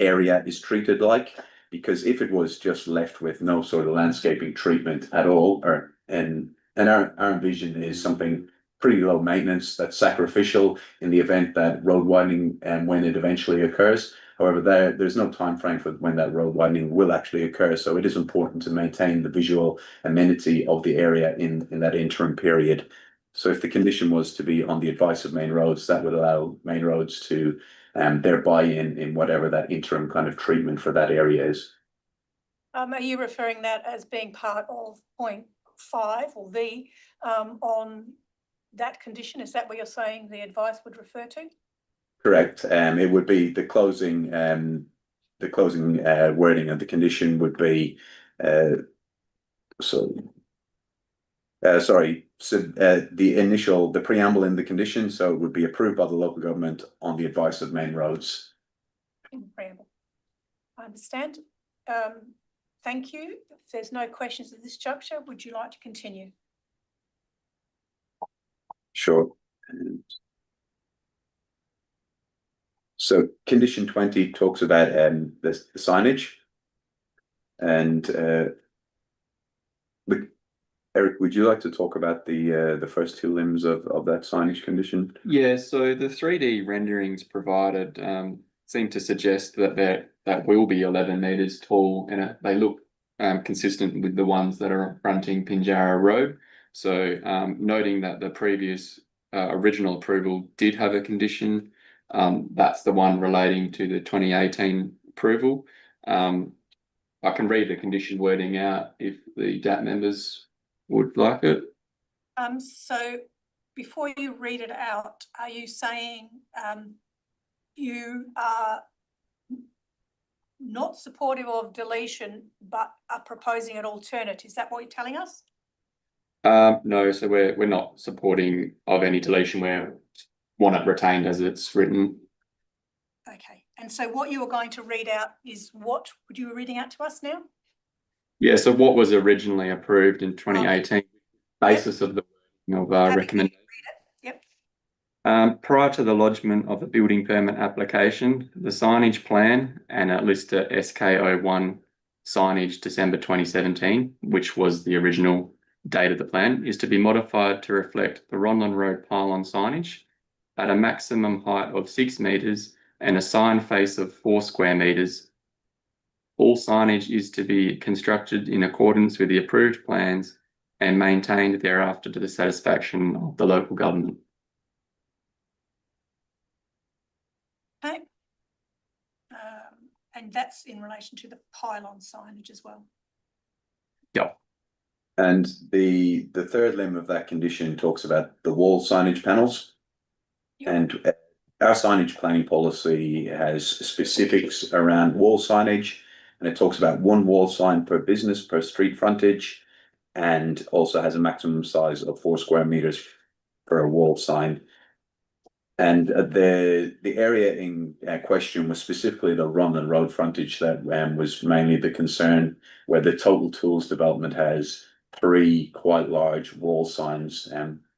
area is treated like. Because if it was just left with no sort of landscaping treatment at all, and our vision is something pretty low maintenance that's sacrificial in the event that road widening and when it eventually occurs. However, there's no time frame for when that road widening will actually occur. So it is important to maintain the visual amenity of the area in that interim period. So if the condition was to be on the advice of main roads, that would allow main roads to their buy-in in whatever that interim kind of treatment for that area is. Are you referring that as being part of point 5 or V on that condition? Is that what you're saying the advice would refer to? Correct. It would be the closing wording of the condition would be the preamble in the condition. So it would be approved by the local government on the advice of main roads. In the preamble. I understand. Thank you. If there's no questions at this juncture, would you like to continue? Sure. So condition 20 talks about the signage, and Eric, would you like to talk about the first two limbs of that signage condition? Yeah, so the 3D renderings provided seem to suggest that that will be 11 meters tall, and they look consistent with the ones that are fronting Pinjarra Road. So noting that the previous original approval did have a condition, that's the one relating to the 2018 approval. I can read the condition wording out if the DAP members would like it. So before you read it out, are you saying you are not supportive of deletion but are proposing an alternate? Is that what you're telling us? No, so we're not supporting of any deletion. We want it retained as it's written. Okay, and so what you were going to read out is what would you be reading out to us now? Yeah, so what was originally approved in 2018, basis of the recommendation. Yep. Prior to the lodgement of the building permit application, the signage plan and a list of SK01 signage December 2017, which was the original date of the plan, is to be modified to reflect the Ronlin Road pylon signage at a maximum height of 6 meters and a sign face of 4 square meters. All signage is to be constructed in accordance with the approved plans and maintained thereafter to the satisfaction of the local government. Okay. And that's in relation to the pylon signage as well. Yep. And the third limb of that condition talks about the wall signage panels. Yep. And our signage planning policy has specifics around wall signage, and it talks about 1 wall sign per business per street frontage, and also has a maximum size of 4 square meters per wall sign. And the area in question was specifically the Ronlin Road frontage that was mainly the concern, where the Total Tools development has 3 quite large wall signs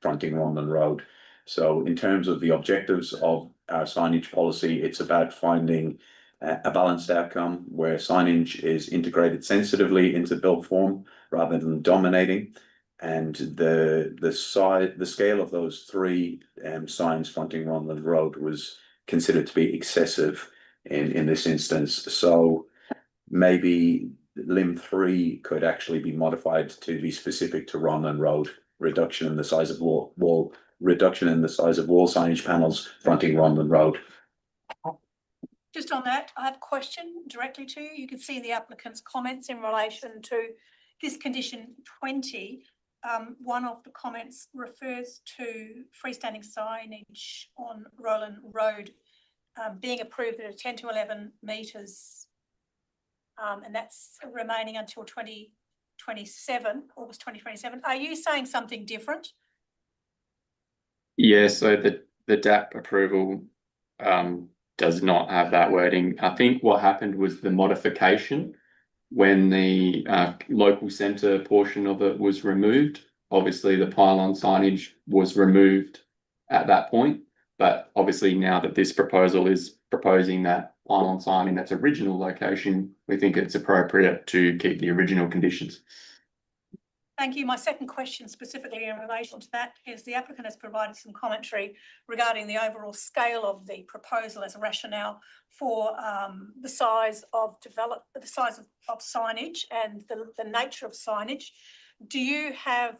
fronting Ronlin Road. So in terms of the objectives of our signage policy, it's about finding a balanced outcome where signage is integrated sensitively into built form rather than dominating. And the scale of those 3 signs fronting Ronlin Road was considered to be excessive in this instance. So maybe limb 3 could actually be modified to be specific to Ronlin Road, reduction in the size of reduction in the size of wall signage panels fronting Ronlin Road. Just on that, I have a question directly to you. You can see the applicant's comments in relation to this condition 20. One of the comments refers to freestanding signage on Roland Road being approved at a 10 to 11 metres, and that's remaining until 2027, August 2027. Are you saying something different? Yeah, so the DAP approval does not have that wording. I think what happened was the modification when the local centre portion of it was removed. Obviously, the pylon signage was removed at that point, but obviously now that this proposal is proposing that pylon sign in its original location, we think it's appropriate to keep the original conditions. Thank you. My second question specifically in relation to that is the applicant has provided some commentary regarding the overall scale of the proposal as a rationale for the size of signage and the nature of signage. Do you have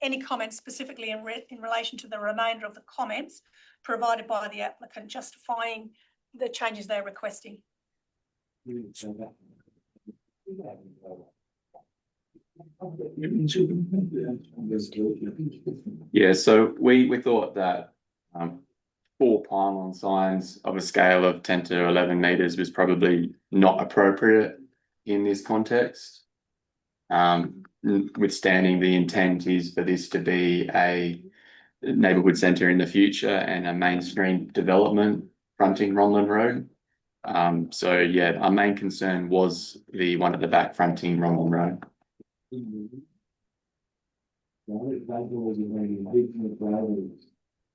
any comments specifically in relation to the remainder of the comments provided by the applicant justifying the changes they're requesting? Yeah, so we thought that 4 pylon signs of a scale of 10 to 11 metres was probably not appropriate in this context. Withstanding the intent is for this to be a neighbourhood centre in the future and a mainstream development fronting Ronlin Road. So yeah, our main concern was the one at the back fronting Ronlin Road.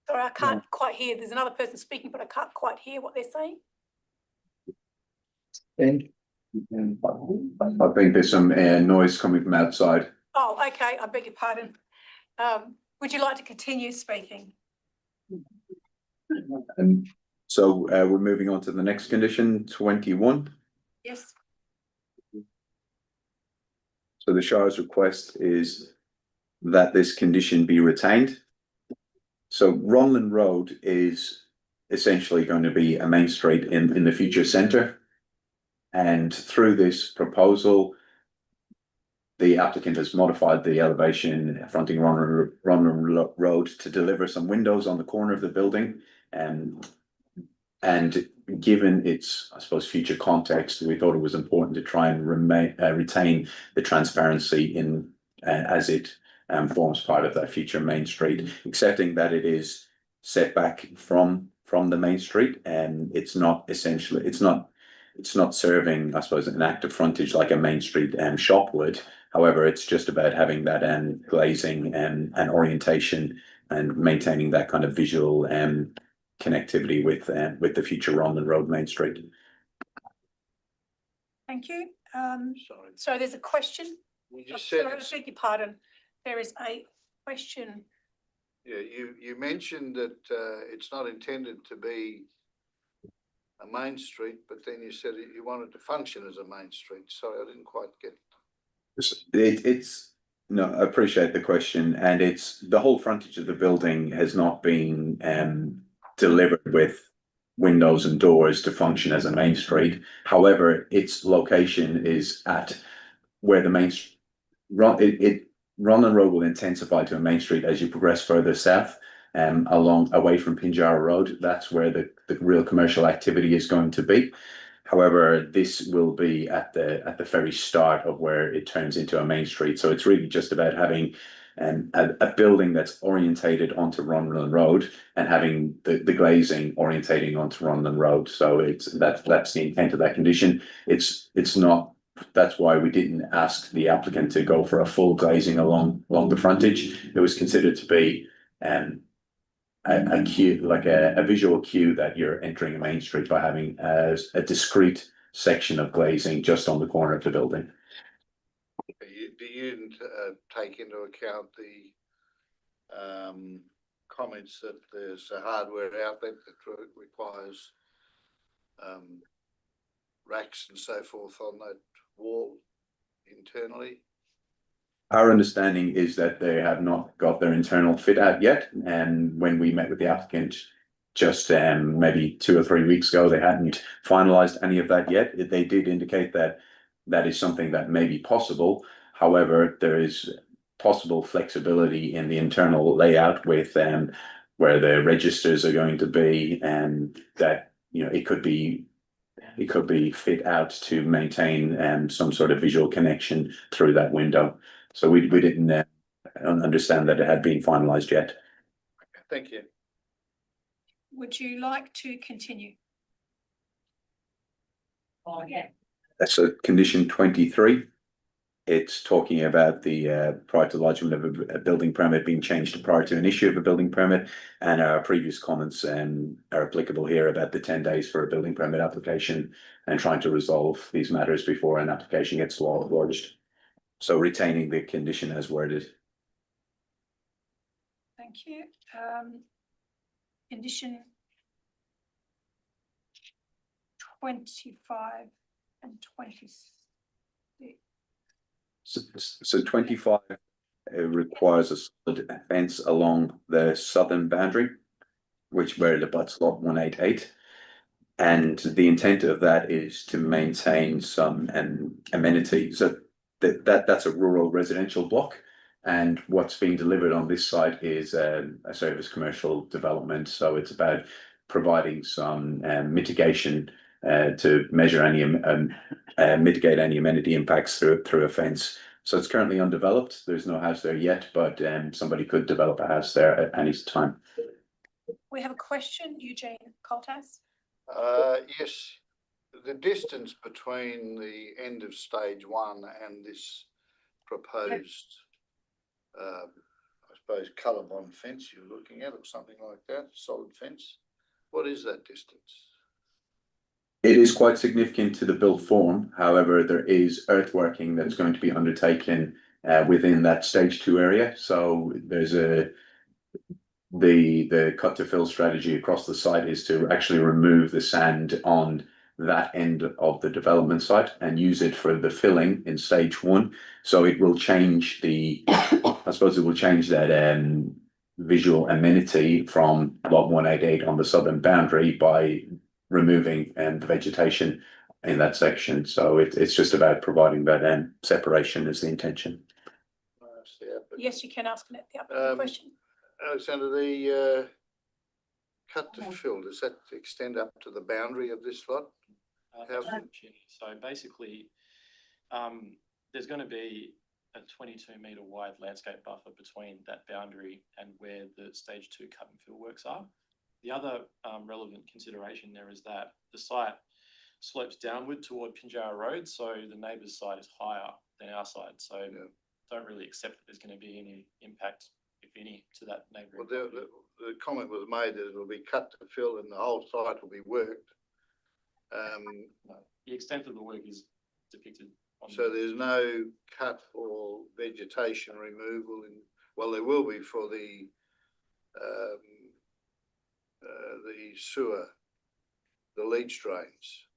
Sorry, I can't quite hear. There's another person speaking, but I can't quite hear what they're saying. I think there's some noise coming from outside. Oh, okay. I beg your pardon. Would you like to continue speaking? And so we're moving on to the next condition, 21. Yes. So the Shire's request is that this condition be retained. So Ronlin Road is essentially going to be a main street in the future centre. And through this proposal, the applicant has modified the elevation fronting Ronlin Road to deliver some windows on the corner of the building. And given its, I suppose, future context, we thought it was important to try and retain the transparency in as it forms part of that future main street, accepting that it is set back from the main street, and it's not essentially, it's not serving, I suppose, an active frontage like a main street shop would. However, it's just about having that glazing and orientation and maintaining that kind of visual connectivity with the future Ronlin Road main street. Thank you. So there's a question. Sorry, I beg your pardon. There is a question. Yeah, you mentioned that it's not intended to be a main street, but then you said you wanted to function as a main street. Sorry, I didn't quite get. No, I appreciate the question, and it's the whole frontage of the building has not been delivered with windows and doors to function as a main street. However, its location is at where the main Ronlin Road will intensify to a main street as you progress further south, away from Pinjarra Road. That's where the real commercial activity is going to be. However, this will be at the very start of where it turns into a main street. So it's really just about having a building that's orientated onto Ronlin Road and having the glazing orientating onto Ronlin Road. So that's the intent of that condition. It's not. That's why we didn't ask the applicant to go for a full glazing along the frontage. It was considered to be a cue, like a visual cue that you're entering a main street by having a discrete section of glazing just on the corner of the building. Do you take into account the comments that there's a hardware outlet that requires racks and so forth on that wall internally? Our understanding is that they have not got their internal fit out yet, and when we met with the applicant, just maybe 2 or 3 weeks ago. They hadn't finalised any of that yet. They did indicate that that is something that may be possible. However, there is possible flexibility in the internal layout with where the registers are going to be, and that it could be fit out to maintain some sort of visual connection through that window. So we didn't understand that it had been finalised yet. Thank you. Would you like to continue? That's a condition 23. It's talking about the prior to lodgement of a building permit being changed to prior to an issue of a building permit, and our previous comments are applicable here about the 10 days for a building permit application and trying to resolve these matters before an application gets lodged. So retaining the condition as worded. Thank you. Condition 25 and 26. So 25 requires a solid fence along the southern boundary, where it abuts lot 188. And the intent of that is to maintain some amenity. So that's a rural residential block. And what's being delivered on this site is a service commercial development. So it's about providing some mitigation to measure any mitigate any amenity impacts through a fence. So it's currently undeveloped. There's no house there yet, but somebody could develop a house there at any time. We have a question, Eugene Coltas. Yes, the distance between the end of stage 1 and this proposed, I suppose, colour-bond fence you're looking at, or something like that, solid fence. What is that distance? It is quite significant to the built form. However, there is earthworking that's going to be undertaken within that stage 2 area. So there's the cut to fill strategy across the site is to actually remove the sand on that end of the development site and use it for the filling in stage 1. So it will change I suppose it will change that visual amenity from lot 188 on the southern boundary by removing the vegetation in that section. So it's just about providing that separation is the intention. Yes, you can ask the applicant question. Alexander, the cut to fill, does that extend up to the boundary of this lot? So basically, there's going to be a 22-metre wide landscape buffer between that boundary and where the stage 2 cut and fill works are. The other relevant consideration there is that the site slopes downward toward Pinjarra Road, so the neighbour's side is higher than our side. So don't really accept that there's going to be any impact, if any, to that neighbouring. Well, the comment was made that it'll be cut to fill and the whole site will be worked. No, the extent of the work is depicted. So there's no cut or vegetation removal well, there will be for the sewer, the leach drains.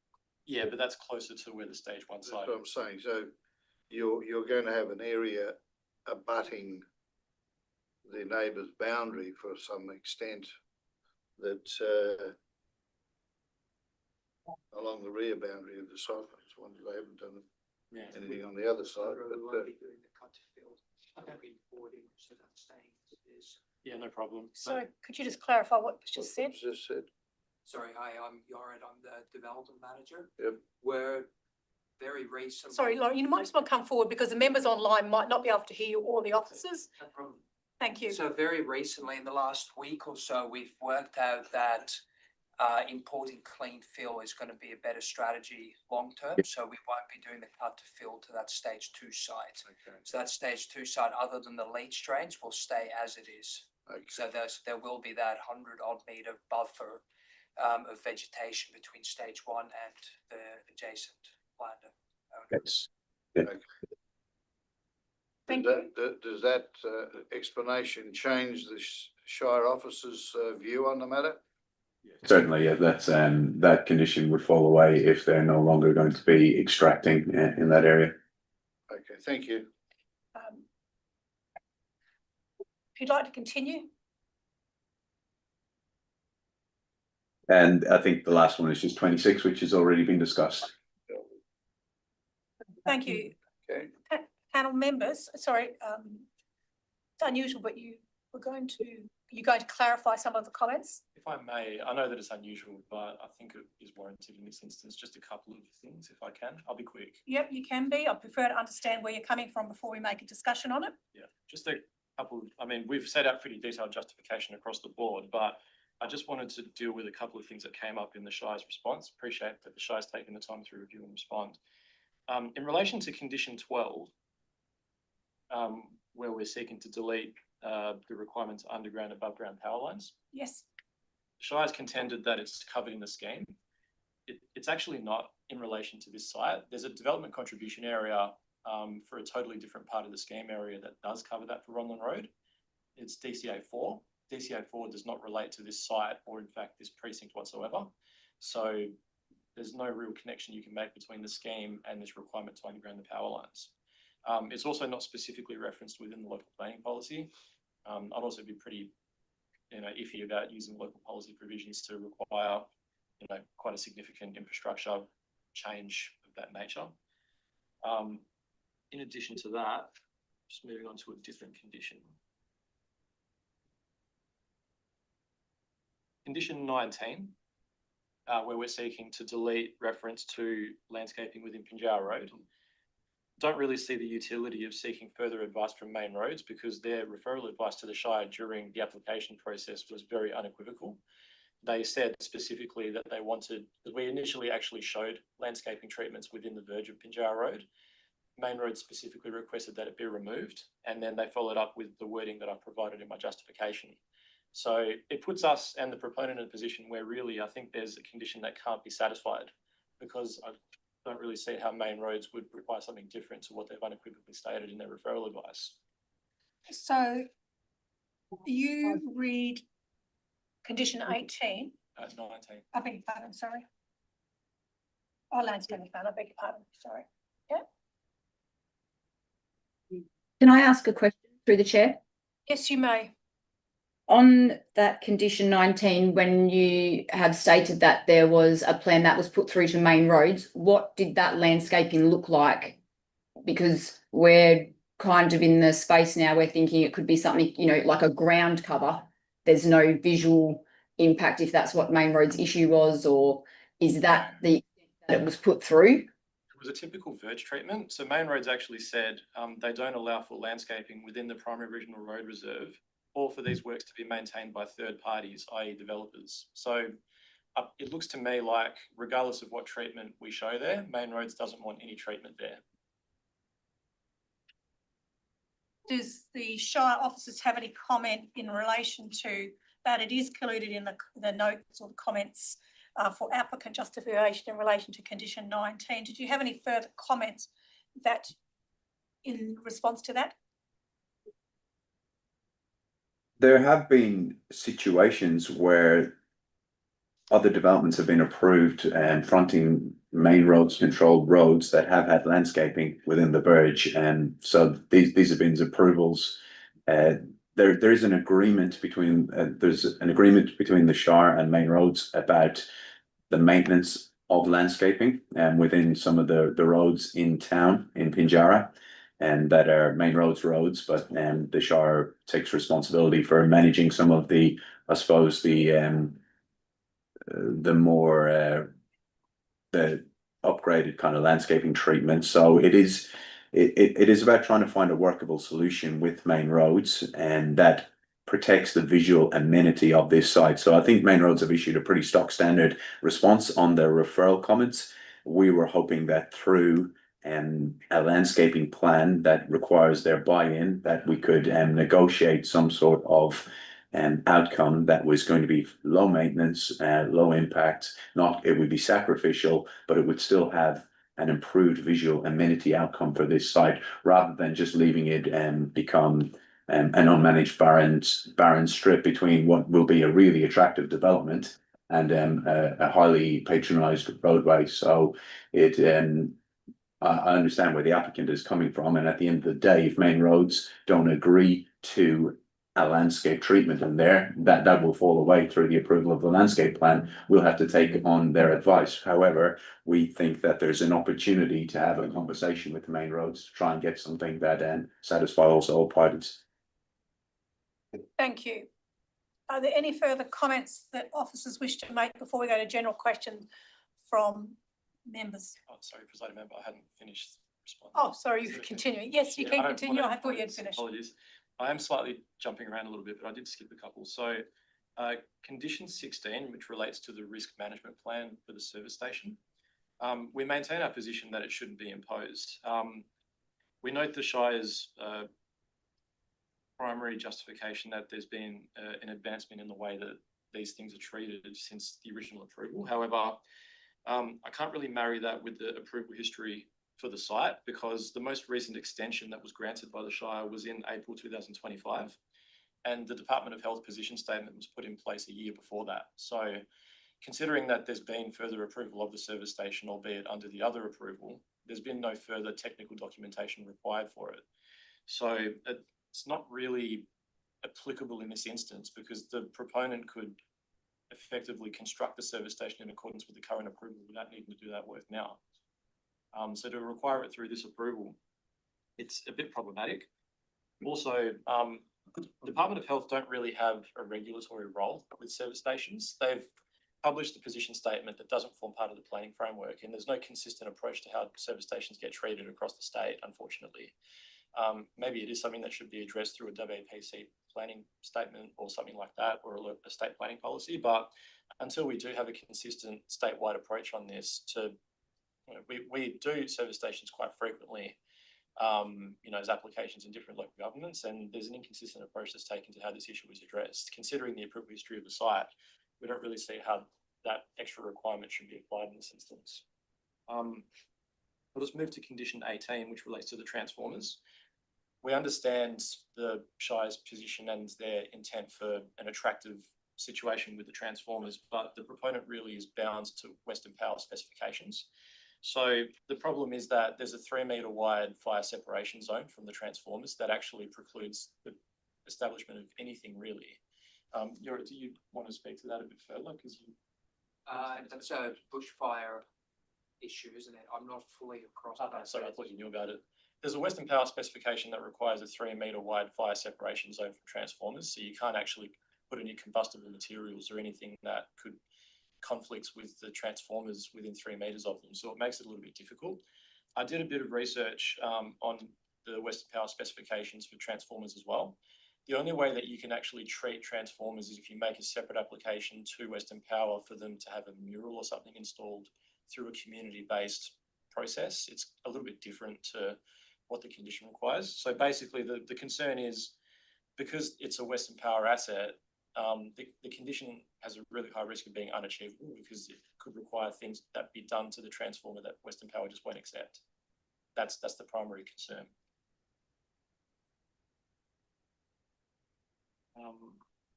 Yeah, but that's closer to where the stage 1 site. That's what I'm saying. So you're going to have an area abutting the neighbour's boundary for some extent that along the rear boundary of the site. I just wonder if they haven't done anything on the other side. Yeah, no problem. So could you just clarify what was just said? Sorry, hi, I'm Yared, I'm the development manager. Yep. We're very recent. Sorry, Lauren, you might just want to come forward because the members online might not be able to hear you or the officers. No problem. Thank you. So very recently, in the last week or so, we've worked out that importing clean fill is going to be a better strategy long term. So we won't be doing the cut to fill to that stage 2 site. Okay. So that stage 2 site, other than the leach drains, will stay as it is. Okay. So there will be that 100-odd metre buffer of vegetation between stage 1 and the adjacent land. Yes. Does that explanation change the Shire officers' view on the matter? Certainly, yeah. That's that condition would fall away if they're no longer going to be extracting in that area. Okay, thank you. If you'd like to continue. And I think the last one is just 26, which has already been discussed. Thank you. Okay. Panel members, sorry, it's unusual, but you're going to clarify some of the comments? If I may, I know that it's unusual, but I think it is warranted in this instance. Just a couple of things, if I can. I'll be quick. Yep, you can be. I prefer to understand where you're coming from before we make a discussion on it. Yeah, just a couple. I mean, we've set out pretty detailed justification across the board, but I just wanted to deal with a couple of things that came up in the Shire's response. Appreciate that the Shire's taken the time to review and respond. In relation to condition 12, where we're seeking to delete the requirement to underground above ground power lines. Yes. Shire's contended that it's covered in the scheme. It's actually not in relation to this site. There's a development contribution area for a totally different part of the scheme area that does cover that for Ronlin Road. It's DCA 4. DCA 4 does not relate to this site or in fact this precinct whatsoever. So there's no real connection you can make between the scheme and this requirement to underground the power lines. It's also not specifically referenced within the local planning policy. I'd also be pretty, iffy about using local policy provisions to require, quite a significant infrastructure change of that nature. In addition to that, just moving on to a different condition. Condition 19, where we're seeking to delete reference to landscaping within Pinjarra Road. Don't really see the utility of seeking further advice from Main Roads because their referral advice to the Shire during the application process was very unequivocal. They said specifically that they wanted, that we initially actually showed landscaping treatments within the verge of Pinjarra Road. Main Roads specifically requested that it be removed, and then they followed up with the wording that I provided in my justification. So it puts us and the proponent in a position where really I think there's a condition that can't be satisfied because I don't really see how Main Roads would require something different to what they've unequivocally stated in their referral advice. So you read condition 18. 19. I beg your pardon, sorry. Oh, landscaping plan, I beg your pardon, sorry. Yeah. Can I ask a question through the chair? Yes, you may. On that condition 19, when you have stated that there was a plan that was put through to Main Roads, what did that landscaping look like? Because we're kind of in the space now, we're thinking it could be something, like a ground cover. There's no visual impact if that's what Main Roads' issue was, or is that the that it was put through? It was a typical verge treatment. So Main Roads actually said they don't allow for landscaping within the primary regional road reserve or for these works to be maintained by third parties, i.e. developers. So it looks to me like regardless of what treatment we show there, Main Roads doesn't want any treatment there. Does the Shire officers have any comment in relation to that? It is included in the notes or the comments for applicant justification in relation to condition 19. Did you have any further comments that in response to that? There have been situations where other developments have been approved and fronting Main Roads, controlled roads that have had landscaping within the verge, and so these have been approvals. There is an agreement between the Shire and Main Roads about the maintenance of landscaping and within some of the roads in town in Pinjarra, and that are Main Roads roads, but the Shire takes responsibility for managing some of the, I suppose, the more the upgraded kind of landscaping treatment. So it is about trying to find a workable solution with Main Roads, and that protects the visual amenity of this site. So I think Main Roads have issued a pretty stock standard response on their referral comments. We were hoping that through a landscaping plan that requires their buy-in, that we could negotiate some sort of outcome that was going to be low maintenance, low impact. Not it would be sacrificial, but it would still have an improved visual amenity outcome for this site, rather than just leaving it and become an unmanaged barren strip between what will be a really attractive development and a highly patronised roadway. So I understand where the applicant is coming from, and at the end of the day, if Main Roads don't agree to a landscape treatment in there, that will fall away through the approval of the landscape plan. We'll have to take on their advice. However, we think that there's an opportunity to have a conversation with the main roads to try and get something that satisfy also all parties. Thank you. Are there any further comments that officers wish to make before we go to general questions from members? Oh, sorry, Presiding Member, I hadn't finished responding. Oh, sorry, you're continuing. Yes, you can continue. I thought you had finished. Apologies. I am slightly jumping around a little bit, but I did skip a couple. So condition 16, which relates to the risk management plan for the service station, we maintain our position that it shouldn't be imposed. We note the Shire's primary justification that there's been an advancement in the way that these things are treated since the original approval. However, I can't really marry that with the approval history for the site, because the most recent extension that was granted by the Shire was in April 2025, and the Department of Health position statement was put in place a year before that. So considering that there's been further approval of the service station, albeit under the other approval, there's been no further technical documentation required for it. So it's not really applicable in this instance, because the proponent could effectively construct the service station in accordance with the current approval without needing to do that work now. So to require it through this approval, it's a bit problematic. Also, the Department of Health don't really have a regulatory role with service stations. They've published a position statement that doesn't form part of the planning framework, and there's no consistent approach to how service stations get treated across the state, unfortunately. Maybe it is something that should be addressed through a WPC planning statement or something like that, or a state planning policy. But until we do have a consistent statewide approach on this, we do service stations quite frequently, as applications in different local governments, and there's an inconsistent approach that's taken to how this issue is addressed. Considering the approval history of the site, we don't really see how that extra requirement should be applied in this instance. I'll just move to condition 18, which relates to the transformers. We understand the Shire's position and their intent for an attractive situation with the transformers, but the proponent really is bound to Western Power specifications. So the problem is that there's a 3 metre wide fire separation zone from the transformers that actually precludes the establishment of anything really. Do you want to speak to that a bit further? Because that's a bushfire issue, isn't it? I'm not fully across. Okay, sorry, I thought you knew about it. There's a Western Power specification that requires a 3 metre wide fire separation zone from transformers, so you can't actually put any combustible materials or anything that could conflicts with the transformers within 3 metres of them, so it makes it a little bit difficult. I did a bit of research on the Western Power specifications for transformers as well. The only way that you can actually treat transformers is if you make a separate application to Western Power for them to have a mural or something installed through a community-based process. It's a little bit different to what the condition requires. So basically the concern is, because it's a Western Power asset, the condition has a really high risk of being unachievable, because it could require things that be done to the transformer that Western Power just won't accept. That's the primary concern.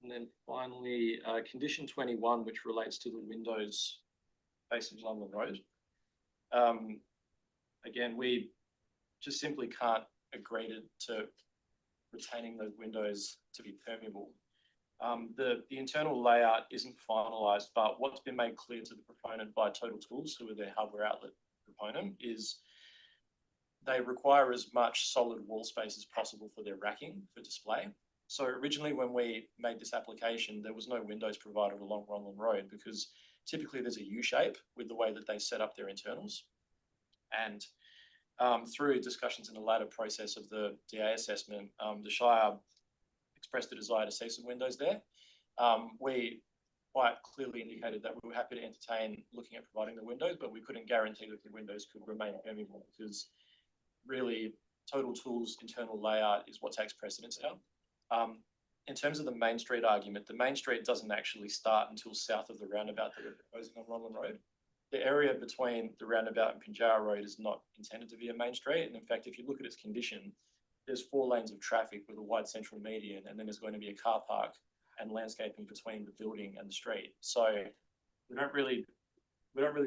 And then finally, condition 21, which relates to the windows facing London Road. Again, we just simply can't agree to retaining those windows to be permeable. The internal layout isn't finalised, but what's been made clear to the proponent by Total Tools, who are their hardware outlet proponent, is they require as much solid wall space as possible for their racking for display. So originally, when we made this application, there was no windows provided along Ronlin Road, because typically there's a U-shape with the way that they set up their internals. And through discussions in the latter process of the DA assessment, the Shire expressed a desire to see some windows there. We quite clearly indicated that we were happy to entertain looking at providing the windows, but we couldn't guarantee that the windows could remain permeable, because really Total Tools' internal layout is what takes precedence now. In terms of the Main Street argument, the Main Street doesn't actually start until south of the roundabout that we're proposing on Ronlin Road. The area between the roundabout and Pinjarra Road is not intended to be a main street. And in fact, if you look at its condition, there's 4 lanes of traffic with a wide central median, and then there's going to be a car park and landscaping between the building and the street. So we don't really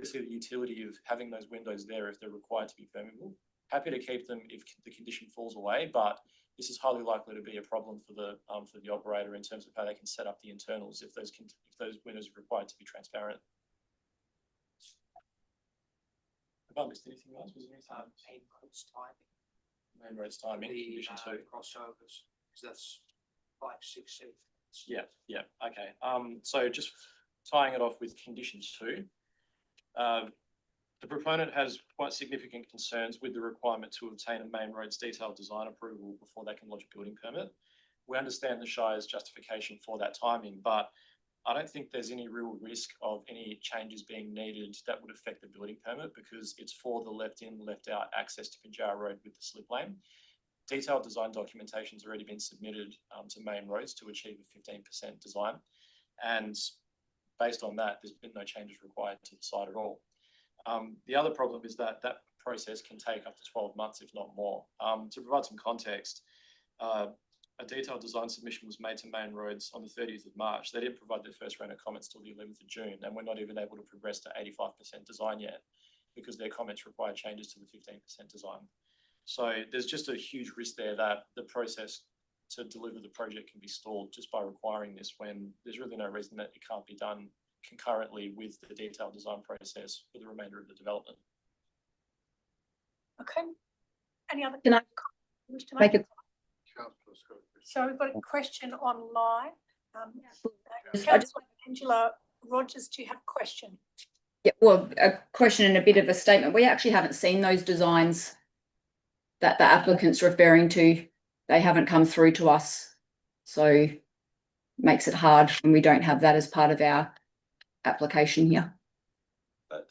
see the utility of having those windows there if they're required to be permeable. Happy to keep them if the condition falls away, but this is highly likely to be a problem for the operator in terms of how they can set up the internals if those windows are required to be transparent. Have I missed anything else? Was there anything? Main roads timing, condition 2. Crossovers, because that's 5, 6, 7. Yeah, okay. So just tying it off with condition 2, the proponent has quite significant concerns with the requirement to obtain a main roads detailed design approval before they can lodge a building permit. We understand the Shire's justification for that timing, but I don't think there's any real risk of any changes being needed that would affect the building permit because it's for the left in, left out access to Pinjarra Road with the slip lane. Detailed design documentation has already been submitted to Main Roads to achieve a 15% design. And based on that, there's been no changes required to the site at all. The other problem is that that process can take up to 12 months, if not more. To provide some context, a detailed design submission was made to Main Roads on the 30th of March. They didn't provide their first round of comments till the 11th of June, and we're not even able to progress to 85% design yet because their comments require changes to the 15% design. So there's just a huge risk there that the process to deliver the project can be stalled just by requiring this when there's really no reason that it can't be done concurrently with the detailed design process for the remainder of the development. Okay. Any other? Can I make a So we've got a question online. I Councillor Angela Rogers, do you have a question? Yeah, well, a question and a bit of a statement. We actually haven't seen those designs that the applicant's referring to. They haven't come through to us. So makes it hard when we don't have that as part of our application here.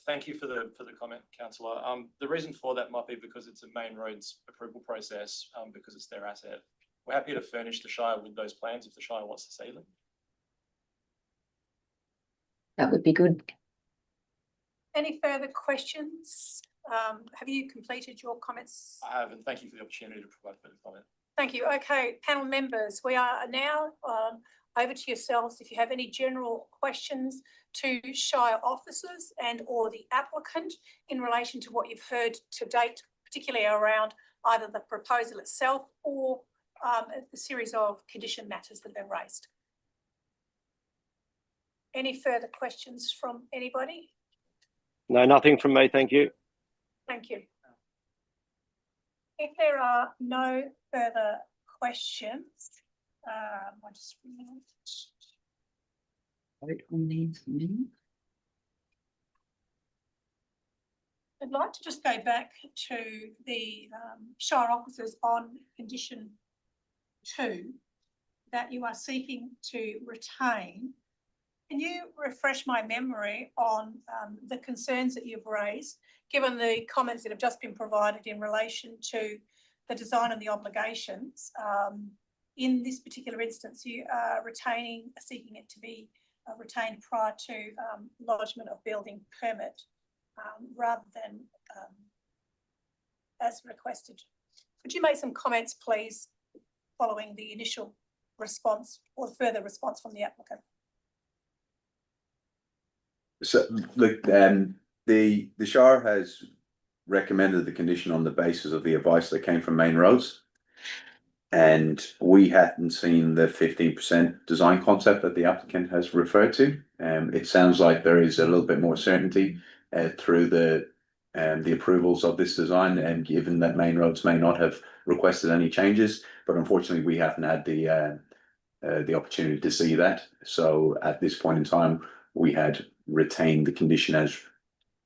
Thank you for the comment, Councillor. The reason for that might be because it's a Main Roads approval process because it's their asset. We're happy to furnish the Shire with those plans if the Shire wants to see them. That would be good. Any further questions? Have you completed your comments? I have, and thank you for the opportunity to provide further comment. Thank you. Okay, panel members, we are now over to yourselves. If you have any general questions to Shire officers and or the applicant in relation to what you've heard to date, particularly around either the proposal itself or the series of condition matters that have been raised. Any further questions from anybody? No, nothing from me, thank you. Thank you. If there are no further questions, I'll just vote on these. I'd like to just go back to the Shire officers on condition 2 that you are seeking to retain. Can you refresh my memory on the concerns that you've raised, given the comments that have just been provided in relation to the design and the obligations? In this particular instance, you are seeking it to be retained prior to lodgement of building permit rather than as requested. Could you make some comments, please, following the initial response or further response from the applicant? So look, the Shire has recommended the condition on the basis of the advice that came from Main Roads, and we hadn't seen the 15% design concept that the applicant has referred to. It sounds like there is a little bit more certainty through the approvals of this design, and given that Main Roads may not have requested any changes, but unfortunately we haven't had the opportunity to see that. So at this point in time, we had retained the condition as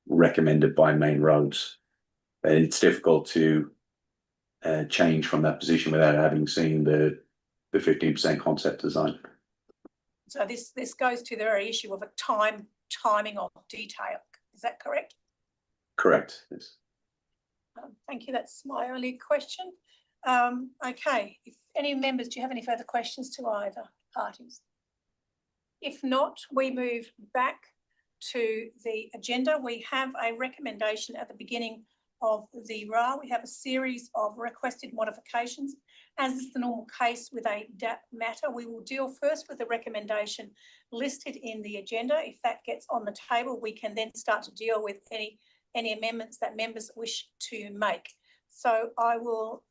recommended by Main Roads. It's difficult to change from that position without having seen the 15% concept design. So this goes to the very issue of a timing of detail. Is that correct? Correct. Yes. Thank you. That's my only question. Okay. If any members, do you have any further questions to either parties? If not, we move back to the agenda. We have a recommendation at the beginning of the RA. We have a series of requested modifications. As is the normal case with a DAP matter, we will deal first with the recommendation listed in the agenda. If that gets on the table, we can then start to deal with any amendments that members wish to make. So I will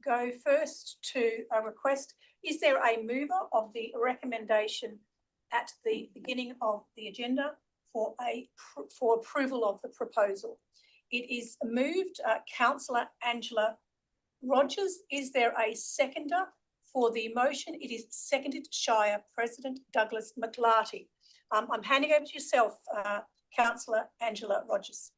go first to a request. Is there a mover of the recommendation at the beginning of the agenda for approval of the proposal? It is moved, Councillor Angela Rogers. Is there a seconder for the motion? It is seconded, Shire President Douglas McLarty. I'm handing over to yourself, Councillor Angela Rogers.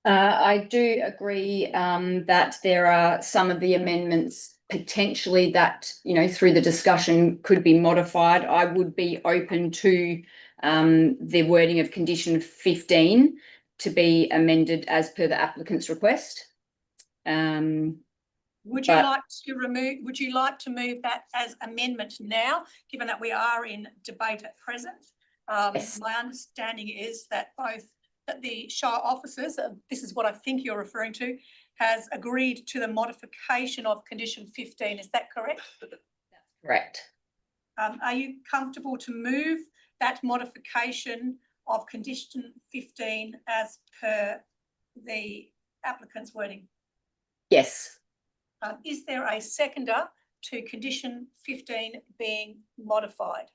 I do agree that there are some of the amendments potentially that, through the discussion could be modified. I would be open to the wording of condition 15 to be amended as per the applicant's request. Would you like to move that as amendment now, given that we are in debate at present? Yes. My understanding is that the Shire officers, this is what I think you're referring to, has agreed to the modification of condition 15. Is that correct? That's correct. Are you comfortable to move that modification of condition 15 as per the applicant's wording? Yes. Is there a seconder to condition 15 being modified?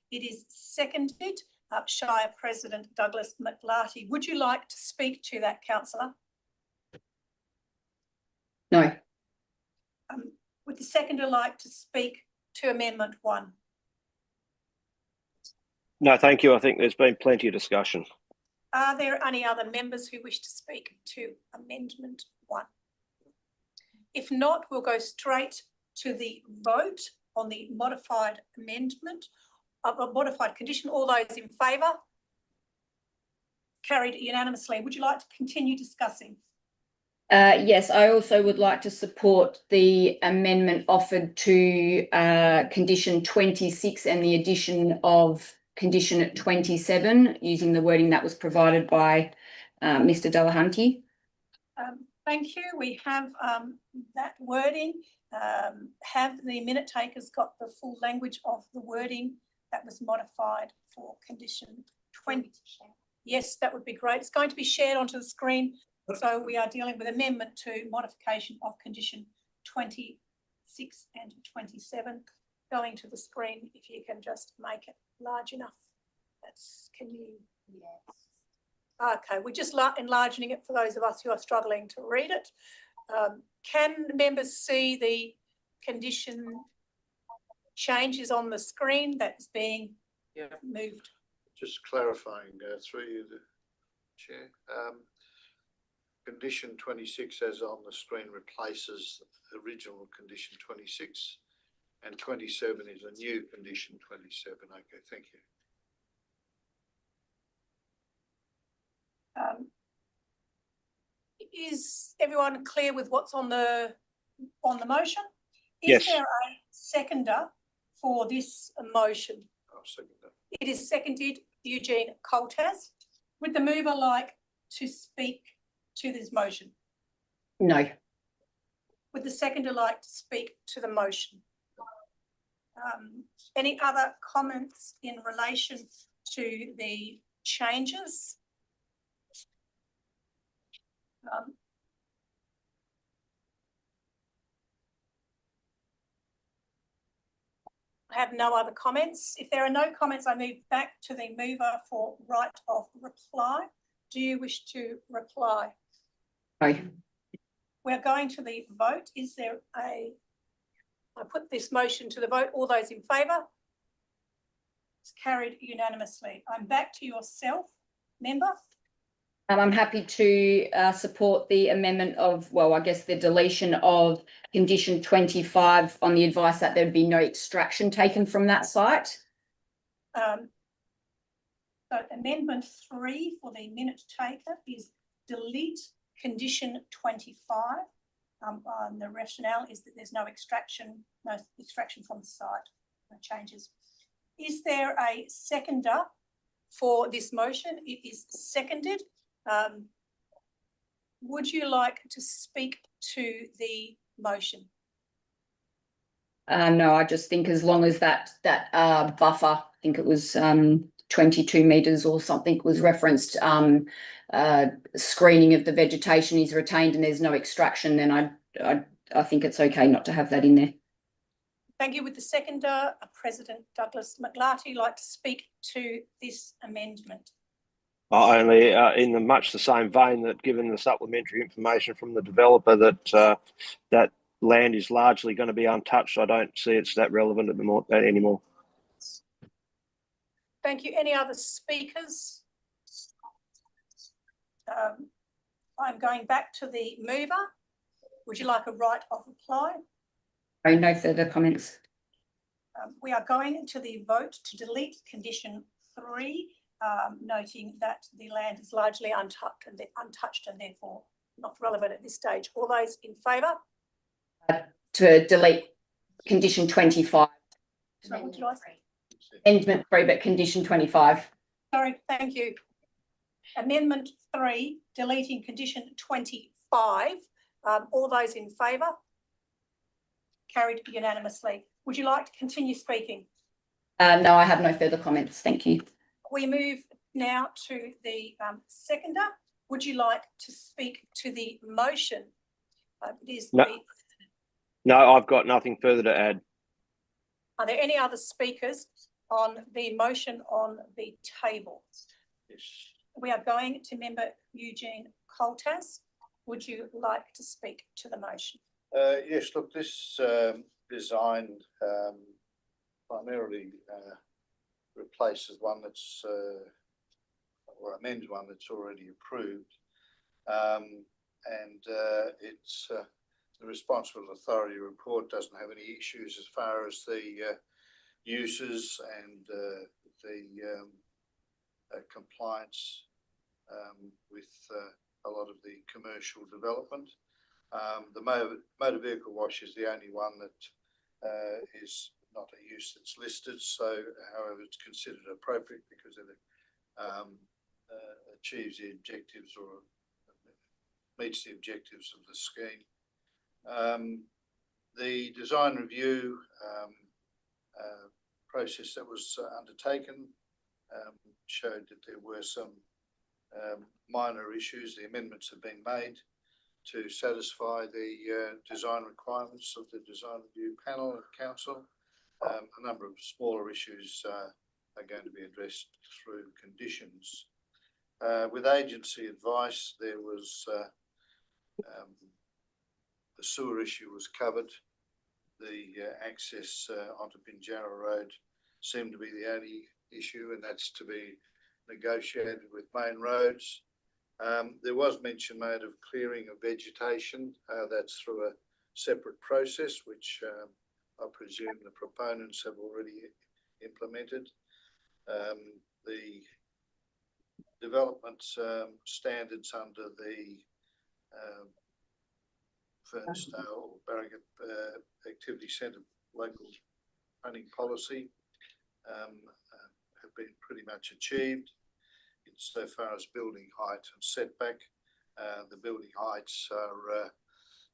It is seconded, Shire President Douglas McLarty. Would you like to speak to that, councillor? No. Would the seconder like to speak to Amendment 1? No, thank you. I think there's been plenty of discussion. Are there any other members who wish to speak to Amendment 1? If not, we'll go straight to the vote on the modified amendment of a modified condition. All those in favour? Carried unanimously. Would you like to continue discussing? Yes, I also would like to support the amendment offered to condition 26 and the addition of condition 27 using the wording that was provided by Mr. Delahunty. Thank you. We have that wording. Have the minute takers got the full language of the wording that was modified for condition 20? Yes, that would be great. It's going to be shared onto the screen. So we are dealing with amendment to modification of condition 26 and 27. Going to the screen, if you can just make it large enough. Can you? Yes. Okay, we're just enlarging it for those of us who are struggling to read it. Can members see the condition changes on the screen that's being moved? Just clarifying through you, the Chair. Condition 26 as on the screen replaces the original condition 26 and 27 is a new condition 27. Okay, thank you. Is everyone clear with what's on the motion? Yes. Is there a seconder for this motion? I'll second that. It is seconded, Eugene Coltas. Would the mover like to speak to this motion? No. Would the seconder like to speak to the motion? Any other comments in relation to the changes? I have no other comments. If there are no comments, I move back to the mover for right of reply. Do you wish to reply? No. We're going to the vote. Is there I put this motion to the vote. All those in favour? It's carried unanimously. I'm back to yourself, member. I'm happy to support the amendment of, well, I guess the deletion of condition 25 on the advice that there'd be no extraction taken from that site. So amendment 3 for the minute taker is delete condition 25. The rationale is that there's no extraction from the site, no changes. Is there a seconder for this motion? It is seconded. Would you like to speak to the motion? No, I just think as long as that buffer, I think it was 22 metres or something was referenced, screening of the vegetation is retained and there's no extraction, then I think it's okay not to have that in there. Thank you. With the seconder, President Douglas McLarty, like to speak to this amendment. Only in much the same vein that, given the supplementary information from the developer that that land is largely going to be untouched, I don't see it's that relevant anymore. Thank you. Any other speakers? I'm going back to the mover. Would you like a right of reply? No further comments. We are going to the vote to delete condition 3, noting that the land is largely untouched and therefore not relevant at this stage. All those in favour? To delete condition 25. So would you like? Amendment 3, but condition 25. Sorry, thank you. Amendment 3, deleting condition 25. All those in favour? Carried unanimously. Would you like to continue speaking? No, I have no further comments. Thank you. We move now to the seconder. Would you like to speak to the motion? No, I've got nothing further to add. Are there any other speakers on the motion on the table? Yes. We are going to member Eugene Coltas. Would you like to speak to the motion? Yes, look, this design primarily replaces one that's or amends one that's already approved, and it's the responsible authority report doesn't have any issues as far as the uses and the compliance with a lot of the commercial development. The motor vehicle wash is the only one that is not a use that's listed. So, however, it's considered appropriate because it achieves the objectives or meets the objectives of the scheme. The design review process that was undertaken showed that there were some minor issues. The amendments have been made to satisfy the design requirements of the design review panel of council. A number of smaller issues are going to be addressed through conditions. With agency advice, there was the sewer issue was covered. The access onto Pinjarra Road seemed to be the only issue, and that's to be negotiated with main roads. There was mention made of clearing of vegetation. That's through a separate process, which I presume the proponents have already implemented. The development standards under the Fernsdale Barragate Activity Centre local planning policy have been pretty much achieved insofar as building height and setback. The building heights are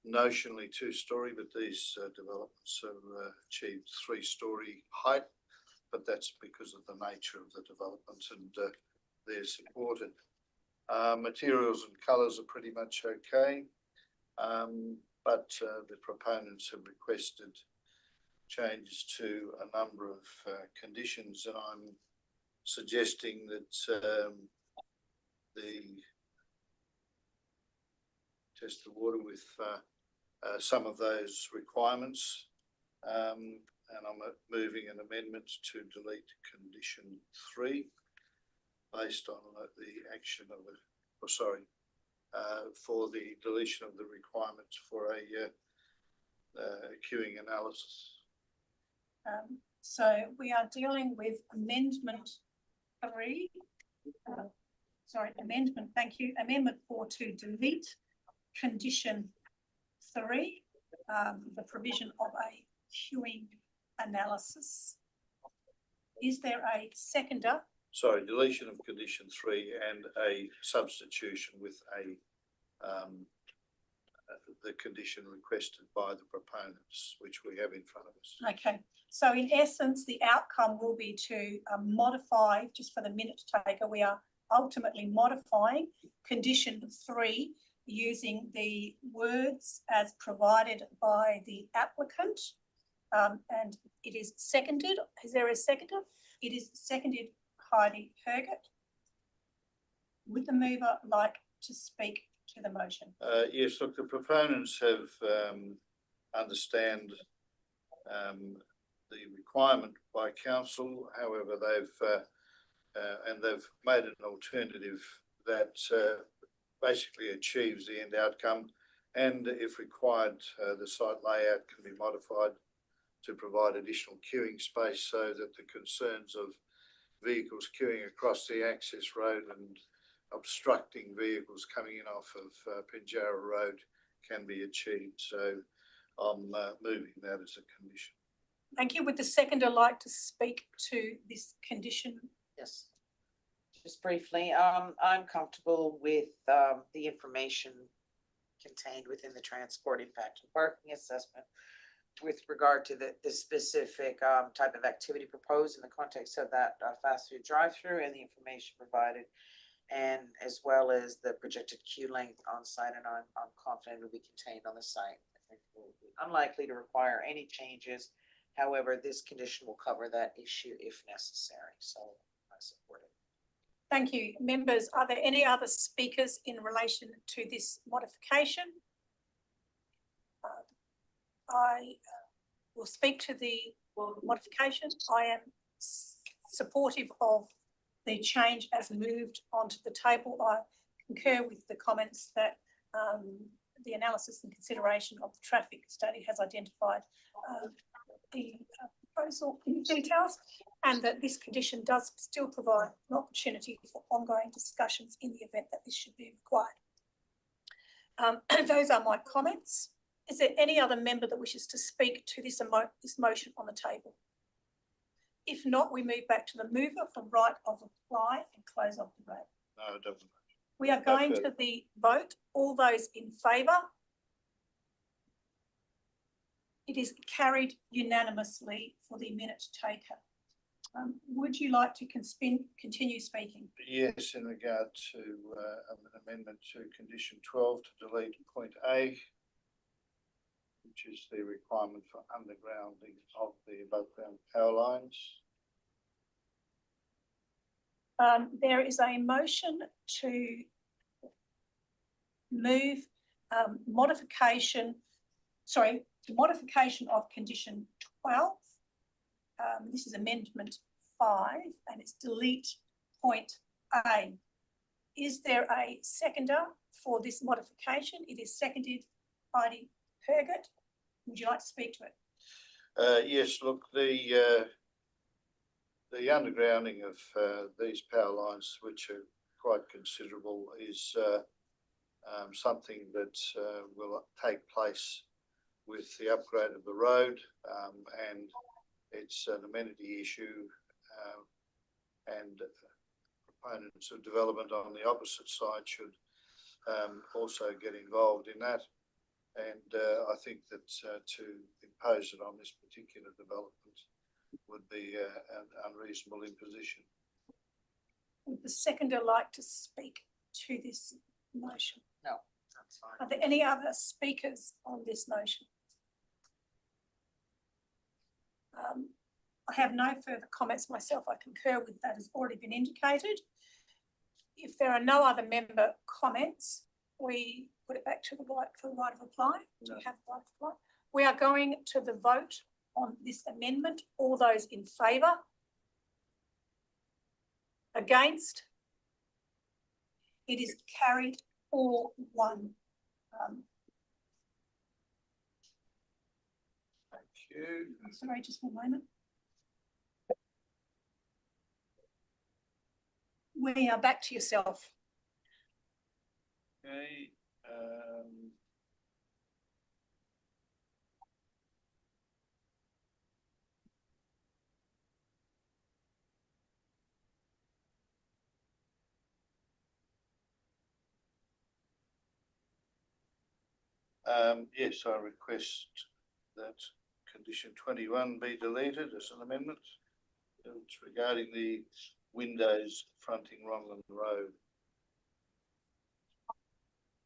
notionally 2-storey, but these developments have achieved 3-storey height, but that's because of the nature of the development and they're supported. Materials and colours are pretty much okay, but the proponents have requested changes to a number of conditions, and I'm suggesting that test the water with some of those requirements, and I'm moving an amendment to delete condition 3 based on the action of for the deletion of the requirements for a queuing analysis. So we are dealing with amendment 3. Amendment, thank you. Amendment 4 to delete condition 3, the provision of a queuing analysis. Is there a seconder? Sorry, deletion of condition 3 and a substitution with the condition requested by the proponents, which we have in front of us. Okay, so in essence, the outcome will be to modify, just for the minute taker, we are ultimately modifying condition 3 using the words as provided by the applicant. And it is seconded. Is there a seconder? It is seconded, Heidi Hergott. Would the mover like to speak to the motion? Yes, look, the proponents have understand the requirement by council. However, they've made an alternative that basically achieves the end outcome, and if required, the site layout can be modified to provide additional queuing space so that the concerns of vehicles queuing across the access road and obstructing vehicles coming in off of Pinjarra Road can be achieved. So I'm moving that as a condition. Thank you. Would the seconder like to speak to this condition? Yes. Just briefly, I'm comfortable with the information contained within the transport impact and parking assessment with regard to the specific type of activity proposed in the context of that fast food drive-through and the information provided, and as well as the projected queue length on site, and I'm confident it will be contained on the site. I think it will be unlikely to require any changes. However, this condition will cover that issue if necessary, so I support it. Thank you. Members, are there any other speakers in relation to this modification? I will speak to the modification. I am supportive of the change as moved onto the table. I concur with the comments that the analysis and consideration of the traffic study has identified the proposal in details, and that this condition does still provide an opportunity for ongoing discussions in the event that this should be required. Those are my comments. Is there any other member that wishes to speak to this motion on the table? If not, we move back to the mover for right of reply and close off debate. No, it doesn't. We are going to the vote. All those in favour? It is carried unanimously for the minute taker. Would you like to continue speaking? Yes, in regard to an amendment to condition 12 to delete point A, which is the requirement for undergrounding of the above ground power lines. There is a motion to move modification of condition 12. This is amendment 5, and it's delete point A. Is there a seconder for this modification? It is seconded by Hergott. Would you like to speak to it? Yes, look, the undergrounding of these power lines, which are quite considerable, is something that will take place with the upgrade of the road, and it's an amenity issue, and proponents of development on the opposite side should also get involved in that. And I think that to impose it on this particular development would be an unreasonable imposition. Would the seconder like to speak to this motion? No, that's fine. Are there any other speakers on this motion? I have no further comments myself. I concur with that has already been indicated. If there are no other member comments, we put it back to the right for right of reply. Do you have right of reply? We are going to the vote on this amendment. All those in favour? Against? It is carried 4-1. Thank you. Sorry, just one moment. We are back to yourself. Okay. Yes, I request that condition 21 be deleted as an amendment. It's regarding the windows fronting Ronglin Road.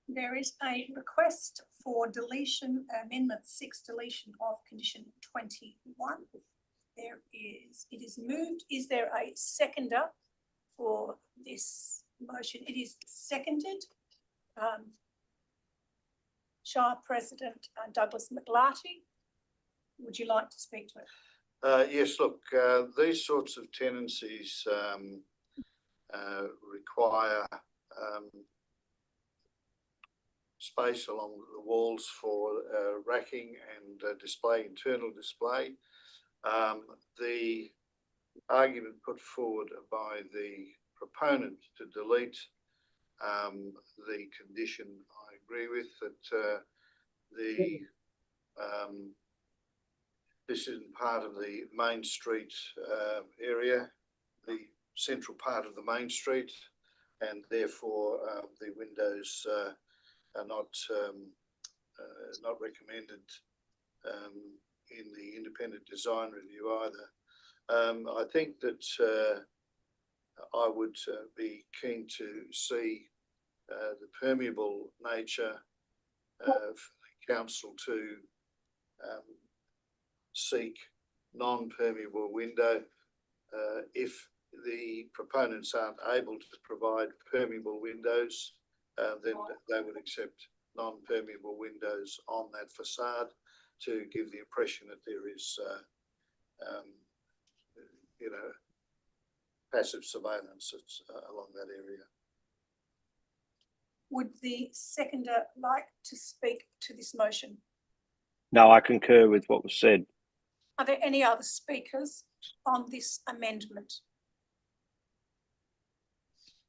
There is a request for deletion, amendment 6, deletion of condition 21. It is moved. Is there a seconder for this motion? It is seconded. Shire President Douglas McLarty, would you like to speak to it? Yes, look, these sorts of tenancies require space along the walls for racking and display, internal display. The argument put forward by the proponent to delete the condition, I agree with that. This isn't part of the Main Street area, the central part of the Main Street, and therefore the windows are not recommended in the independent design review either. I think that I would be keen to see the permeable nature of the council to seek non-permeable window. If the proponents aren't able to provide permeable windows, then they would accept non-permeable windows on that facade to give the impression that there is, passive surveillance along that area. Would the seconder like to speak to this motion? No, I concur with what was said. Are there any other speakers on this amendment?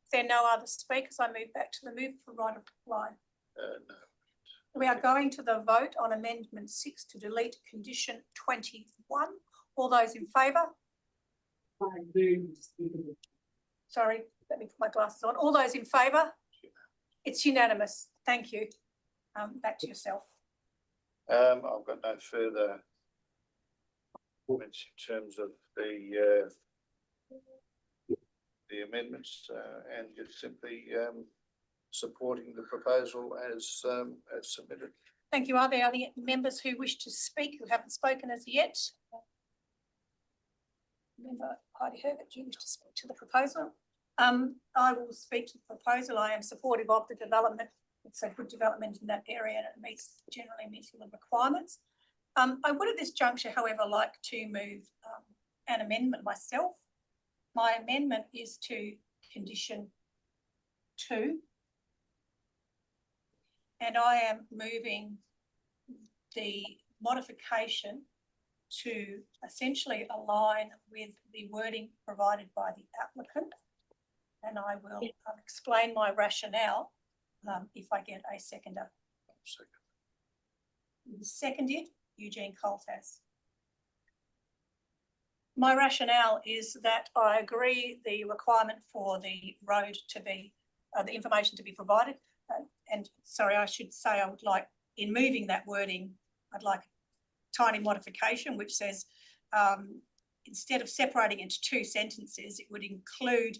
If there are no other speakers, I move back to the move for right of reply. No. We are going to the vote on amendment 6 to delete condition 21. All those in favour? Sorry, let me put my glasses on. All those in favour? It's unanimous. Thank you. Back to yourself. I've got no further comments in terms of the amendments and just simply supporting the proposal as submitted. Thank you. Are there any members who wish to speak who haven't spoken as yet? Member Heidi Herbert, do you wish to speak to the proposal? I will speak to the proposal. I am supportive of the development. It's a good development in that area and it generally meets the requirements. I would at this juncture, however, like to move an amendment myself. My amendment is to condition 2. And I am moving the modification to essentially align with the wording provided by the applicant. And I will explain my rationale if I get a seconder. Seconded, Eugene Coltas. My rationale is that I agree the requirement for the road to be, the information to be provided. And sorry, I should say I would like, in moving that wording, I'd like a tiny modification which says instead of separating into 2 sentences, it would include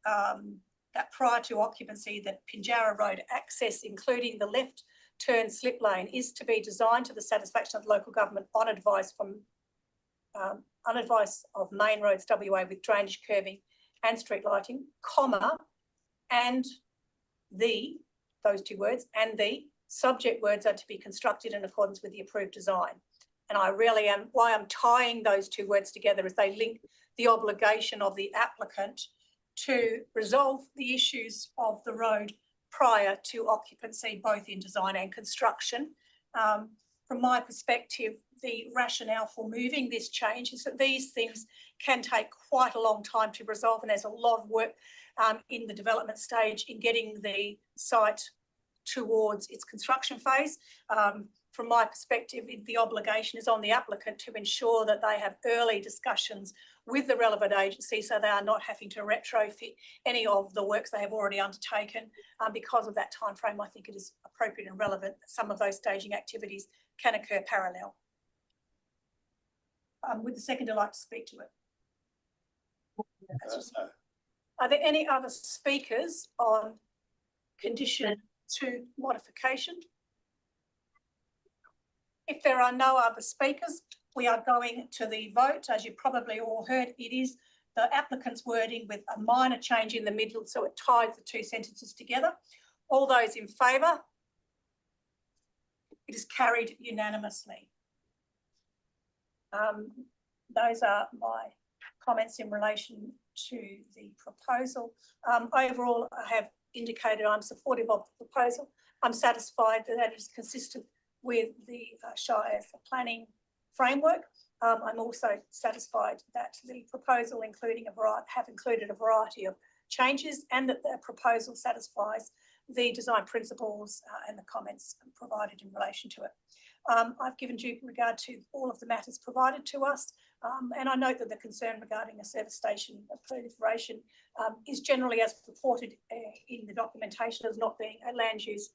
that prior to occupancy that Pinjarra Road access, including the left turn slip lane, is to be designed to the satisfaction of local government on advice of main roads WA with drainage, curbing and street lighting, comma, and those 2 words, and the subject words are to be constructed in accordance with the approved design. And I really am, why I'm tying those 2 words together is they link the obligation of the applicant to resolve the issues of the road prior to occupancy, both in design and construction. From my perspective, the rationale for moving this change is that these things can take quite a long time to resolve, and there's a lot of work in the development stage in getting the site towards its construction phase. From my perspective, the obligation is on the applicant to ensure that they have early discussions with the relevant agency so they are not having to retrofit any of the works they have already undertaken. Because of that timeframe, I think it is appropriate and relevant that some of those staging activities can occur parallel. Would the seconder like to speak to it? Are there any other speakers on condition 2 modification? If there are no other speakers, we are going to the vote. As you probably all heard, it is the applicant's wording with a minor change in the middle, so it ties the 2 sentences together. All those in favour? It is carried unanimously. Those are my comments in relation to the proposal. Overall, I have indicated I'm supportive of the proposal. I'm satisfied that it is consistent with the Shire planning framework. I'm also satisfied that the proposal have included a variety of changes and that the proposal satisfies the design principles and the comments provided in relation to it. I've given due regard to all of the matters provided to us, and I note that the concern regarding a service station proliferation is generally as reported in the documentation as not being a land use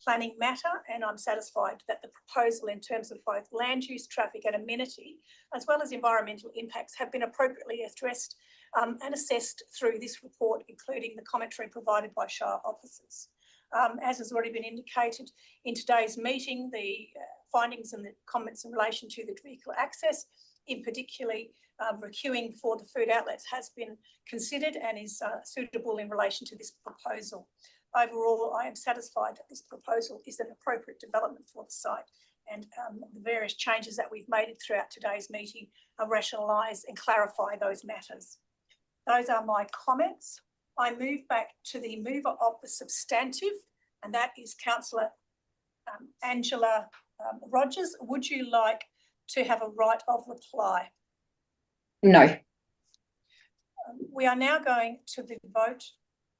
planning matter, and I'm satisfied that the proposal in terms of both land use, traffic and amenity, as well as environmental impacts, have been appropriately addressed and assessed through this report, including the commentary provided by Shire officers. As has already been indicated in today's meeting, the findings and the comments in relation to the vehicle access, in particularly requeuing for the food outlets, has been considered and is suitable in relation to this proposal. Overall, I am satisfied that this proposal is an appropriate development for the site, and the various changes that we've made throughout today's meeting rationalise and clarify those matters. Those are my comments. I move back to the mover of the substantive, and that is Councillor Angela Rogers. Would you like to have a right of reply? No. We are now going to the vote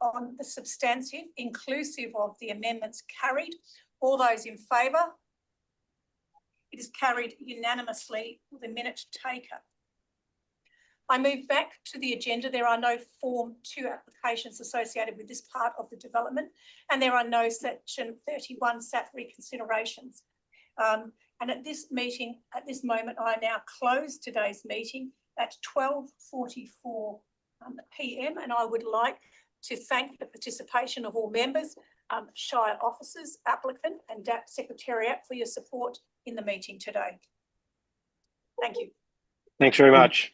on the substantive, inclusive of the amendments carried. All those in favour? It is carried unanimously with a minute taker. I move back to the agenda. There are no Form 2 applications associated with this part of the development, and there are no Section 31 SAT reconsiderations. And at this moment, I now close today's meeting at 12:44 p.m. and I would like to thank the participation of all members, Shire officers, applicant and DAP Secretariat for your support in the meeting today. Thank you. Thanks very much.